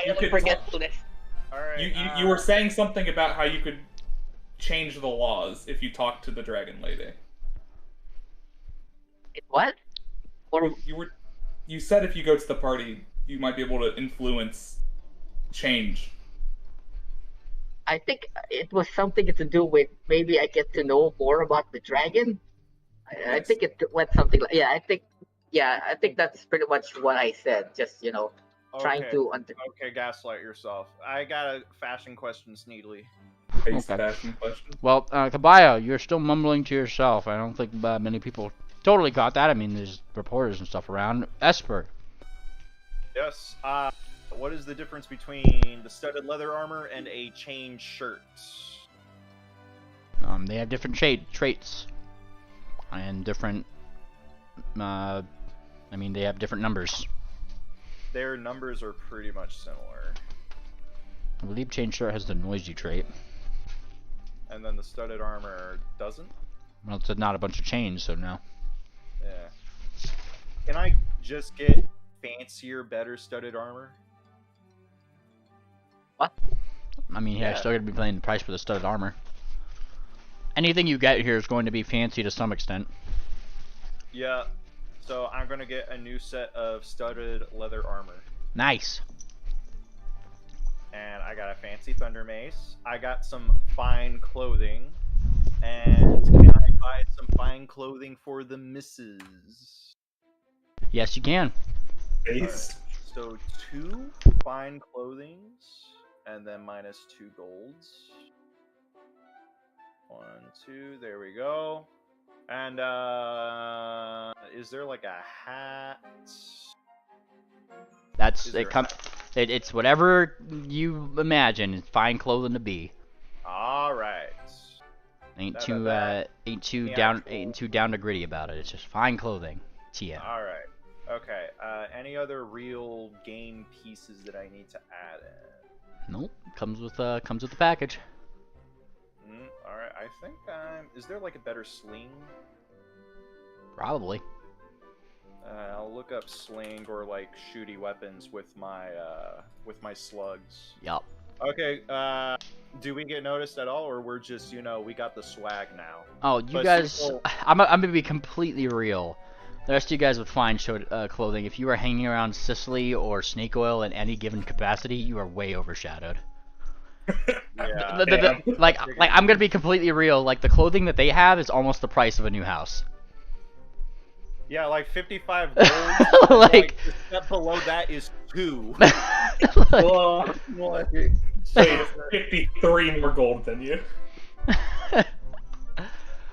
you could forgetfulness. All right. you were saying something about how you could change the laws if you talked to the dragon lady. What? Or You said if you go to the party, you might be able to influence change. I think it was something to do with maybe I get to know more about the dragon. I think it went something like I think that's pretty much what I said. Just trying to Okay, gaslight yourself. I got a fashion question, Sneedly. Fashion question. Well, Kabaya, you're still mumbling to yourself. I don't think many people totally got that. I mean, there's reporters and stuff around. Esper. Yes. What is the difference between the studded leather armor and a chain shirt? They have different traits and different. I mean, they have different numbers. Their numbers are pretty much similar. I believe chain shirt has the noisy trait. And then the studded armor doesn't? Well, it's not a bunch of chains, so no. Yeah. Can I just get fancier, better studded armor? What? I mean, yeah, still gonna be paying the price for the studded armor. Anything you get here is going to be fancy to some extent. Yeah. So I'm gonna get a new set of studded leather armor. Nice. And I got a fancy thunder mace. I got some fine clothing. And can I buy some fine clothing for the missus? Yes, you can. Base. So 2 fine clothings, and then minus 2 golds. 1, 2, there we go. And is there like a hat? That's it's whatever you imagine. It's fine clothing to be. All right. Ain't too down to gritty about it. It's just fine clothing. TM. All right. Okay. Any other real game pieces that I need to add in? Nope. Comes with the package. All right. I think is there like a better sling? Probably. I'll look up sling or like shooty weapons with my slugs. Yup. Okay. Do we get noticed at all, or we're just we got the swag now? Oh, you guys. I'm gonna be completely real. The rest of you guys with fine clothing, if you are hanging around Sicily or Snake Oil in any given capacity, you are way overshadowed. Yeah. Like I'm gonna be completely real. Like the clothing that they have is almost the price of a new house. Yeah, like 55 gold. Like the step below that is 2. Whoa. 53 more gold than you.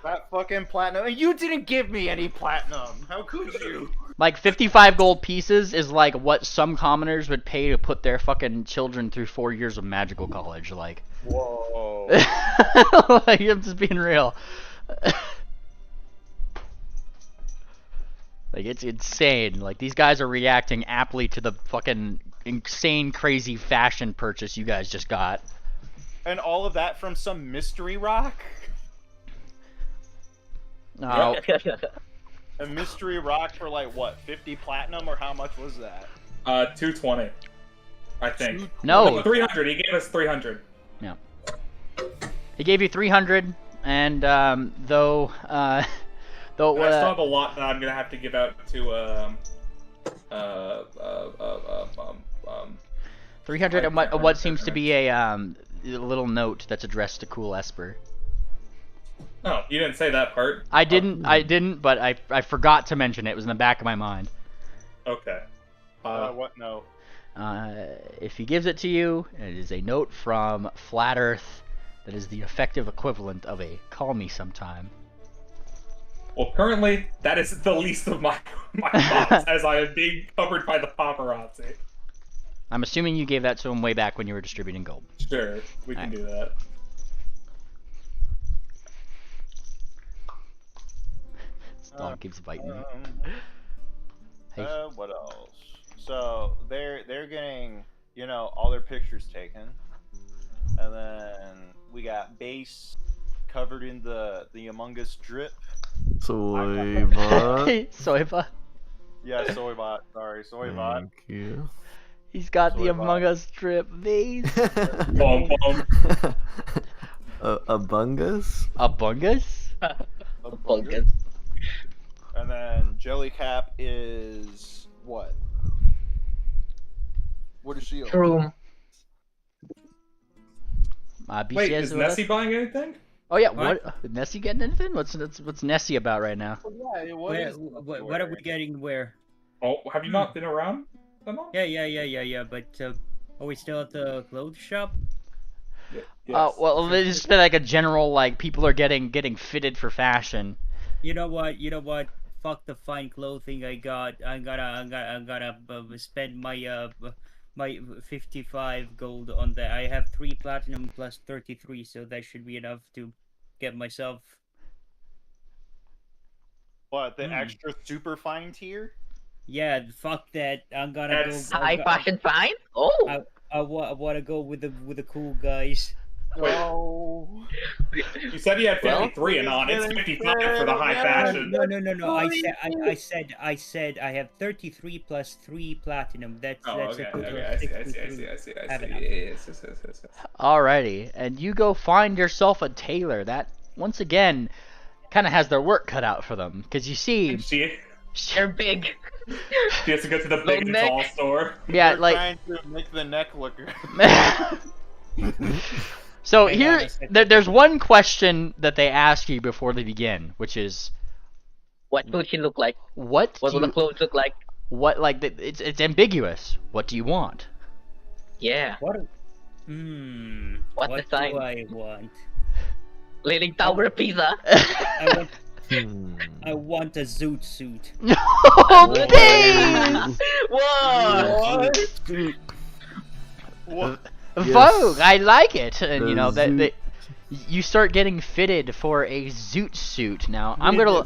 That fucking platinum. And you didn't give me any platinum. How could you? Like 55 gold pieces is like what some commoners would pay to put their fucking children through 4 years of magical college. Like, whoa. Like, I'm just being real. Like, it's insane. Like, these guys are reacting aptly to the fucking insane, crazy fashion purchase you guys just got. And all of that from some mystery rock? Oh. A mystery rock for like what, 50 platinum, or how much was that? 220, I think. No, 300. He gave us 300. Yeah. He gave you 300, and though I still have a lot that I'm gonna have to give out to 300, and what seems to be a little note that's addressed to Cool Esper. Oh, you didn't say that part. I didn't, but I forgot to mention it. It was in the back of my mind. Okay. What note? If he gives it to you, it is a note from Flat Earth that is the effective equivalent of a "call me sometime." Well, currently, that is the least of my thoughts, as I am being covered by the paparazzi. I'm assuming you gave that to him way back when you were distributing gold. Sure, we can do that. Dog keeps biting me. Hey. What else? So they're getting, all their pictures taken, and then we got base covered in the Among Us drip. Soyba. Soyba. Yeah, Soybot. Sorry, Soybot. Thank you. He's got the Soyba. Among Us strip base. Bum, bum. A bungus? Abungus? Bungus. And then Jellycap is what? What is she? Shroom. Wait, BCS is with us? Nessie buying anything? Oh yeah, What? what? Nessie getting anything? What's Nessie about right now? Yeah, What are we getting where? Oh, have you not been around that long? Yeah. But are we still at the clothes shop? Yes. Well, it's just been like a general like people are getting fitted for fashion. You know what? Fuck the fine clothing I got. I'm gonna spend my 55 gold on that. I have 3 platinum plus 33, so that should be enough to get myself. What, the extra super fine tier? Yeah, fuck that. I'm gonna That's go. High fashion fine? Oh! I wanna go with the cool guys. Oh. You said you had 53 and on. It's 55 for the high fashion. No. I said I have 33 plus 3 platinum. That's Oh, that's okay. a total Okay, of I see. 63. Have enough. Yes. Alrighty, and you go find yourself a tailor that once again kind of has their work cut out for them because you see. They're big. She has to go to the big and neck. tall store. Yeah, They're like. trying to make the neck look good. So Hang on here, a second. there's one question that they ask you before they begin, which is, What would she look like? what What do will the you, clothes look like? what like it's ambiguous. What do you want? Yeah. What What do design? I want? Leaning Tower Pizza. I want a zoot suit. Oh, please! What? Vogue, I like it, and you know that Zoot. you start getting fitted for a zoot suit. Now I'm gonna.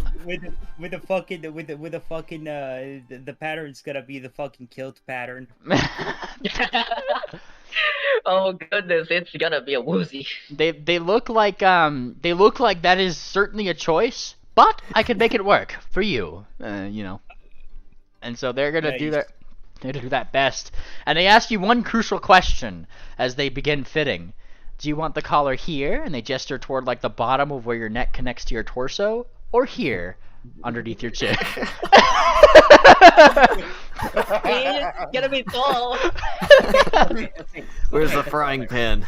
With the fucking the pattern's gonna be the fucking kilt pattern. Oh goodness, it's gonna be a woozy. They look like that is certainly a choice, but I could make it work for you. You know, and so they're gonna do Nice. that. They're gonna do that best, and they ask you one crucial question as they begin fitting. Do you want the collar here? And they gesture toward like the bottom of where your neck connects to your torso, or here, underneath your chin. It's gonna be tall. Where's the frying pan?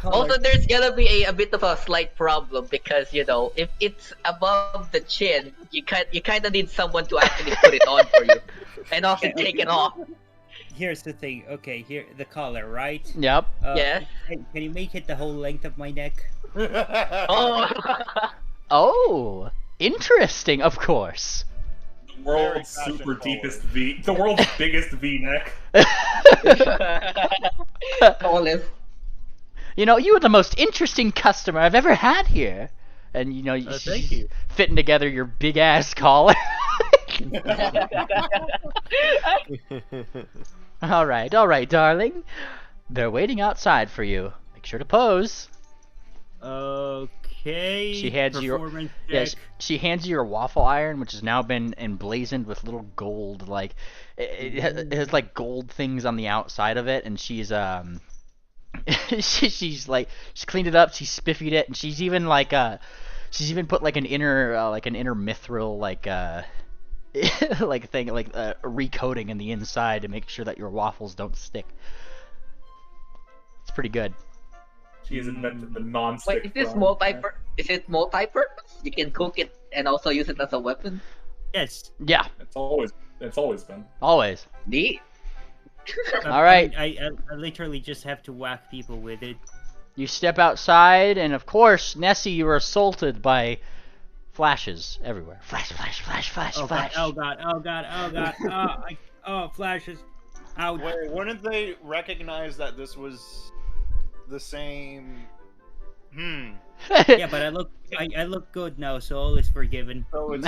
Also, there's gonna be a bit of a slight problem because if it's above the chin, you kind of need someone to actually put it on for you, and also take it off. Here's the thing. Okay, here the collar, right? Yep. Yes. Can you make it the whole length of my neck? Oh. Oh, interesting. Of course. The world's super deepest V. The world's biggest V-neck. Tallest. You know, you are the most interesting customer I've ever had here. And you know, Thank you. fitting together your big ass collar. All right, darling. They're waiting outside for you. Make sure to pose. Okay. She hands you. performance Yes, check. she hands you your waffle iron, which has now been emblazoned with little gold, like it has like gold things on the outside of it, and she's she's cleaned it up, she's spiffied it, and she's even put like an inner mithril like thing, like recoating in the inside to make sure that your waffles don't stick. It's pretty good. She has invented the non-stick. Wait, is this frying pan. Is it multi-purpose? You can cook it and also use it as a weapon. Yes. Yeah, It's always been. always. Neat. All right. I literally just have to whack people with it. You step outside, and of course, Nessie, you are assaulted by flashes everywhere. Flash, flash, flash, flash, Oh flash. god! Oh, flashes! Ouch! Wait, wouldn't they recognize that this was the same? Yeah, but I look good now, so all is forgiven. So it's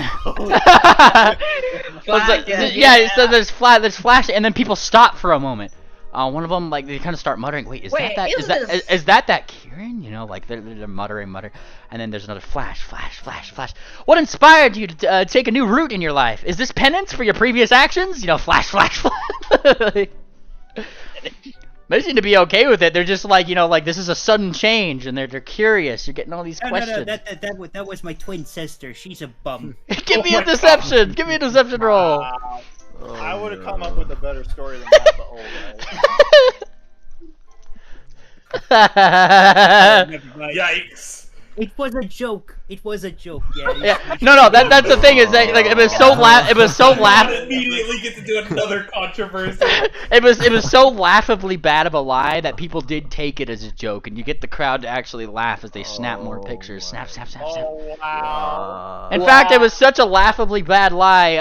Yeah, so there's flash, and then people stop for a moment. One of them, like, they kind of start muttering. Wait, is Wait, that isn't this- is that Kieran? You know, like they're muttering, and then there's another flash. What inspired you to take a new route in your life? Is this penance for your previous actions? You know, flash. They seem to be okay with it. They're just like, you know, like this is a sudden change, and they're curious. You're getting all these questions. No, that was my twin sister. She's a bum. Give me a deception. Give me a deception roll. I would have come up with a better story than that, but Yikes. It was a joke. It was a joke. Yeah. Yeah. No. That's the thing is that like it was so Immediately get to do another controversy. It was so laughably bad of a lie that people did take it as a joke, and you get the crowd to actually laugh as they snap more pictures. Snap. oh wow! In fact, it was such a laughably bad lie.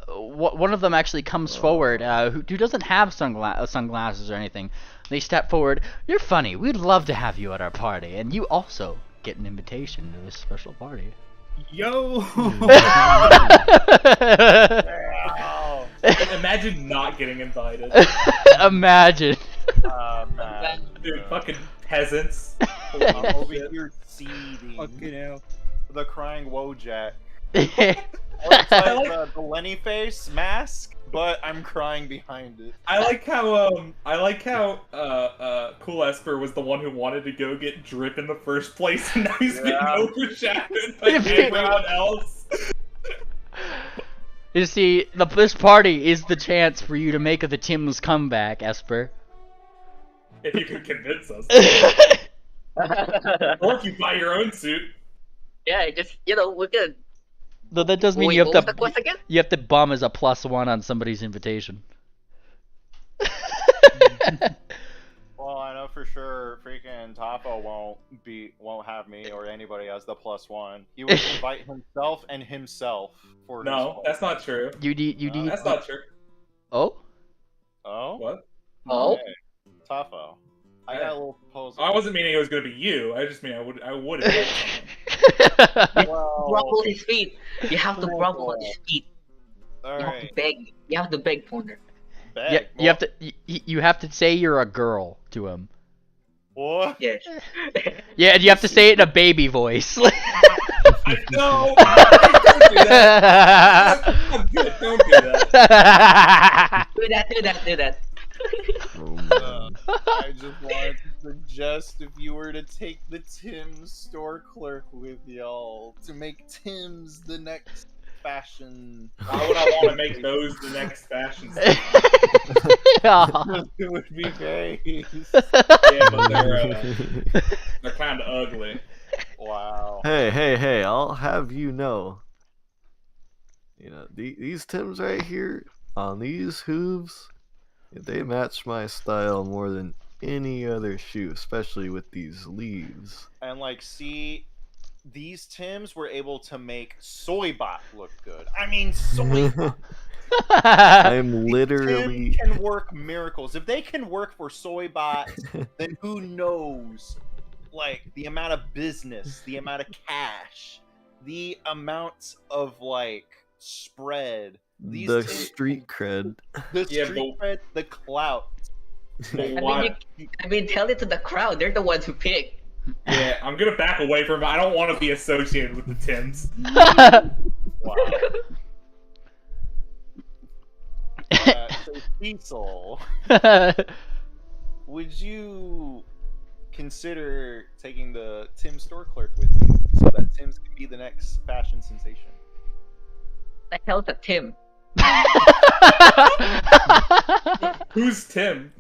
One of them actually comes forward, who doesn't have sunglasses or anything. They step forward. You're funny. We'd love to have you at our party, and you also get an invitation to this special party. Yo. Wow. Imagine not getting invited. Imagine. Man. Dude, fucking peasants. I'm over here seething. Fucking hell. The crying Wojak. It's like the Lenny face mask, but I'm crying behind it. I like how Cool Esper was the one who wanted to go get Drip in the first place, and now he's getting overshadowed by everyone else. You see, this party is the chance for you to make the Tim's comeback, Esper. If you could convince us. Or if you buy your own suit. Yeah, just we're good. Though that does mean Wait, you have what was the quest again? you have to bum as a +1 on somebody's invitation. Well, I know for sure freaking Tafo won't have me or anybody as the +1. He would invite himself and himself for No, that's not true. You need. That's not true. Oh. Oh? What? Oh? Hey, Tafo. I got a little proposal. I wasn't meaning it was gonna be you. I just mean I would invite someone. Grovel his feet. You have to grovel on his feet. You have to Alright. beg. You have to beg for it. Yeah, you have to say you're a girl to him. What? Yes. Yeah, and you have to say it in a baby voice. No! Don't do that! I'm good, don't do that. Do that. I just wanted to suggest if you were to take the Tim's store clerk with y'all to make Tim's the next fashion. Why would I want to make those the next fashion statement? It would be great. Yeah, but they're kind of ugly. Wow. Hey, I'll have you know. These Tims right here, on these hooves, they match my style more than any other shoe, especially with these leaves. And see, these Tims were able to make Soybot look good. I mean, Soybot. I'm literally... Tim can work miracles. If they can work for Soybot, then who knows? The amount of business, the amount of cash, the amount of spread. The street cred. The street cred, the clout. I mean, tell it to the crowd. They're the ones who pick. Yeah, I'm gonna back away from it. I don't want to be associated with the Tims. Wow. So Cecil, would you consider taking the Tim store clerk with you so that Tim's can be the next fashion sensation? The hell's a Tim? Who's Tim?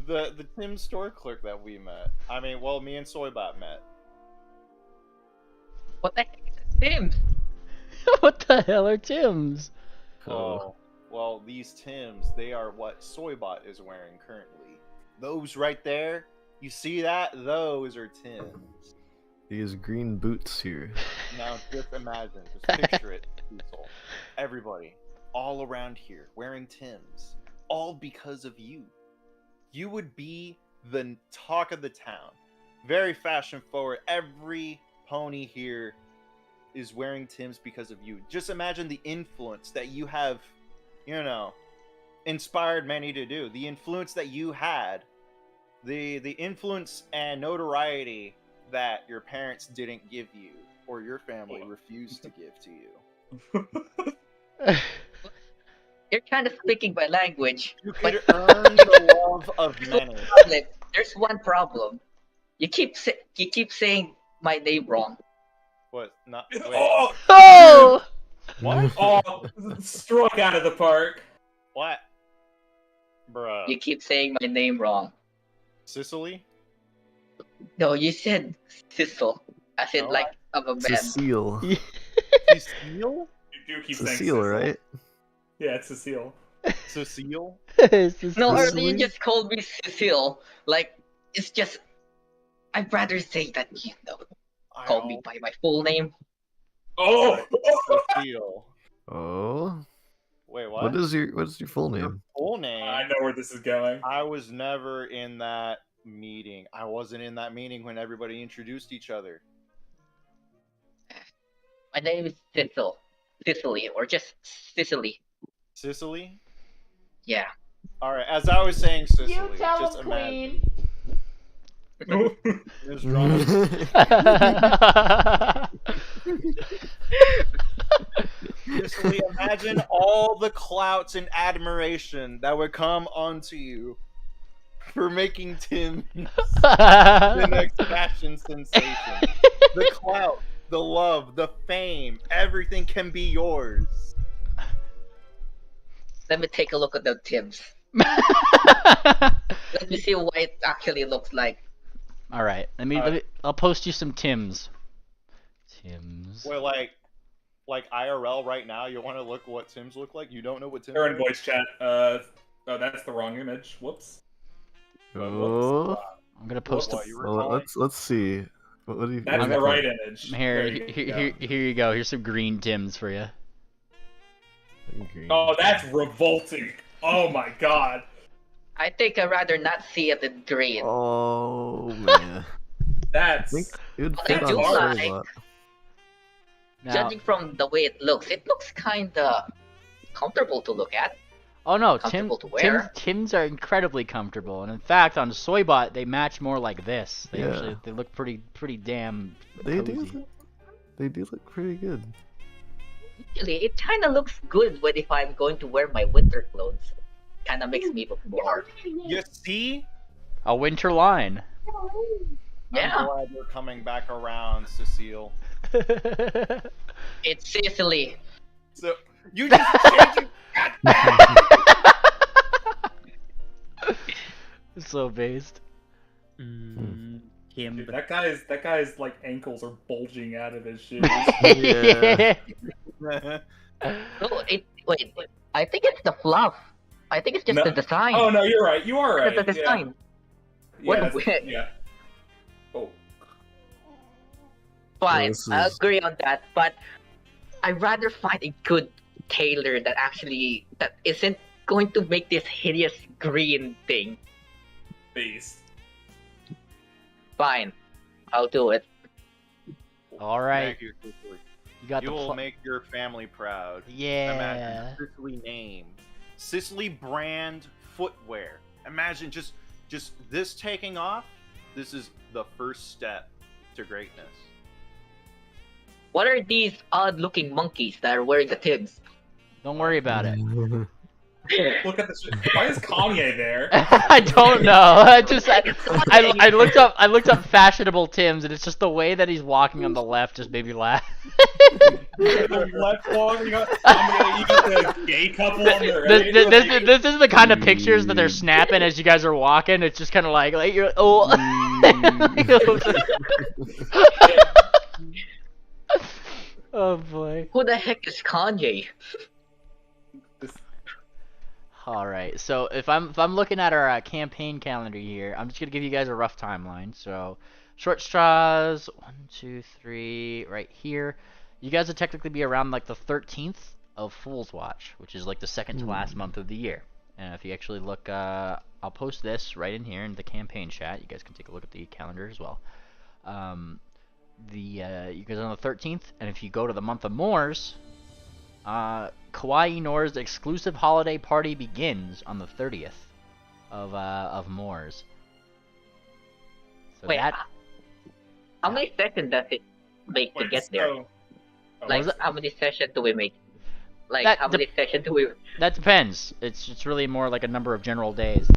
The Tim store clerk that we met. I mean, well, me and Soybot met. What the heck is a Tim? What the hell are Tims? Oh, well, these Tims, they are what Soybot is wearing currently. Those right there, you see that? Those are Tims. These green boots here. Now, just imagine, just picture it, Cecil. Everybody, all around here, wearing Tims. All because of you. You would be the talk of the town. very fashion forward. Every pony here is wearing Tim's because of you. Just imagine the influence that you have, you know, inspired many to do. The influence that you had, the influence and notoriety that your parents didn't give you or your family refused to give to you. You're kind of speaking my language. You could earn the love of many. There's one problem. You keep saying my name wrong. What? Not. Wait. Oh! What? Oh, struck out of the park. What? Bruh. You keep saying my name wrong. Sicily? No, you said Sissel. I said No, like I'm a man. Cecile. Cecile? You do keep saying Cecile, right? Yeah, it's Cecile. Cecile? No, earlier you Cecily? just called me Cecile. Like, it's just... I'd rather say that, you know, call me by my full name. Oh! Cecile. Oh. Wait, what? What's your full name? Full name? I know where this is going. I was never in that meeting. I wasn't in that meeting when everybody introduced each other. My name is Cecil. Cicely, or just Sicily. Sicily? Yeah. Alright, as I was saying Sicily, just imagine. There's drama. Sicily, imagine all the clouts and admiration that would come onto you for making Tim the next fashion sensation. The clout, the love, the fame, everything can be yours. Let me take a look at the Tims. Let me see what it actually looks like. All right, let me. I'll post you some Tims. Tims. Well, like IRL right now, you want to look what Tim's look like? You don't know what Tim's They're in look voice chat. Oh, that's the wrong image. Whoops. Oh. I'm gonna post What, a. you were Well, calling? let's see. What do you? That's what do the you right think? image. Here you go. Here's some green Tims for you. Green. Oh, that's revolting. Oh my god. I think I'd rather not see it in green. Oh man. I think That's... it would But fit I on do like- Soybot. Now, Judging from the way it looks kinda comfortable to look at. oh no, comfortable to wear. Tims are incredibly comfortable, and in fact, on Soybot they match more like this. They Yeah. actually they look pretty damn They cozy. do. They do look pretty good. Actually, it kinda looks good when if I'm going to wear my winter clothes. Kinda makes me look warm. You see? A winter line. Yeah. I'm glad you're coming back around, Cecile. It's Sicily. So you just changing. So based. Tim. Dude, that guy's like ankles are bulging out of his shoes. Yeah. No, wait. I think it's the fluff. I think it's just No. the design. Oh no, you're right. You are right. The design. Yeah. What Yeah, the- that's- yeah. Oh. Fine, this I is- agree on that, but I'd rather find a good tailor that isn't going to make this hideous green thing. Beast. Fine, I'll do it. All right, Thank you, Cecily. you got You the will pl- make your family proud. yeah. Imagine Sicily name, Sicily brand footwear. Imagine just this taking off. This is the first step to greatness. What are these odd-looking monkeys that are wearing the Timbs? Don't worry about it. Look at this. Why is Kanye there? I don't know. I looked up fashionable Tims, and it's just the way that he's walking on the left just made me laugh. The left wall, you got the gay couple on the right. This is the kind of pictures that they're snapping as you guys are walking. It's just kind of like you're oh boy. Who the heck is Kanye? All right. So if I'm looking at our campaign calendar here, I'm just gonna give you guys a rough timeline. So short straws, 1, 2, 3, right here. You guys would technically be around like the 13th of Fool's Watch, which is like the second to last month of the year. And if you actually look, I'll post this right in here in the campaign chat. You guys can take a look at the calendar as well. You guys are on the 13th, and if you go to the month of Moors, Kawaii Nor's exclusive holiday party begins on the 30th of Moors. So Wait, that, how many sessions does it make to get there? Like, how many sessions do we make? Like, That how many sessions do we... that depends. It's really more like a number of general days.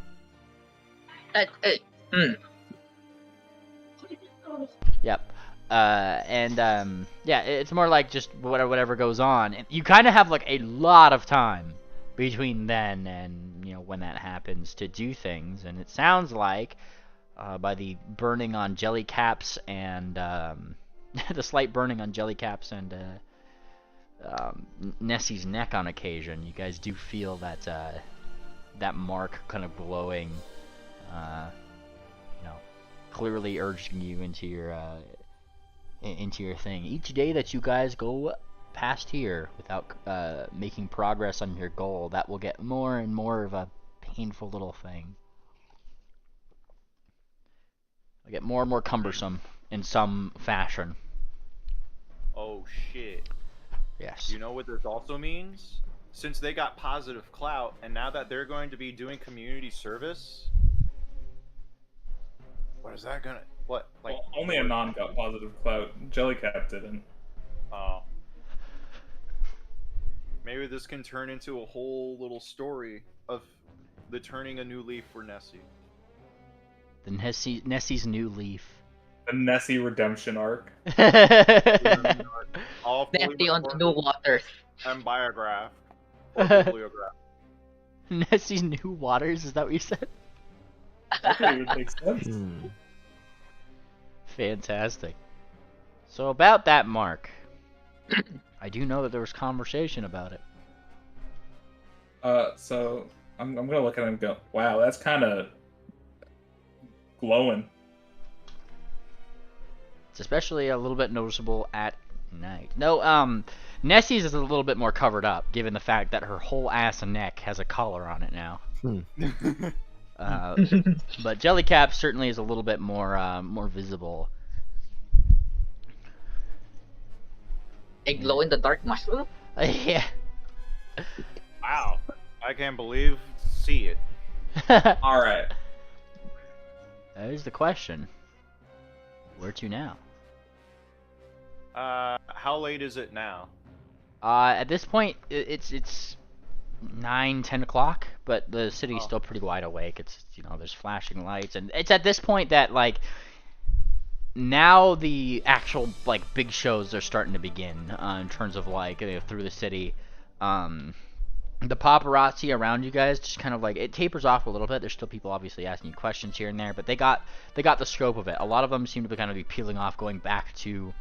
Yep. Yeah, it's more like just whatever goes on. And you kind of have like a lot of time between then and, you know, when that happens to do things. And it sounds like, by the burning on Jellycaps and, the slight burning on Jellycaps and, Nessie's neck on occasion, you guys do feel that, that mark kind of glowing, you know, clearly urging you into your thing. Each day that you guys go past here without making progress on your goal, that will get more and more of a painful little thing. It'll get more and more cumbersome in some fashion. Oh shit. Yes. You know what this also means? Since they got positive clout, and now that they're going to be doing community service, what is that gonna... What? Like, well, only a non got positive clout. Jellycap didn't. Oh. Maybe this can turn into a whole little story of the turning a new leaf for Nessie. The Nessie's new leaf. The Nessie redemption arc. All fully Nessie on the new waters. and biograph. Or bibliograph. Nessie's new waters, is that what you said? That would make sense. Fantastic. So about that mark, I do know that there was conversation about it. So I'm gonna look at him and go, wow, that's kind of glowing. It's especially a little bit noticeable at night. No, Nessie's is a little bit more covered up, given the fact that her whole ass and neck has a collar on it now. But Jellycap certainly is a little bit more visible. A glow in the dark mushroom? Yeah. Wow. I can't believe see it. Alright. That is the question. Where to now? How late is it now? At this point, it's 9-10 o'clock, but the city's Oh. still pretty wide awake. It's, you know, there's flashing lights, and it's at this point that, like, now the actual, like, big shows are starting to begin, in terms of, like, through the city. The paparazzi around you guys just kind of, like, it tapers off a little bit. There's still people obviously asking you questions here and there, but they got the scope of it. A lot of them seem to be kind of be peeling off, going back to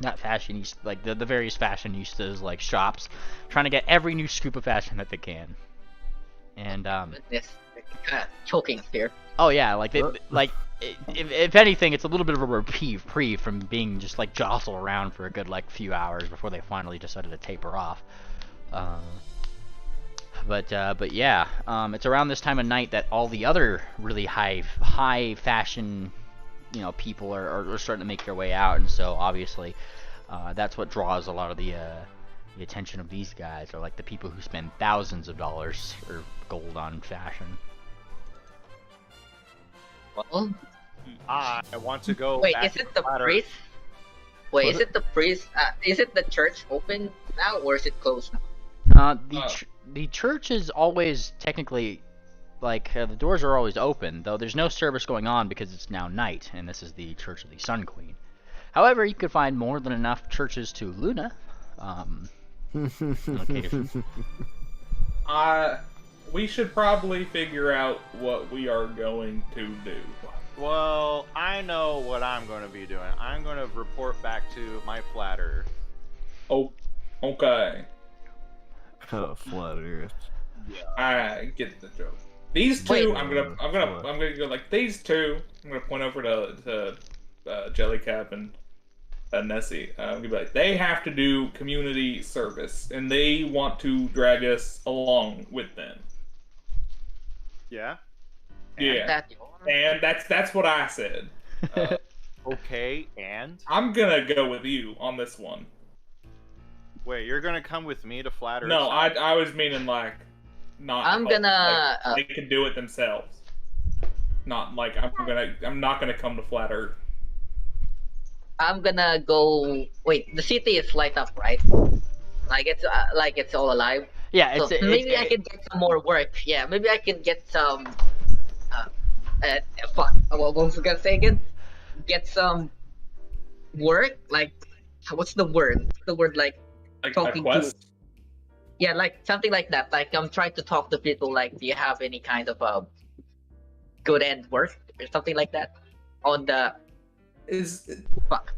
not fashionista, like the various fashionistas, like shops, trying to get every new scoop of fashion that they can. And Goodness, kind of choking here. oh yeah, like if anything, it's a little bit of a reprieve from being just like jostled around for a good like few hours before they finally decided to taper off. But yeah, it's around this time of night that all the other really high fashion, you know, people are starting to make their way out, and so obviously that's what draws a lot of the attention of these guys, are like the people who spend thousands of dollars or gold on fashion. Well, I want to go. wait, back is to it the ladder. priest? Wait, Was is it the priest? Is it the church open now, or is it closed now? The church is always technically, like, the doors are always open, though there's no service going on because it's now night, and this is the Church of the Sun Queen. However, you could find more than enough churches to Luna, on occasion. We should probably figure out what we are going to do. Well, I know what I'm going to be doing. I'm going to report back to my flatter. Oh, okay. Flat Earth. I get the joke. These two, Wait. I'm gonna go like these two. I'm gonna point over to Jellycap and Nessie. I'm gonna be like, they have to do community service, and they want to drag us along with them. Yeah. Yeah, That you are. and that's what I said. Okay, and I'm gonna go with you on this one. wait, you're gonna come with me to Flat Earth? No, Side? I was meaning like not. I'm help, gonna. like, they can do it themselves. Not like I'm not gonna come to Flat Earth. I'm gonna go. Wait, the city is light up, right? Like it's all alive. Yeah, So maybe I can get some more work. Yeah, maybe I can get some. Fuck. What was I gonna say again? Get some work. Like, what's the word? The word like Like a talking to. quest. Yeah, like something like that. Like I'm trying to talk to people. Like, do you have any kind of good end work or something like that? On the Is fuck.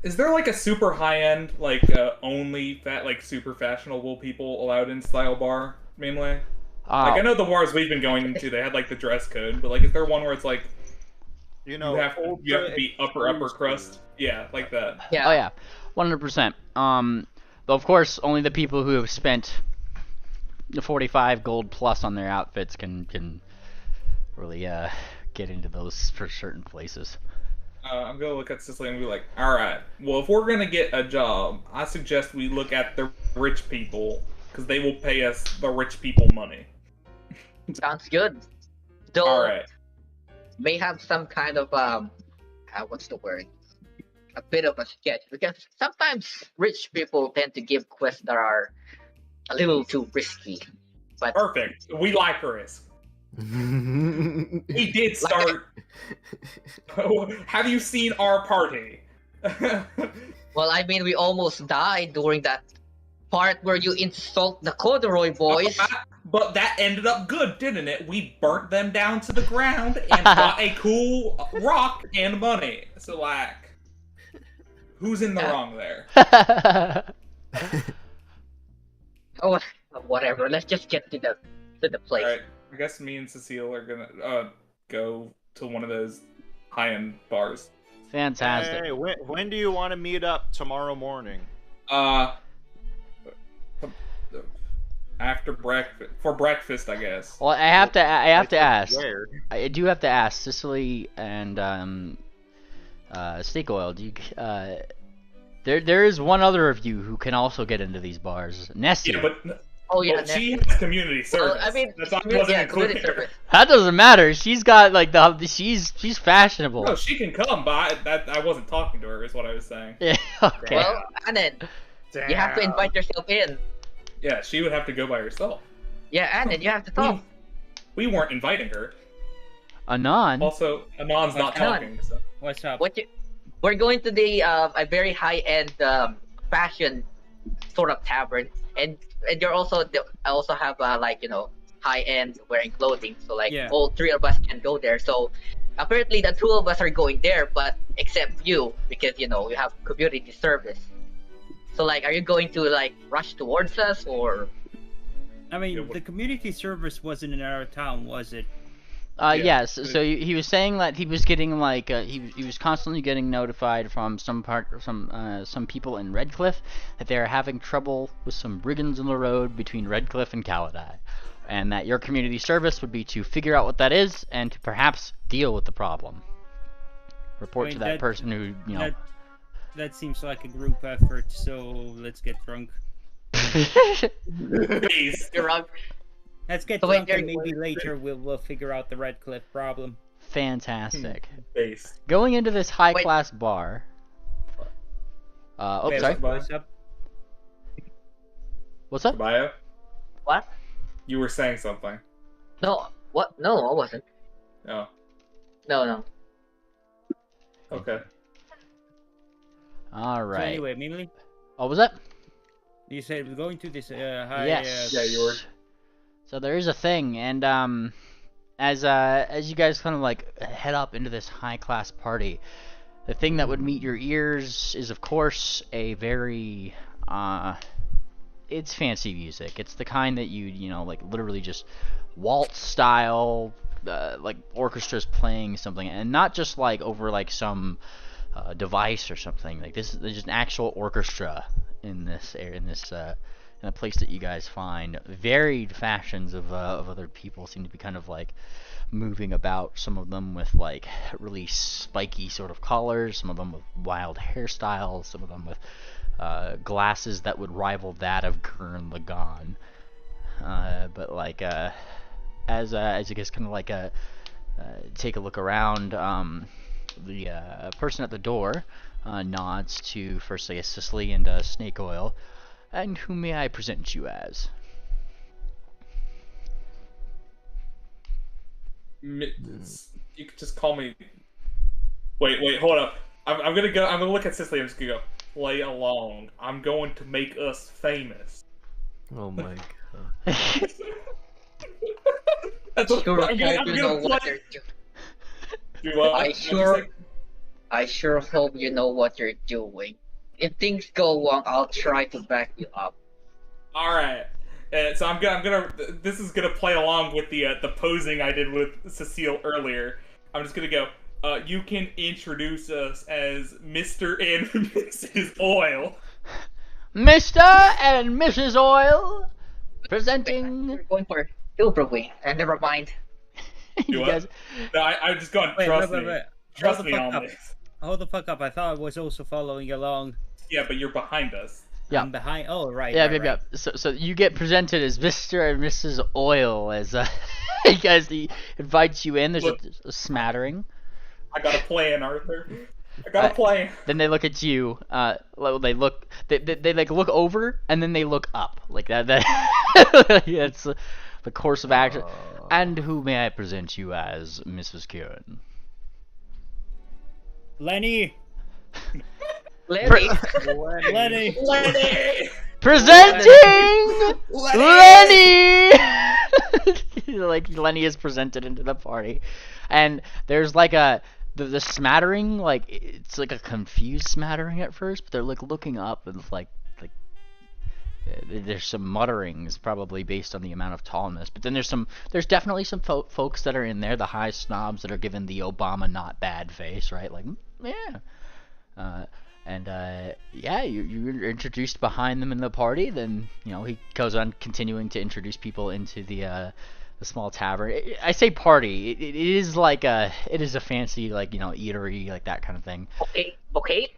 is there like a super high end like only like super fashionable people allowed in style bar mainly? Like I know the bars we've been going into, they had like the dress code, but like is there one where it's like You you know, have to be upper exclusive. crust? Yeah, like that. Yeah. Oh yeah, 100%. Though of course only the people who have spent the 45 gold plus on their outfits can really get into those for certain places. I'm gonna look at Sicily and be like, all right, well, if we're gonna get a job, I suggest we look at the rich people because they will pay us the rich people money. Sounds good. Though All right. may have some kind of what's the word? A bit of a sketch because sometimes rich people tend to give quests that are a little too risky. But Perfect. We like risk. We did start. Have you seen our party? well, I mean, we almost died during that part where you insult the corduroy boys. But that ended up good, didn't it? We burnt them down to the ground and got a cool rock and money. So, like, who's in the wrong there? Oh, whatever. Let's just get to the place. Alright, I guess me and Cecile are gonna go to one of those high-end bars. Fantastic. Hey, when do you want to meet up tomorrow morning? After breakfast, for breakfast, I guess. Well, I have to ask. Where? I do have to ask Sicily and Steak Oil. Do you there is one other of you who can also get into these bars, Nessie. Yeah, but Oh yeah, she has community service. Well, I mean, that's not community included. service. That doesn't matter. She's got like she's fashionable. No, she can come, but I wasn't talking to her. Is what I was saying. Yeah. Okay. Well, Anan, you have to invite yourself in. Yeah, she would have to go by herself. Yeah, Anan, you have to talk. We weren't inviting her. Anon. Also, Anon's not Anon. talking. So. What's up? We're going to the a very high end fashion sort of tavern, and you're also I also have like high end wearing clothing, so like Yeah. all three of us can go there. So apparently the two of us are going there, but except you because you have community service. So like, are you going to like rush towards us or? I mean, the community service wasn't in our town, was it? Yes. So he was saying that he was getting like he was constantly getting notified from some people in Redcliffe that they are having trouble with some brigands on the road between Redcliffe and Caladai, and that your community service would be to figure out what that is and to perhaps deal with the problem. Report to that person who That seems like a group effort. So let's get drunk. Please. You're wrong. Let's get So wait, drunk and maybe later we'll figure out the Redcliffe problem. Fantastic. Base. Going into this high class bar. Wait, Sorry. what's up? What's up? Bio, What? you were saying something. No. What? No, I wasn't. Oh, No. okay. All right. So anyway, Mimily, What was that? you said we're going to this high. Yes. Yeah, you were. So there is a thing, and as you guys kind of like head up into this high class party, the thing that would meet your ears is of course a very it's fancy music. It's the kind that you like literally just waltz style, like orchestras playing something, and not just like over like some device or something. Like there's just an actual orchestra in this and a place that you guys find varied fashions of other people seem to be kind of like moving about. Some of them with like really spiky sort of collars, some of them with wild hairstyles, some of them with glasses that would rival that of Gurren Lagann. But like as you guys kind of like take a look around, the person at the door nods to first, I guess, Cicely and Snake Oil. And who may I present you as? You could just call me. Wait, hold up. I'm gonna go. I'm gonna look at Cicely. I'm just gonna go. Play along. I'm going to make us famous. Oh my god. That's what Sure, I'm you know gonna what play. you're doing. Do what? I sure hope you know what you're doing. If things go wrong, I'll try to back you up. All right. So I'm gonna. This is gonna play along with the posing I did with Cecile earlier. I'm just gonna go. You can introduce us as Mr. and Mrs. Oil. Mr. and Mrs. Oil, presenting. We're going for Silverwing, and never mind. You guys. No, I'm just going. Wait, Trust wait, me. wait. Trust Hold the me fuck on up. this. Hold the fuck up! I thought I was also following along. Yeah, but you're behind us. Yeah. I'm behind. Oh, right. Yeah, right, yeah, right. yeah. So you get presented as Mr. and Mrs. Oil as you guys, he invites you in. There's a smattering. I got a plan, Arthur. I got a plan. Then they look at you. They like look over and then they look up like that. Yeah, it's the course of action. And who may I present you as, Mrs. Kieran? Lenny. Lenny. Lenny. Lenny! Presenting Lenny. Like Lenny is presented into the party, and there's like the smattering, like it's like a confused smattering at first, but they're like looking up and like there's some mutterings probably based on the amount of tallness, but then there's definitely some folks that are in there, the high snobs that are given the Obama not bad face, right? Like yeah. Yeah, you're introduced behind them in the party. Then he goes on continuing to introduce people into the small tavern. I say party. It is like it is a fancy like eatery, like that kind of thing. Okay,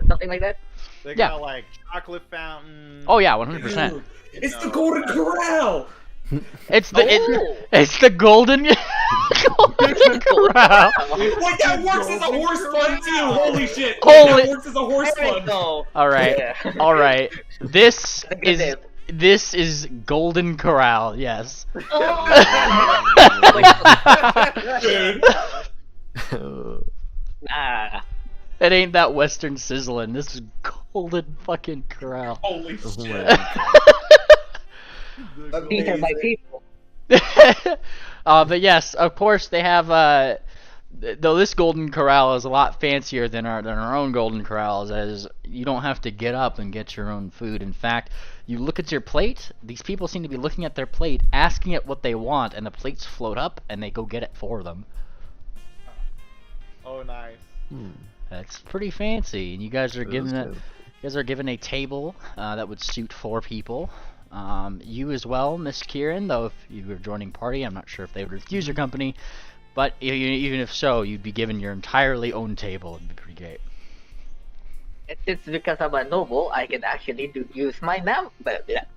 something like that. They Yeah. got like chocolate fountain. Oh yeah, 100%. Dude, it's the Golden Corral! It's it's the golden corral. Wait, that works as a horse fun too! Holy shit! Holy- That works as a horse There we fun! go. All right, Yeah. all right. This Look at is Golden Corral. Yes. Dude. Ah, It ain't that Western sizzling. This is Golden fucking Corral. Holy Oh shit. my these are my people. But yes, of course they have. Though this Golden Corral is a lot fancier than our own Golden Corrals, as you don't have to get up and get your own food. In fact, you look at your plate. These people seem to be looking at their plate, asking it what they want, and the plates float up, and they go get it for them. Oh, nice. That's pretty fancy, and you guys are given good. You guys are given a table that would suit 4 people. You as well, Miss Kieran, though if you were joining party, I'm not sure if they would refuse your company. But even if so, you'd be given your entirely own table. It'd be pretty great. It's because I'm a noble, I can actually use my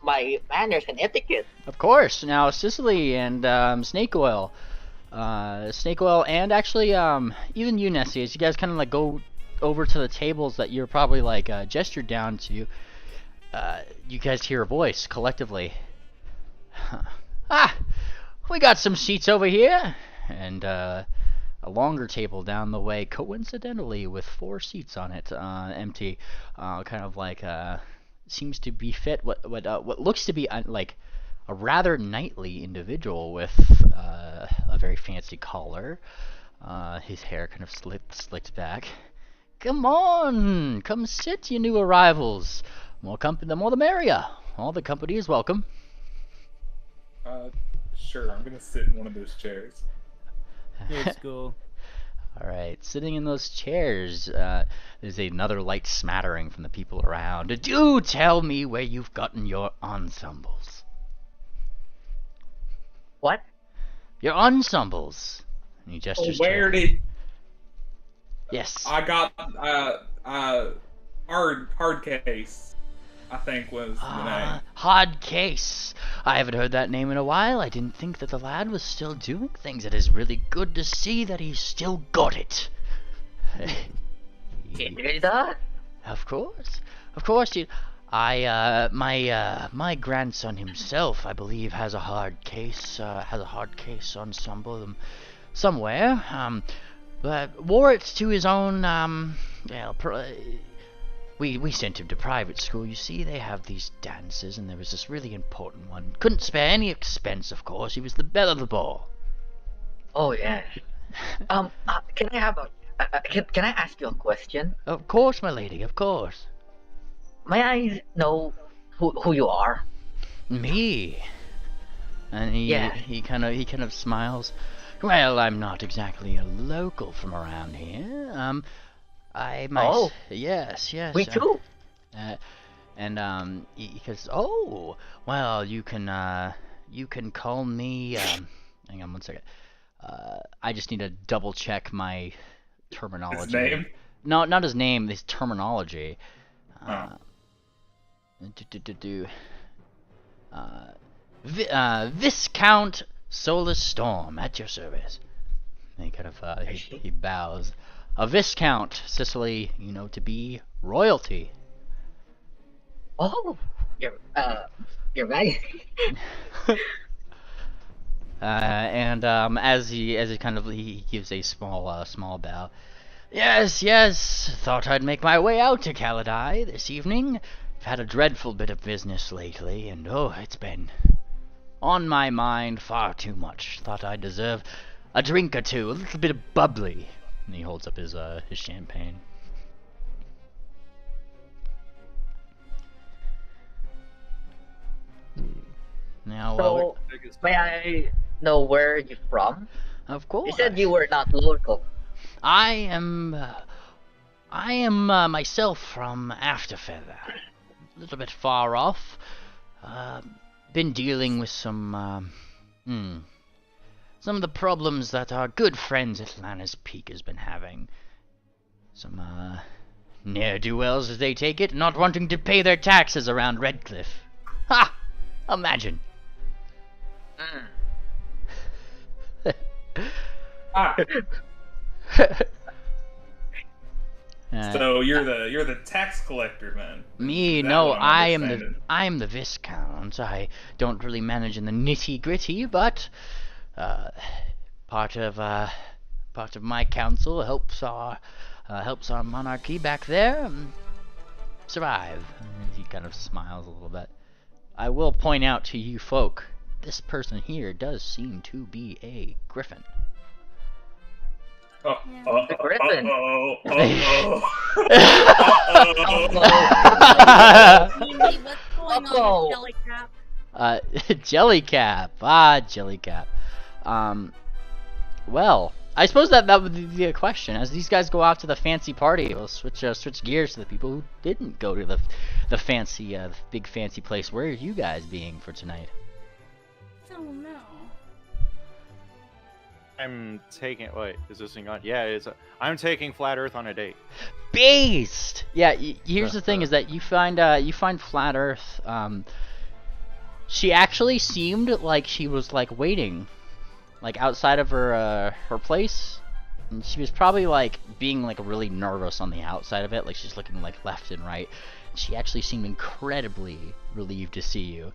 my manners and etiquette. Of course. Now, Cicely and Snake Oil. And actually even you, Nessie, as you guys kind of like go over to the tables that you're probably like gestured down to, you guys hear a voice collectively. We got some seats over here, and a longer table down the way, coincidentally with 4 seats on it, empty, kind of like seems to befit what looks to be like a rather knightly individual with a very fancy collar, his hair kind of slicked back. Come on, come sit, you new arrivals. More company, the more the merrier. All the company is welcome. Sure, I'm gonna sit in one of those chairs. Let's go. Alright, sitting in those chairs, there's another light smattering from the people around. Do tell me where you've gotten your ensembles. What? Your ensembles. And he gestures Where to... did Yes. I got hard case, I think was the name. Hard Case. I haven't heard that name in a while. I didn't think that the lad was still doing things. It is really good to see that he's still got it. It really does. Of course. My grandson himself, I believe, has a hard case. Ensemble somewhere. But wore it to his own. We sent him to private school. You see, they have these dances, and there was this really important one. Couldn't spare any expense, of course. He was the belle of the ball. Oh yes. Can I have can I ask you a question? Of course, my lady. Of course. May I know who you are? Me. And he kind of smiles. Well, I'm not exactly a local from around here. Yes. We too. He goes, oh, well, you can call me. Hang on one second. I just need to double check my terminology. His name? No, not his name. His terminology. Viscount Solar Storm at your service. And he kind of he bows. A viscount, Sicily, to be royalty. Oh, you're right. And as he kind of he gives a small bow. Yes. Thought I'd make my way out to Caladai this evening. I've had a dreadful bit of business lately, and it's been on my mind far too much. Thought I'd deserve a drink or two, a little bit of bubbly. And he holds up his champagne. Now, So, may I know where you're from? of course. You said you were not local. I am myself from Afterfeather. A little bit far off. Been dealing with some of the problems that our good friends at Lannis Peak has been having. Some ne'er-do-wells, as they take it, not wanting to pay their taxes around Redcliffe. Ha! Imagine. So you're the tax collector, man. Me? Is that No, what I'm I am the Viscount. I don't really manage in the nitty-gritty, but part of my council helps our monarchy back there survive. And he kind of smiles a little bit. I will point out to you folk, this person here does seem to be a griffin. The griffin. Mimi, what's going on with Jellycap? Jellycap. Well, I suppose that would be a question. As these guys go off to the fancy party, we'll switch gears to the people who didn't go to the fancy, big fancy place. Where are you guys being for tonight? Oh no. I'm taking. Wait, is this thing on? Yeah, it is. I'm taking Flat Earth on a date. Based. Yeah. Here's the thing: is that you find Flat Earth. She actually seemed like she was like waiting, like outside of her place, and she was probably like being like really nervous on the outside of it, like she's looking like left and right. She actually seemed incredibly relieved to see you.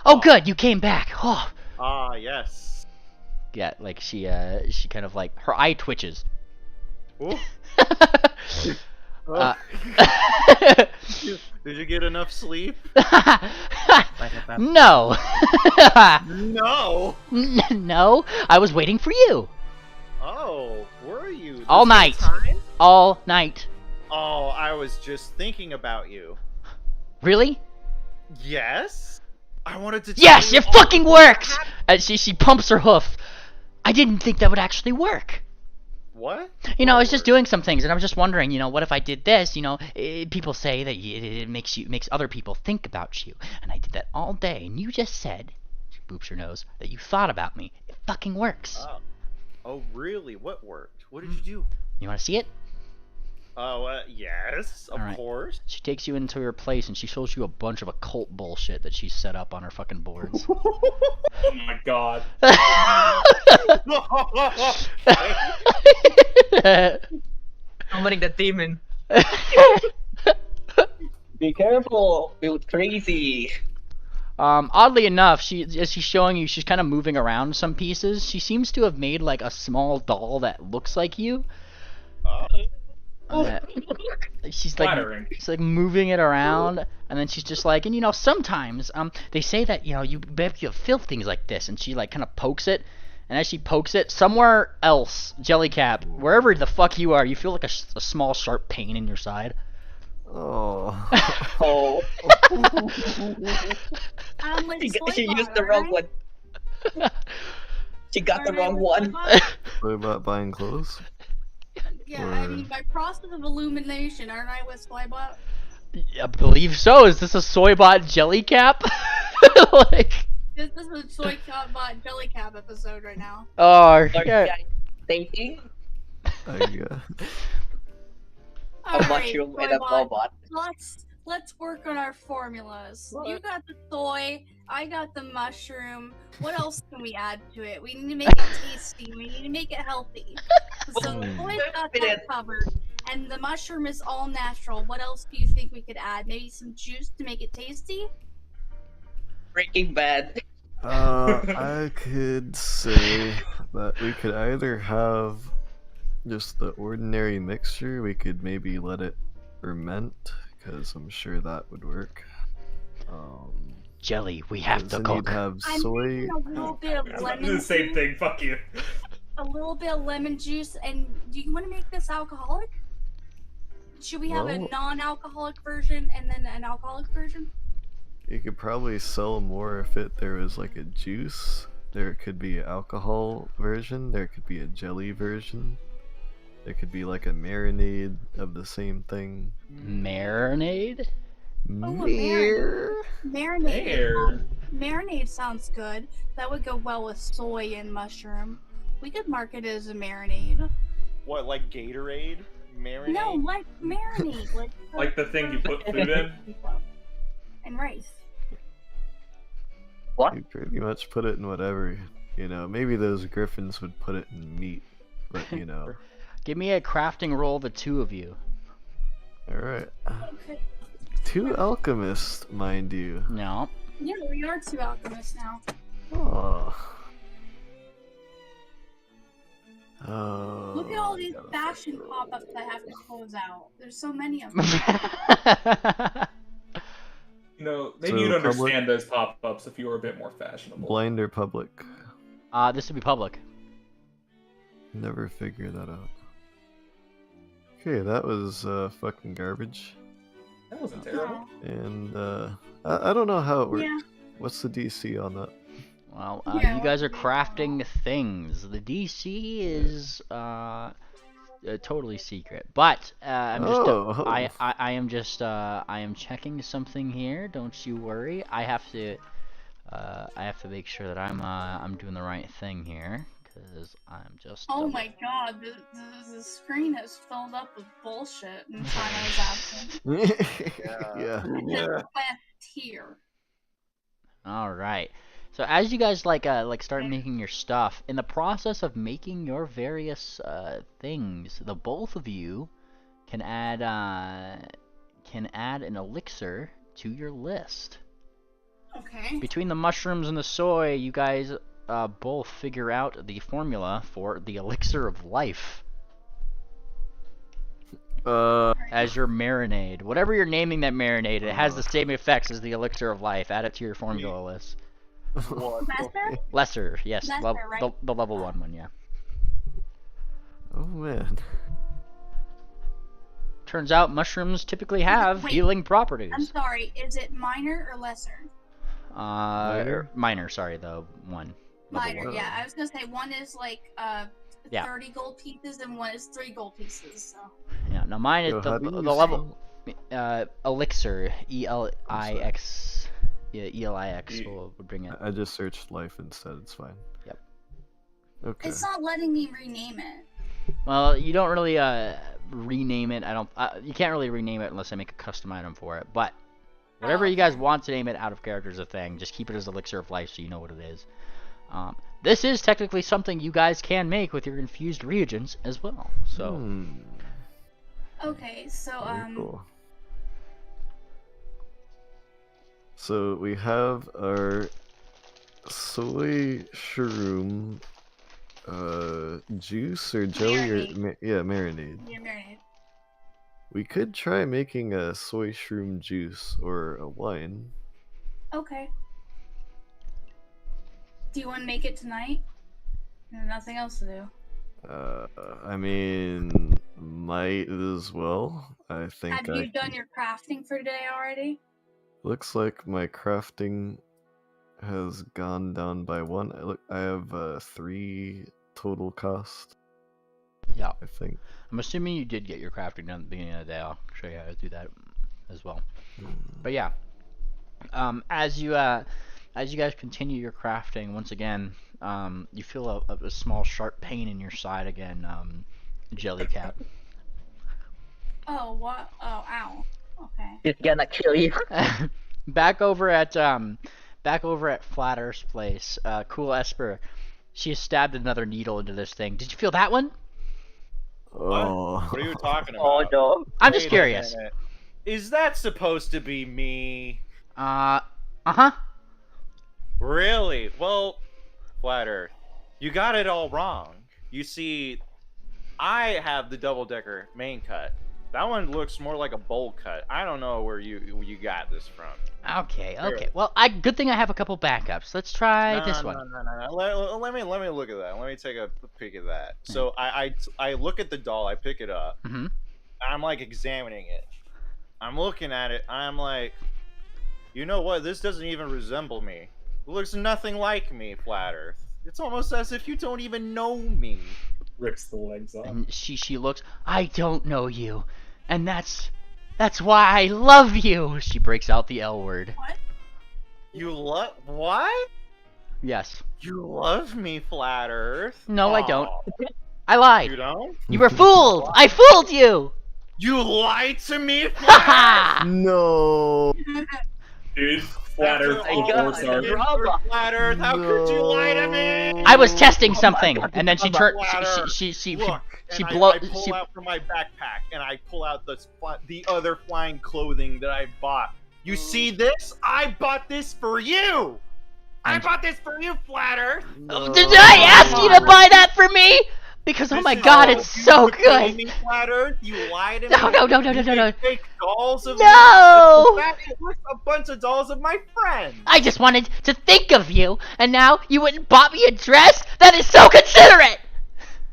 Oh, good, you came back. Oh. Ah, yes. Yeah, like she kind of like her eye twitches. Ooh. Did you get enough sleep? No. No. No, I was waiting for you. Oh, were you? All This night. whole time? All night. Oh, I was just thinking about you. Really? Yes. I wanted to. Yes, tell it you fucking all works. that happened. She pumps her hoof. I didn't think that would actually work. What? You know, I was just doing some things, and I was just wondering, you know, what if I did this? You know, people say that it makes other people think about you, and I did that all day, and you just said, she boops her nose, that you thought about me. It fucking works. Oh, really? What worked? What did you do? You want to see it? Oh, yes, of Alright. course. She takes you into her place, and she shows you a bunch of occult bullshit that she's set up on her fucking boards. Oh my god. Summoning the demon. Be careful, build crazy. Oddly enough, as she's showing you, she's kind of moving around some pieces. She seems to have made like a small doll that looks like you. She's like moving it around, and then she's just like, and you know, sometimes they say that, you know, you feel things like this, and she like kind of pokes it, and as she pokes it, somewhere else, Jellycap, wherever the fuck you are, you feel like a small sharp pain in your side. Oh. Oh. She used the wrong one. She got the wrong one. What about buying clothes? Yeah, I mean, by process of illumination, aren't I with Soybot? I believe so. Is this a Soybot Jellycap? Like... This is a Soybot Jellycap episode right now. Oh, yeah. Thinking? Yeah. A mushroom and a robot. Let's work on our formulas. What? You got the soy, I got the mushroom. What else can we add to it? We need to make it tasty. We need to make it healthy. So the soy's got that covered, and the mushroom is all natural. What else do you think we could add? Maybe some juice to make it tasty? Breaking Bad. I could say that we could either have just the ordinary mixture. We could maybe let it ferment, because I'm sure that would work. Jelly, we have to cook. Have soy. A little bit of lemon the same thing. Fuck you. A little bit of lemon juice, and do you want to make this alcoholic? Should we have a non-alcoholic version and then an alcoholic version? You could probably sell more if there was like a juice. There could be an alcohol version. There could be a jelly version. There could be like a marinade of the same thing. Marinade? Marinade sounds good. That would go well with soy and mushroom. We could market it as a marinade. What, like Gatorade? Marinade? No, like marinade. Like the thing you put food in? And rice. What? You pretty much put it in whatever. You know, maybe those griffins would put it in meat. But, you know. Give me a crafting roll, the two of you. Alright. Okay. Two alchemists, mind you. No. Yeah, we are two alchemists now. Oh. Look at all these fashion pop-ups I have to close out. There's so many of them. You know, maybe you'd understand those pop-ups if you were a bit more fashionable. Blind or public? This would be public. Never figure that out. Okay, that was fucking garbage. That wasn't terrible. And I don't know how it works. Yeah. What's the DC on that? Well, you guys are crafting things. The DC is totally secret, but I'm just I am checking something here. Don't you worry. I have to make sure that I'm doing the right thing here, because I'm just. Oh my god, the screen is filled up with bullshit in time I was absent. Yeah. Here. All right. So as you guys like start making your stuff, in the process of making your various things, the both of you can add an elixir to your list. Okay. Between the mushrooms and the soy, you guys both figure out the formula for the elixir of life. As your marinade. Whatever you're naming that marinade, it has the same effects as the elixir of life. Add it to your formula list. Lesser? Lesser, yes. Lesser, right? The level 1 yeah. Oh man. Turns out mushrooms typically have healing properties. I'm sorry, is it minor or lesser? Minor, sorry, the one. Minor, yeah. I was gonna say one is like Yeah. 30 gold pieces, and one is 3 gold pieces. So. Yeah. Now mine is Yo, the how do you level elixir ELIX. Yeah, ELIX will bring it. I just searched life instead. It's fine. Yep. Okay. It's not letting me rename it. Well, you don't really rename it. You can't really rename it unless I make a custom item for it. But whatever you guys want to name it out of character is a thing. Just keep it as Elixir of Life so you know what it is. This is technically something you guys can make with your infused reagents as well. So. Okay, so Very cool. So we have our soy shroom juice or jelly or marinade. Yeah, marinade. We could try making a soy shroom juice or a wine. Okay. Do you want to make it tonight? There's nothing else to do. I mean, might as well. I think. Have you done your crafting for today already? Looks like my crafting has gone down by 1. I have 3 total cost. Yeah. I think. I'm assuming you did get your crafting done at the beginning of the day. I'll show you how to do that as well. But yeah, as you guys continue your crafting, once again, you feel a small sharp pain in your side again, Jellycat. Oh, what? Oh, ow. Okay. It's gonna kill you. Back over at Flat Earth's place, Cool Esper, she has stabbed another needle into this thing. Did you feel that one? Oh. What are you talking Oh about? no. I'm just Wait a curious. minute. Is that supposed to be me? Uh-huh. Really? Well, Flat Earth, you got it all wrong. You see, I have the double-decker main cut. That one looks more like a bowl cut. I don't know where you got this from. Okay. Well, good thing I have a couple backups. Let's try this one. No. Let me look at that. Let me take a peek at that. So I look at the doll. I pick it up. Mm-hmm. I'm like examining it. I'm looking at it. I'm like, you know what? This doesn't even resemble me. It looks nothing like me, Flat Earth. It's almost as if you don't even know me. Rips the legs off. And she looks. I don't know you, and that's why I love you. She breaks out the L word. What? You love what? Yes. You love me, Flat Earth. No, I don't. Aw. I lied. You don't? You were fooled. I fooled you. You lied to me, Flat Ha No. Dude, Flat Earth Oh my God, All-Star. drama. Flat Earth, how could you lie to me? I was testing something, and then she turned. Flat Earth. She Look, she and blow. I pull out from my backpack, and I pull out the other flying clothing that I bought. You see this? I bought this for you. I bought this for you, Flat Earth. Did I ask you to buy that for me? Because oh my God, it's so good. Me, Flat Earth, you lied to me. No. You made fake dolls of No. me. It was a bunch of dolls of my friends. I just wanted to think of you, and now you went and bought me a dress? That is so considerate!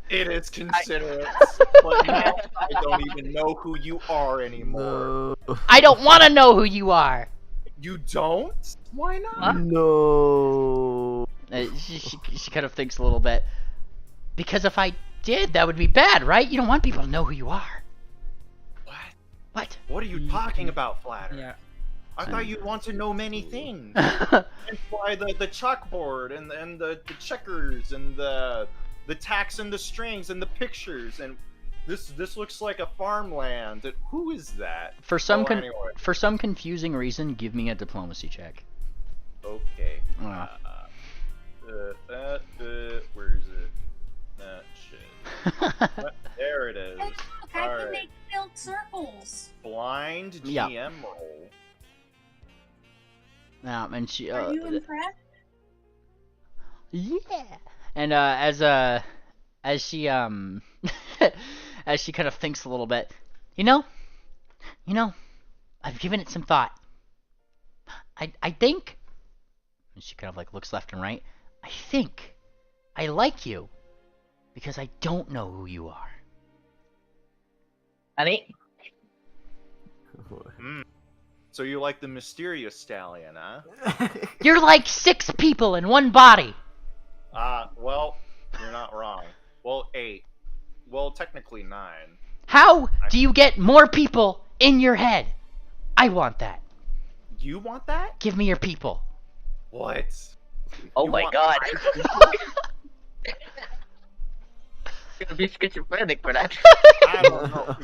It is considerate, but now I don't even know who you are anymore. No. I don't want to know who you are! You don't? Why not? No. She kind of thinks a little bit. Because if I did, that would be bad, right? You don't want people to know who you are. What? What? What are you talking about, Flatter? Yeah. I thought you'd want to know many things. That's why the chalkboard and the checkers and the tacks and the strings and the pictures and this looks like a farmland. Who is that? For some anyway. for some confusing reason, give me a diplomacy check. Okay. Where is it? Shit. There it is. Hey, look, I can Alright. make filled circles. Blind GM Yeah. roll. And she Are you impressed? yeah. And as she as she kind of thinks a little bit, you know, I've given it some thought. I think, and she kind of like looks left and right. I think I like you because I don't know who you are. Honey, So you like the mysterious stallion, huh? You're like 6 people in one body. Well, you're not wrong. Well, 8. Well, technically 9. How do you get more people in your head? I want that. You want that? Give me your people. What? Oh You my want god. 5 Gonna be schizophrenic for that. I don't know.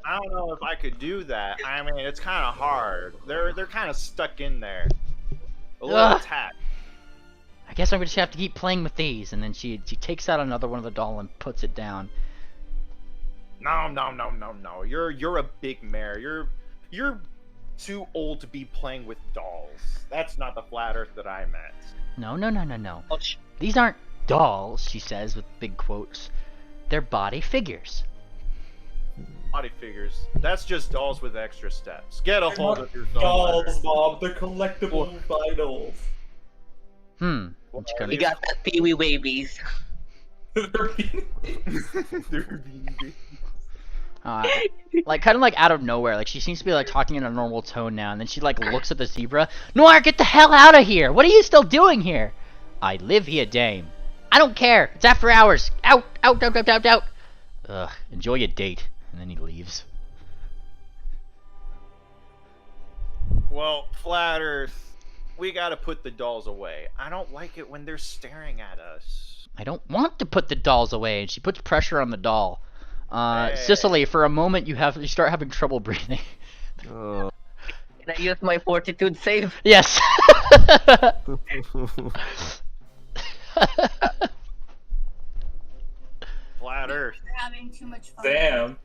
I don't know if I could do that. I mean, it's kind of hard. They're kind of stuck in there. A little Ugh. attached. I guess I'm gonna just have to keep playing with these, and then she takes out another one of the doll and puts it down. No. You're a big mare. You're too old to be playing with dolls. That's not the flat Earth that I meant. No. Oh, These aren't dolls, she says with big quotes. They're body figures. Body figures. That's just dolls with extra steps. Get a They're hold not of your dolls, Bob. They're collectible vitals. What you you gonna got that Pee-wee babies. They're being- They're being- like kind of like out of nowhere, like she seems to be like talking in a normal tone now, and then she like looks at the zebra. Noir, get the hell out of here! What are you still doing here? I live here, dame. I don't care. It's after hours. Out. Ugh. Enjoy your date. And then he leaves. Well, flat Earth, we gotta put the dolls away. I don't like it when they're staring at us. I don't want to put the dolls away, and she puts pressure on the doll. Hey. Cicely, for a moment you start having trouble breathing. Oh. Can I use my fortitude save? Yes. Flat Earth. You're having too much fun. Damn.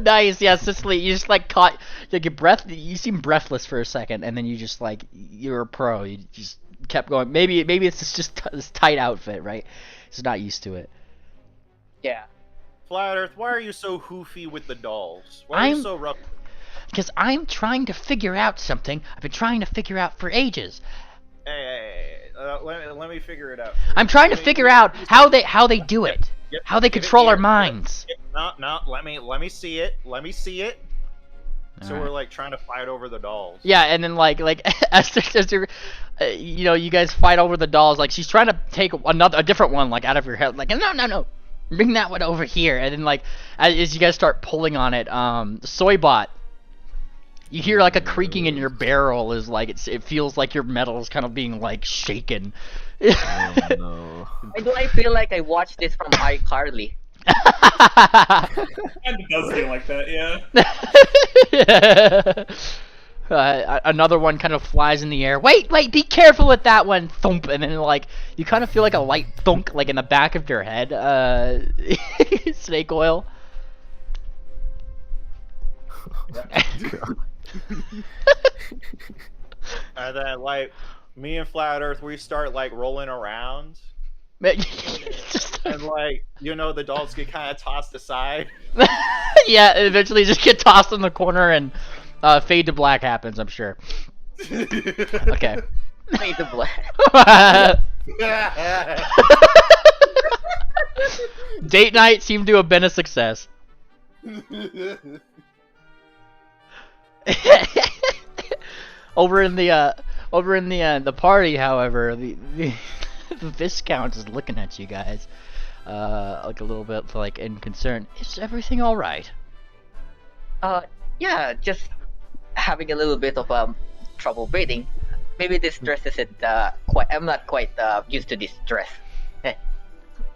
Nice, yeah, Cicely. You just like caught like your breath. You seem breathless for a second, and then you just like you're a pro. You just kept going. Maybe it's just this tight outfit, right? It's not used to it. Yeah. Flat Earth, why are you so hoofy with the dolls? Why are you I'm- so rough? Because I'm trying to figure out something I've been trying to figure out for ages. Hey, let me figure it out. I'm trying to figure out how they do it. Yep, How they give it control our here. minds. No, let me see it. Let me see it. So Alright. we're like trying to fight over the dolls. Yeah, and then like as you know, you guys fight over the dolls. Like she's trying to take a different one like out of your head. Like no, bring that one over here. And then like as you guys start pulling on it, Soybot, you hear like a creaking in your barrel. Is like it feels like your metal is kind of being like shaken. Oh no. Why do I feel like I watched this from iCarly? Kinda does feel like that, yeah. Another one kind of flies in the air. Wait, be careful with that one. Thump, and then like you kind of feel like a light thunk like in the back of your head. Snake oil. And then like me and Flat Earth, we start like rolling around, Just- and like the dolls get kind of tossed aside. yeah, eventually just get tossed in the corner and fade to black happens, I'm sure. Okay. Fade to black. Date night seemed to have been a success. Over in the party, however, the Viscount is looking at you guys, like a little bit like in concern. Is everything all right? Yeah, just having a little bit of trouble breathing. Maybe this stress isn't quite. I'm not quite used to this stress.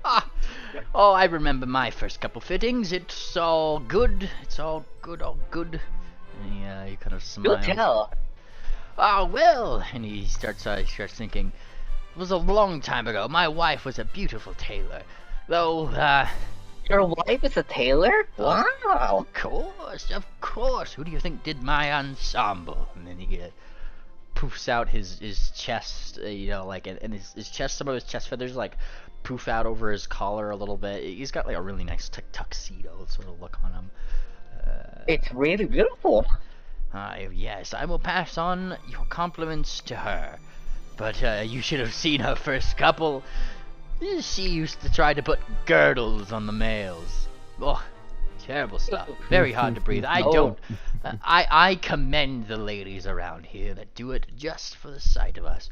Ah, oh, I remember my first couple fittings. It's all good. It's all good. And he kind of Do smiles. tell. Oh well, and he starts thinking. It was a long time ago. My wife was a beautiful tailor, though. Your wife is a tailor? Wow. Of course. Who do you think did my ensemble? And then he poofs out his chest, and his chest. Some of his chest feathers like poof out over his collar a little bit. He's got like a really nice tuxedo sort of look on him. It's really beautiful. Yes, I will pass on your compliments to her. But you should have seen her first couple. She used to try to put girdles on the males. Oh, terrible stuff. Very hard to breathe. I commend the ladies around here that do it just for the sight of us.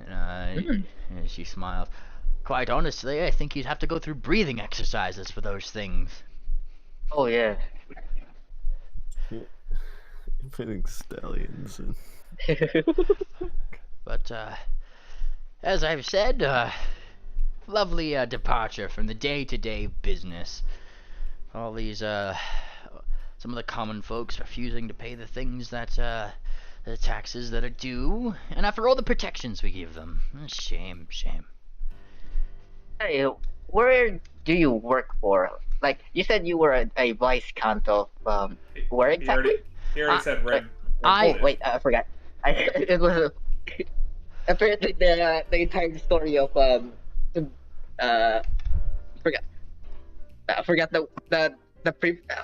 And she smiles. Quite honestly, I think you'd have to go through breathing exercises for those things. Oh yeah. Putting stallions in. But, as I've said, lovely departure from the day-to-day business. All these, some of the common folks refusing to pay the things that, the taxes that are due, and after all the protections we give them. Shame. Hey, where do you work for? Like, you said you were a vice count of, where exactly? He already said red. I- Oh, wait, I forgot. It was apparently the entire story of, forgot. I forgot the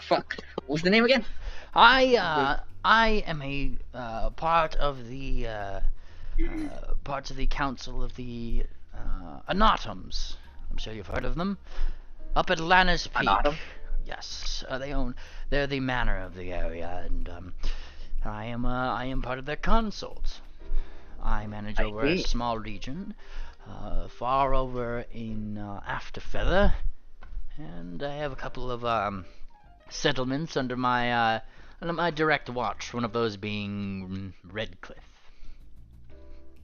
fuck. What was the name again? I am a part of the parts of the Council of the Anatoms. I'm sure you've heard of them. Up at Lannis Peak. Anatom? Yes, they're the manor of the area, and I am part of their consult. I manage over a small region, far over in Afterfeather, and I have a couple of settlements under my direct watch. One of those being Redcliffe.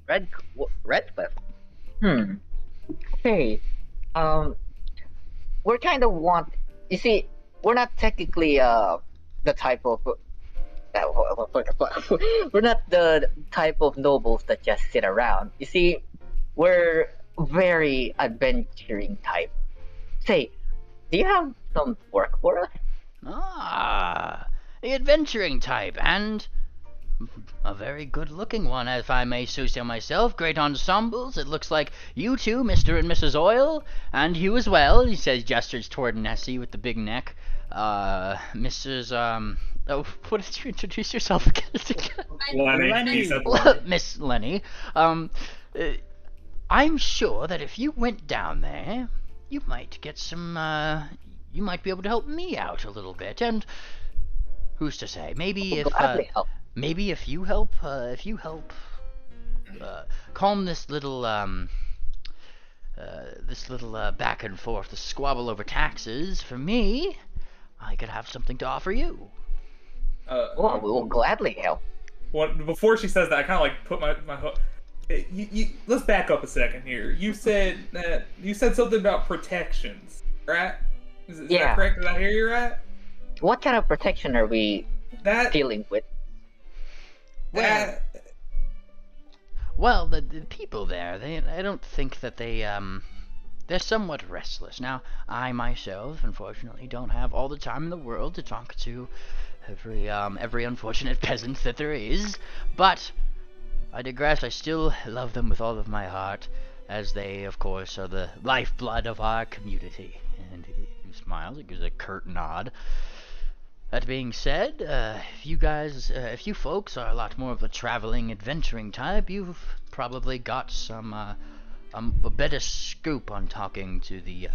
Redcliffe. Hey, we're kind of you see, we're not technically the type of we're not the type of nobles that just sit around. You see, we're very adventuring type. Say, do you have some work for us? Ah, the adventuring type, and a very good-looking one, if I may so say myself. Great ensembles. It looks like you two, Mr. and Mrs. Oil, and you as well. He says, gestures toward Nessie with the big neck. Mrs. Oh, what did you introduce yourself again? Lenny. He said Miss Lenny. I'm sure that if you went down there, you might get some. You might be able to help me out a little bit, and who's to say? Maybe if you help, calm this little back and forth, the squabble over taxes. For me, I could have something to offer you. Well, we will gladly help. Well, before she says that, I kind of like put my hook. Let's back up a second here. You said something about protections, right? Is that correct? Did I hear you right? What kind of protection are we dealing with? Well, the people there, I don't think that they're somewhat restless. Now, I myself, unfortunately, don't have all the time in the world to talk to every unfortunate peasant that there is, but I digress. I still love them with all of my heart, as they, of course, are the lifeblood of our community. And he smiles, he gives a curt nod. That being said, if you folks are a lot more of a traveling, adventuring type, you've probably got some a better scoop on talking to the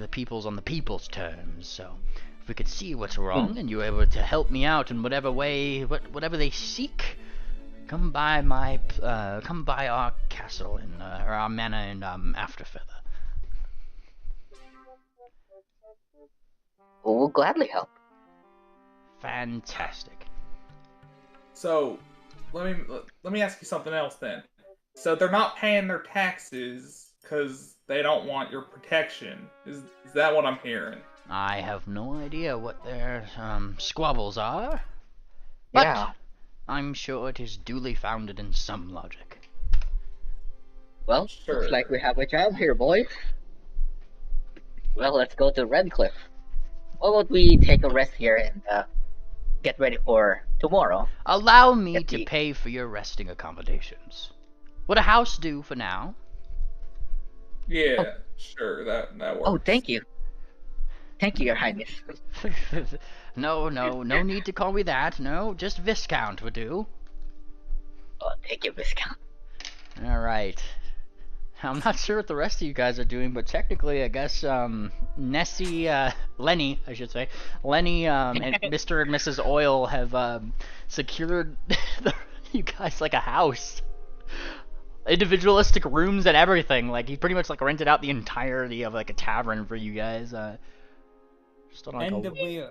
peoples on the people's terms. So, if we could see what's wrong and you're able to help me out in whatever way, whatever they seek, come by our castle or our manor in Afterfeather. We'll gladly help. Fantastic. So, let me ask you something else then. So they're not paying their taxes because they don't want your protection. Is that what I'm hearing? I have no idea what their squabbles are, but I'm sure it is duly founded in some logic. Well, looks like we have a job here, boys. Well, let's go to Redcliffe. Why don't we take a rest here and get ready for tomorrow? Allow me to pay for your resting accommodations. Would a house do for now? Yeah, sure, that works. Oh, thank you. Thank you, Your Highness. No need to call me that. No, just Viscount would do. Oh, thank you, Viscount. Alright. I'm not sure what the rest of you guys are doing, but technically, I guess, Lenny, I should say, Lenny, and Mr. and Mrs. Oil have, secured you guys like a house. individualistic rooms and everything. Like he pretty much like rented out the entirety of like a tavern for you guys. Just on, like, And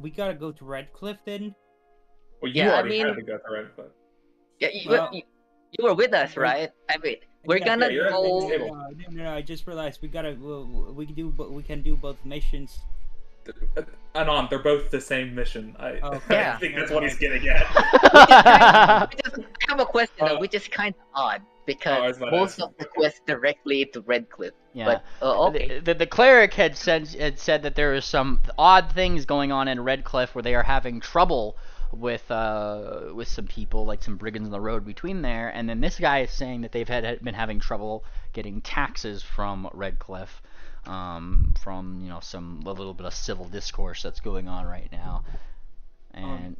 we gotta go to Redcliffe then. Well, you already had to go to Red Cliff. Yeah, Well, you were with us, right? I mean, we're Yeah, gonna you're at the go. table. No, I just realized we gotta. We can do both missions. Anon, they're both the same mission. I Yeah. think that's what he's getting at. I have a question, though, which is kind of odd because Oh, most of the quests directly to Redcliffe. Yeah. But okay. The cleric had said that there is some odd things going on in Redcliffe where they are having trouble with some people, like some brigands on the road between there, and then this guy is saying that they've been having trouble getting taxes from Redcliffe, from a little bit of civil discourse that's going on right now, and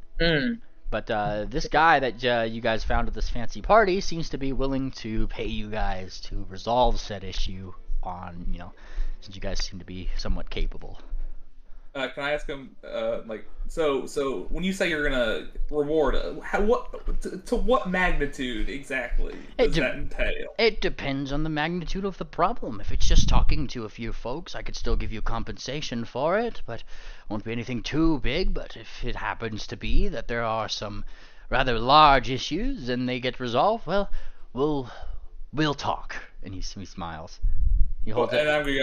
but this guy that you guys found at this fancy party seems to be willing to pay you guys to resolve said issue on since you guys seem to be somewhat capable. Can I ask him, so when you say you're gonna reward, to what magnitude exactly does that entail? It depends on the magnitude of the problem. If it's just talking to a few folks, I could still give you compensation for it, but it won't be anything too big. But if it happens to be that there are some rather large issues and they get resolved, well, we'll talk. And he smiles. He holds it. And I'm gonna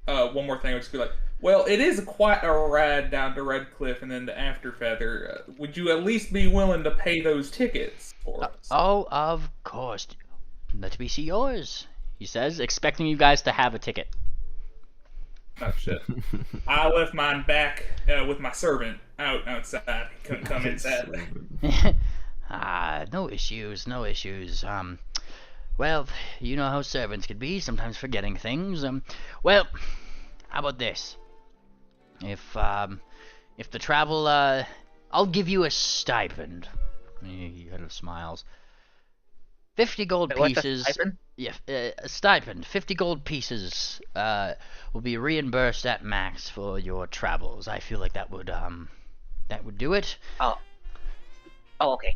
go, one more thing. I'll just be like, well, it is quite a ride down to Redcliffe and then to Afterfeather. Would you at least be willing to pay those tickets for us? Oh, of course. Let me see yours, he says, expecting you guys to have a ticket. Oh, shit. I left mine back with my servant outside. He couldn't come inside. No issues. Well, you know how servants can be, sometimes forgetting things. Well, how about this? If the travel, I'll give you a stipend. He kind of smiles. 50 gold pieces. What's a stipend? Yeah, a stipend. 50 gold pieces will be reimbursed at max for your travels. I feel like that would do it. Oh, okay.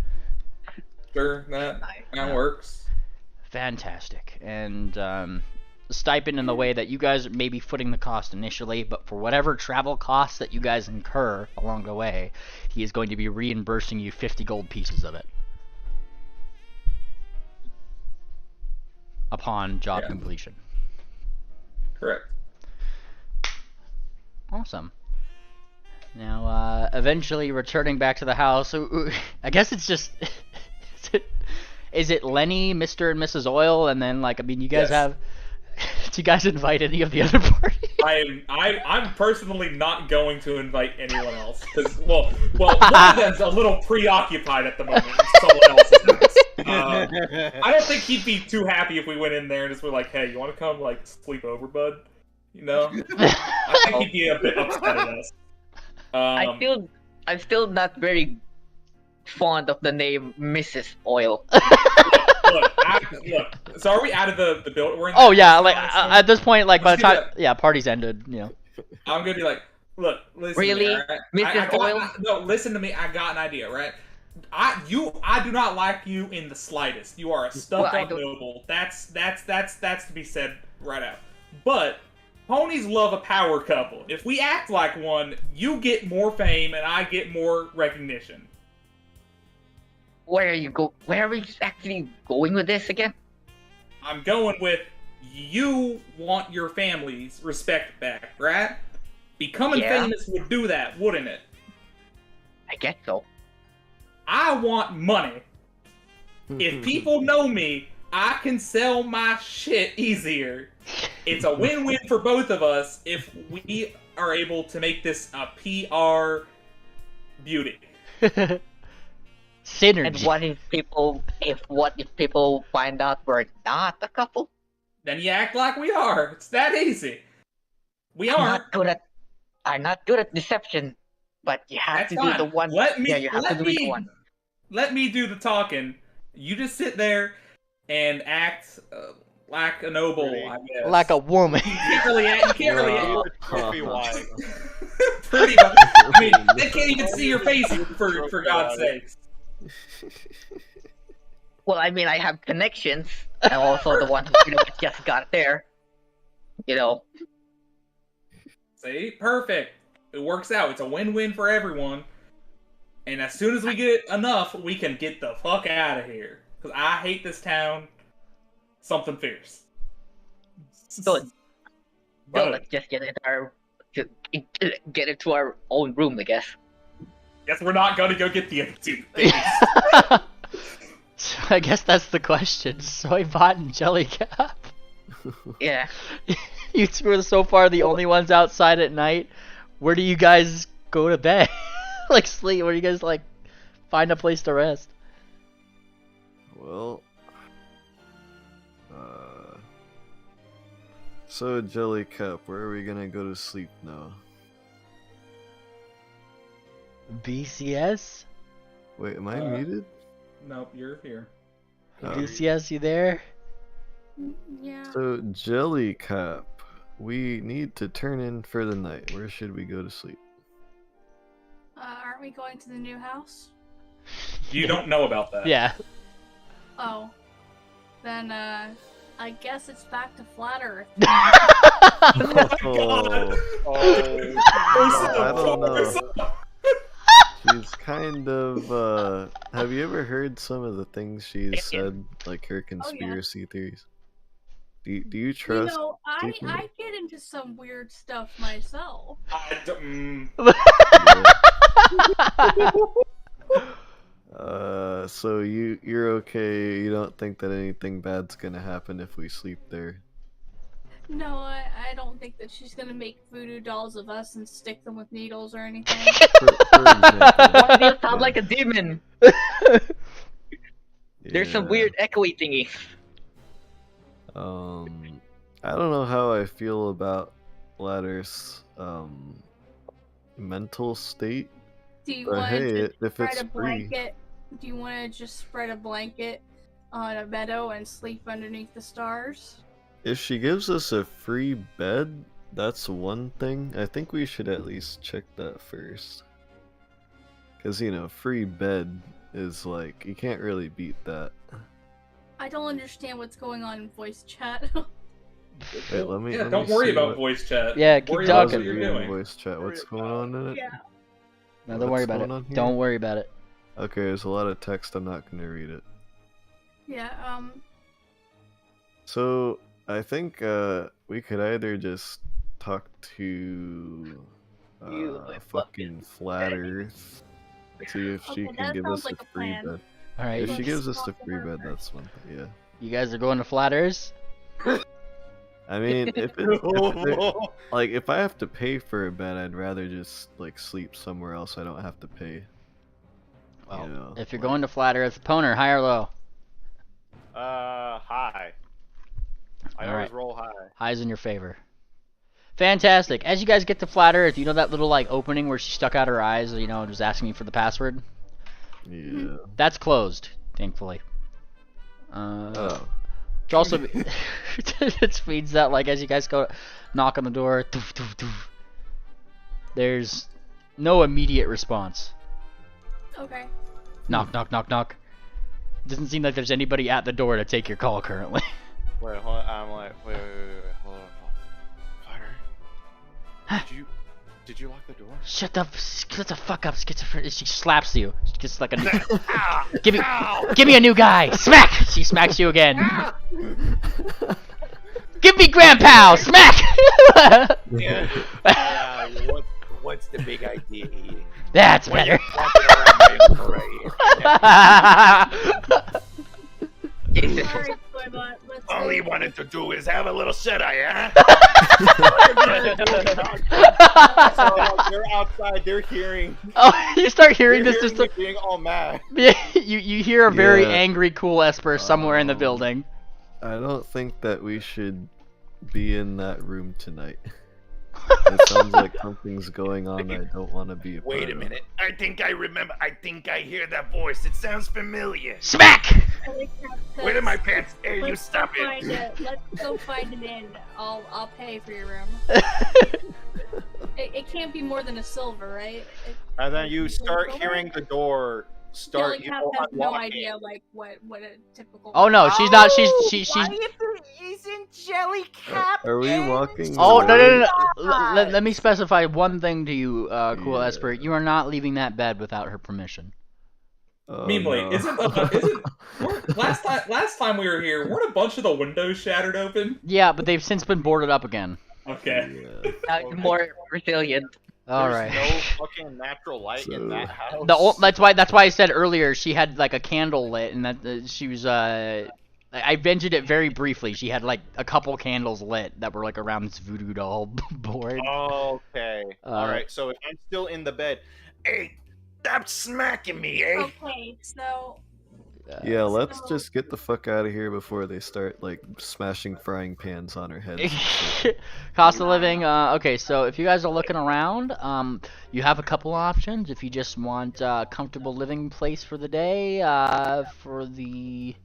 Sure, that works. Fantastic. And stipend in the way that you guys may be footing the cost initially, but for whatever travel costs that you guys incur along the way, he is going to be reimbursing you 50 gold pieces of it upon job completion. Correct. Awesome. Now, eventually returning back to the house, I guess it's just... Is it Lenny, Mr. and Mrs. Oil, and then, you guys have... Do you guys invite any of the other parties? I'm personally not going to invite anyone else because well, one of them's a little preoccupied at the moment with someone else's house. I don't think he'd be too happy if we went in there and just were like, "Hey, you want to come sleep over, bud?" I think he'd be a bit upset at us. I'm still not very fond of the name Mrs. Oil. Look. So are we out of the build? We're in at this point, by the time party's ended, I'm gonna be like, look, listen. Really, to me, right? Mrs. Oil? No, listen to me. I got an idea, right? I do not like you in the slightest. You are a stuck-up noble. That's to be said right out. But ponies love a power couple. If we act like one, you get more fame and I get more recognition. Where are we actually going with this again? I'm going with you want your family's respect back, right? Becoming famous would do that, wouldn't it? I guess so. I want money. If people know me, I can sell my shit easier. It's a win-win for both of us if we are able to make this a PR beauty. Synergy. And what if people find out we're not a couple? Then you act like we are. It's that easy. We aren't. I'm not good at deception, but you have to do the one. You have to do the one. Let me do the talking. You just sit there and act like a noble, I guess. Like a woman. You can't really act. Pretty much. Pretty much. I mean, they can't even see your face for God's sakes. Well, I mean, I have connections. I'm also the one who pretty much just got there. You know. See? Perfect. It works out. It's a win-win for everyone. And as soon as we get enough, we can get the fuck out of here. Because I hate this town. Something fierce. Good. Well, let's just get into our own room, I guess. Guess we're not gonna go get the other two things. So I guess that's the question. Soybot and Jellycap. Yeah. You two are so far the only ones outside at night. Where do you guys go to bed? Like sleep? Where do you guys like find a place to rest? Well, so Jellycap, where are we gonna go to sleep now? BCS? Wait, am I muted? Nope, you're here. BCS, you there? Yeah. So Jellycap, we need to turn in for the night. Where should we go to sleep? Aren't we going to the new house? You don't know about that. Yeah. Oh. Then, I guess it's back to Flat Earth. I don't know. She's kind of, have you ever heard some of the things she's said, like her conspiracy theories? Do you trust? You know, I get into some weird stuff myself. So you're okay, you don't think that anything bad's gonna happen if we sleep there? No, I don't think that she's gonna make voodoo dolls of us and stick them with needles or anything. For example. Why do you sound like a demon? There's some weird echoey thingy. I don't know how I feel about Ladder's mental state. Do you But want hey, to if spread it's a blanket? Do you want to just spread a blanket on a meadow and sleep underneath the stars? If she gives us a free bed, that's one thing. I think we should at least check that first. Because, you know, free bed is like, you can't really beat that. I don't understand what's going on in voice chat. Wait, let me don't worry see about what- voice chat. Yeah, keep Worry about talking. what you're Reading doing. voice chat. What's going on in it? Yeah. No, don't worry What's about going on it. here? Don't worry about it. Okay, there's a lot of text. I'm not gonna read it. Yeah, So I think we could either just talk to fucking Flat Earth, see if she Okay, can that give sounds us like a a free plan. bed. Alright, If she Let's gives us talk the to free her bed, that's one thing. Yeah. you guys are going to Flat Earth? I mean, if I have to pay for a bed, I'd rather just like sleep somewhere else. I don't have to pay. Well, You know, if you're like- going to Flat Earth, Poner, high or low? High. I All always right. roll high. High's in your favor. Fantastic. As you guys get to Flat Earth, you know that little like opening where she stuck out her eyes, you know, and was asking me for the password? Yeah. That's closed, thankfully. Oh. It's also it means that like as you guys go knock on the door, doof, doof, doof, there's no immediate response. okay. Knock, knock, knock, knock. Doesn't seem like there's anybody at the door to take your call currently. Wait, hold on. I'm like, wait, hold on. Fire. Did you lock the door? Shut the fuck up, schizophrenic. She slaps you. She gets like a new... give me a new guy. Smack. She smacks you again. Give me grandpa. Smack. Yeah. What's the big idea here? That's better. Jesus. Alright, Toybot, let's All go. he wanted to do is have a little shut-eye, huh? So they're outside, they're hearing. Oh, you start hearing They're this hearing just. me being all mad. You hear a very Yeah. angry, cool Esper somewhere in the building. I don't think that we should be in that room tonight. It sounds like something's going on I don't want to be a part Wait a of. minute. I think I remember. I think I hear that voice. It sounds familiar. Smack. Where did my pants? Hey, you Let's stop go find it. Let's go find an inn. I'll pay for your room. It can't be more than a silver, right? And then you start hearing the door start. Jellycat has no idea like what a typical. Oh no, she's not. She's Why isn't Jellycat? Are we in? walking? Oh no no no! away? no. Let me specify one thing to you, Cool Yeah. Esper. You are not leaving that bed without her permission. Oh, Meanwhile, no. last time we were here, weren't a bunch of the windows shattered open? Yeah, but they've since been boarded up again. Okay. Yeah. More resilient. All There's right. no fucking natural light in that house. That's why I said earlier she had like a candle lit, and that she was I mentioned it very briefly. She had like a couple candles lit that were like around this voodoo doll board. Okay. All right. So if I'm still in the bed, hey, stop smacking me, eh? Okay, so Yeah, let's So- just get the fuck out of here before they start like smashing frying pans on our heads. and shit. Cost of living. Okay, so if you guys are looking around, you have a couple options. If you just want comfortable living place for the day, for the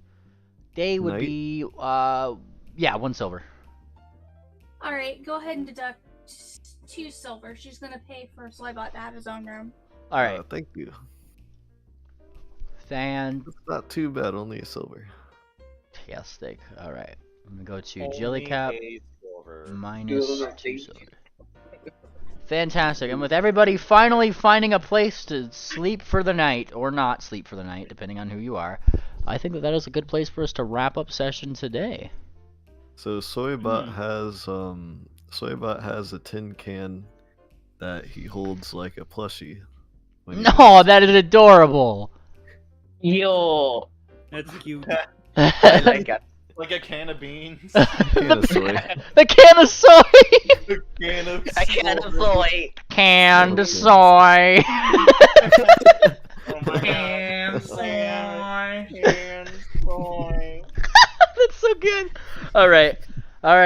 day would Night? be 1 silver. all right, go ahead and deduct 2 silver. She's gonna pay for Slybot to have his own room. All right, Thank you. fantastic. It's not too bad, only a silver. All right, I'm gonna go to Only Jellycat a silver. minus 2 silver. Fantastic, and with everybody finally finding a place to sleep for the night, or not sleep for the night, depending on who you are, I think that is a good place for us to wrap up session today. So Soybot has a tin can that he holds like a plushie. when he No, that is adorable. Yo, That's cute. I like it. Like a can of beans. can of soy. The can of soy. A can of I can't soy. Canned Okay. soy. Oh my And God. Can soy. That's so good. All right.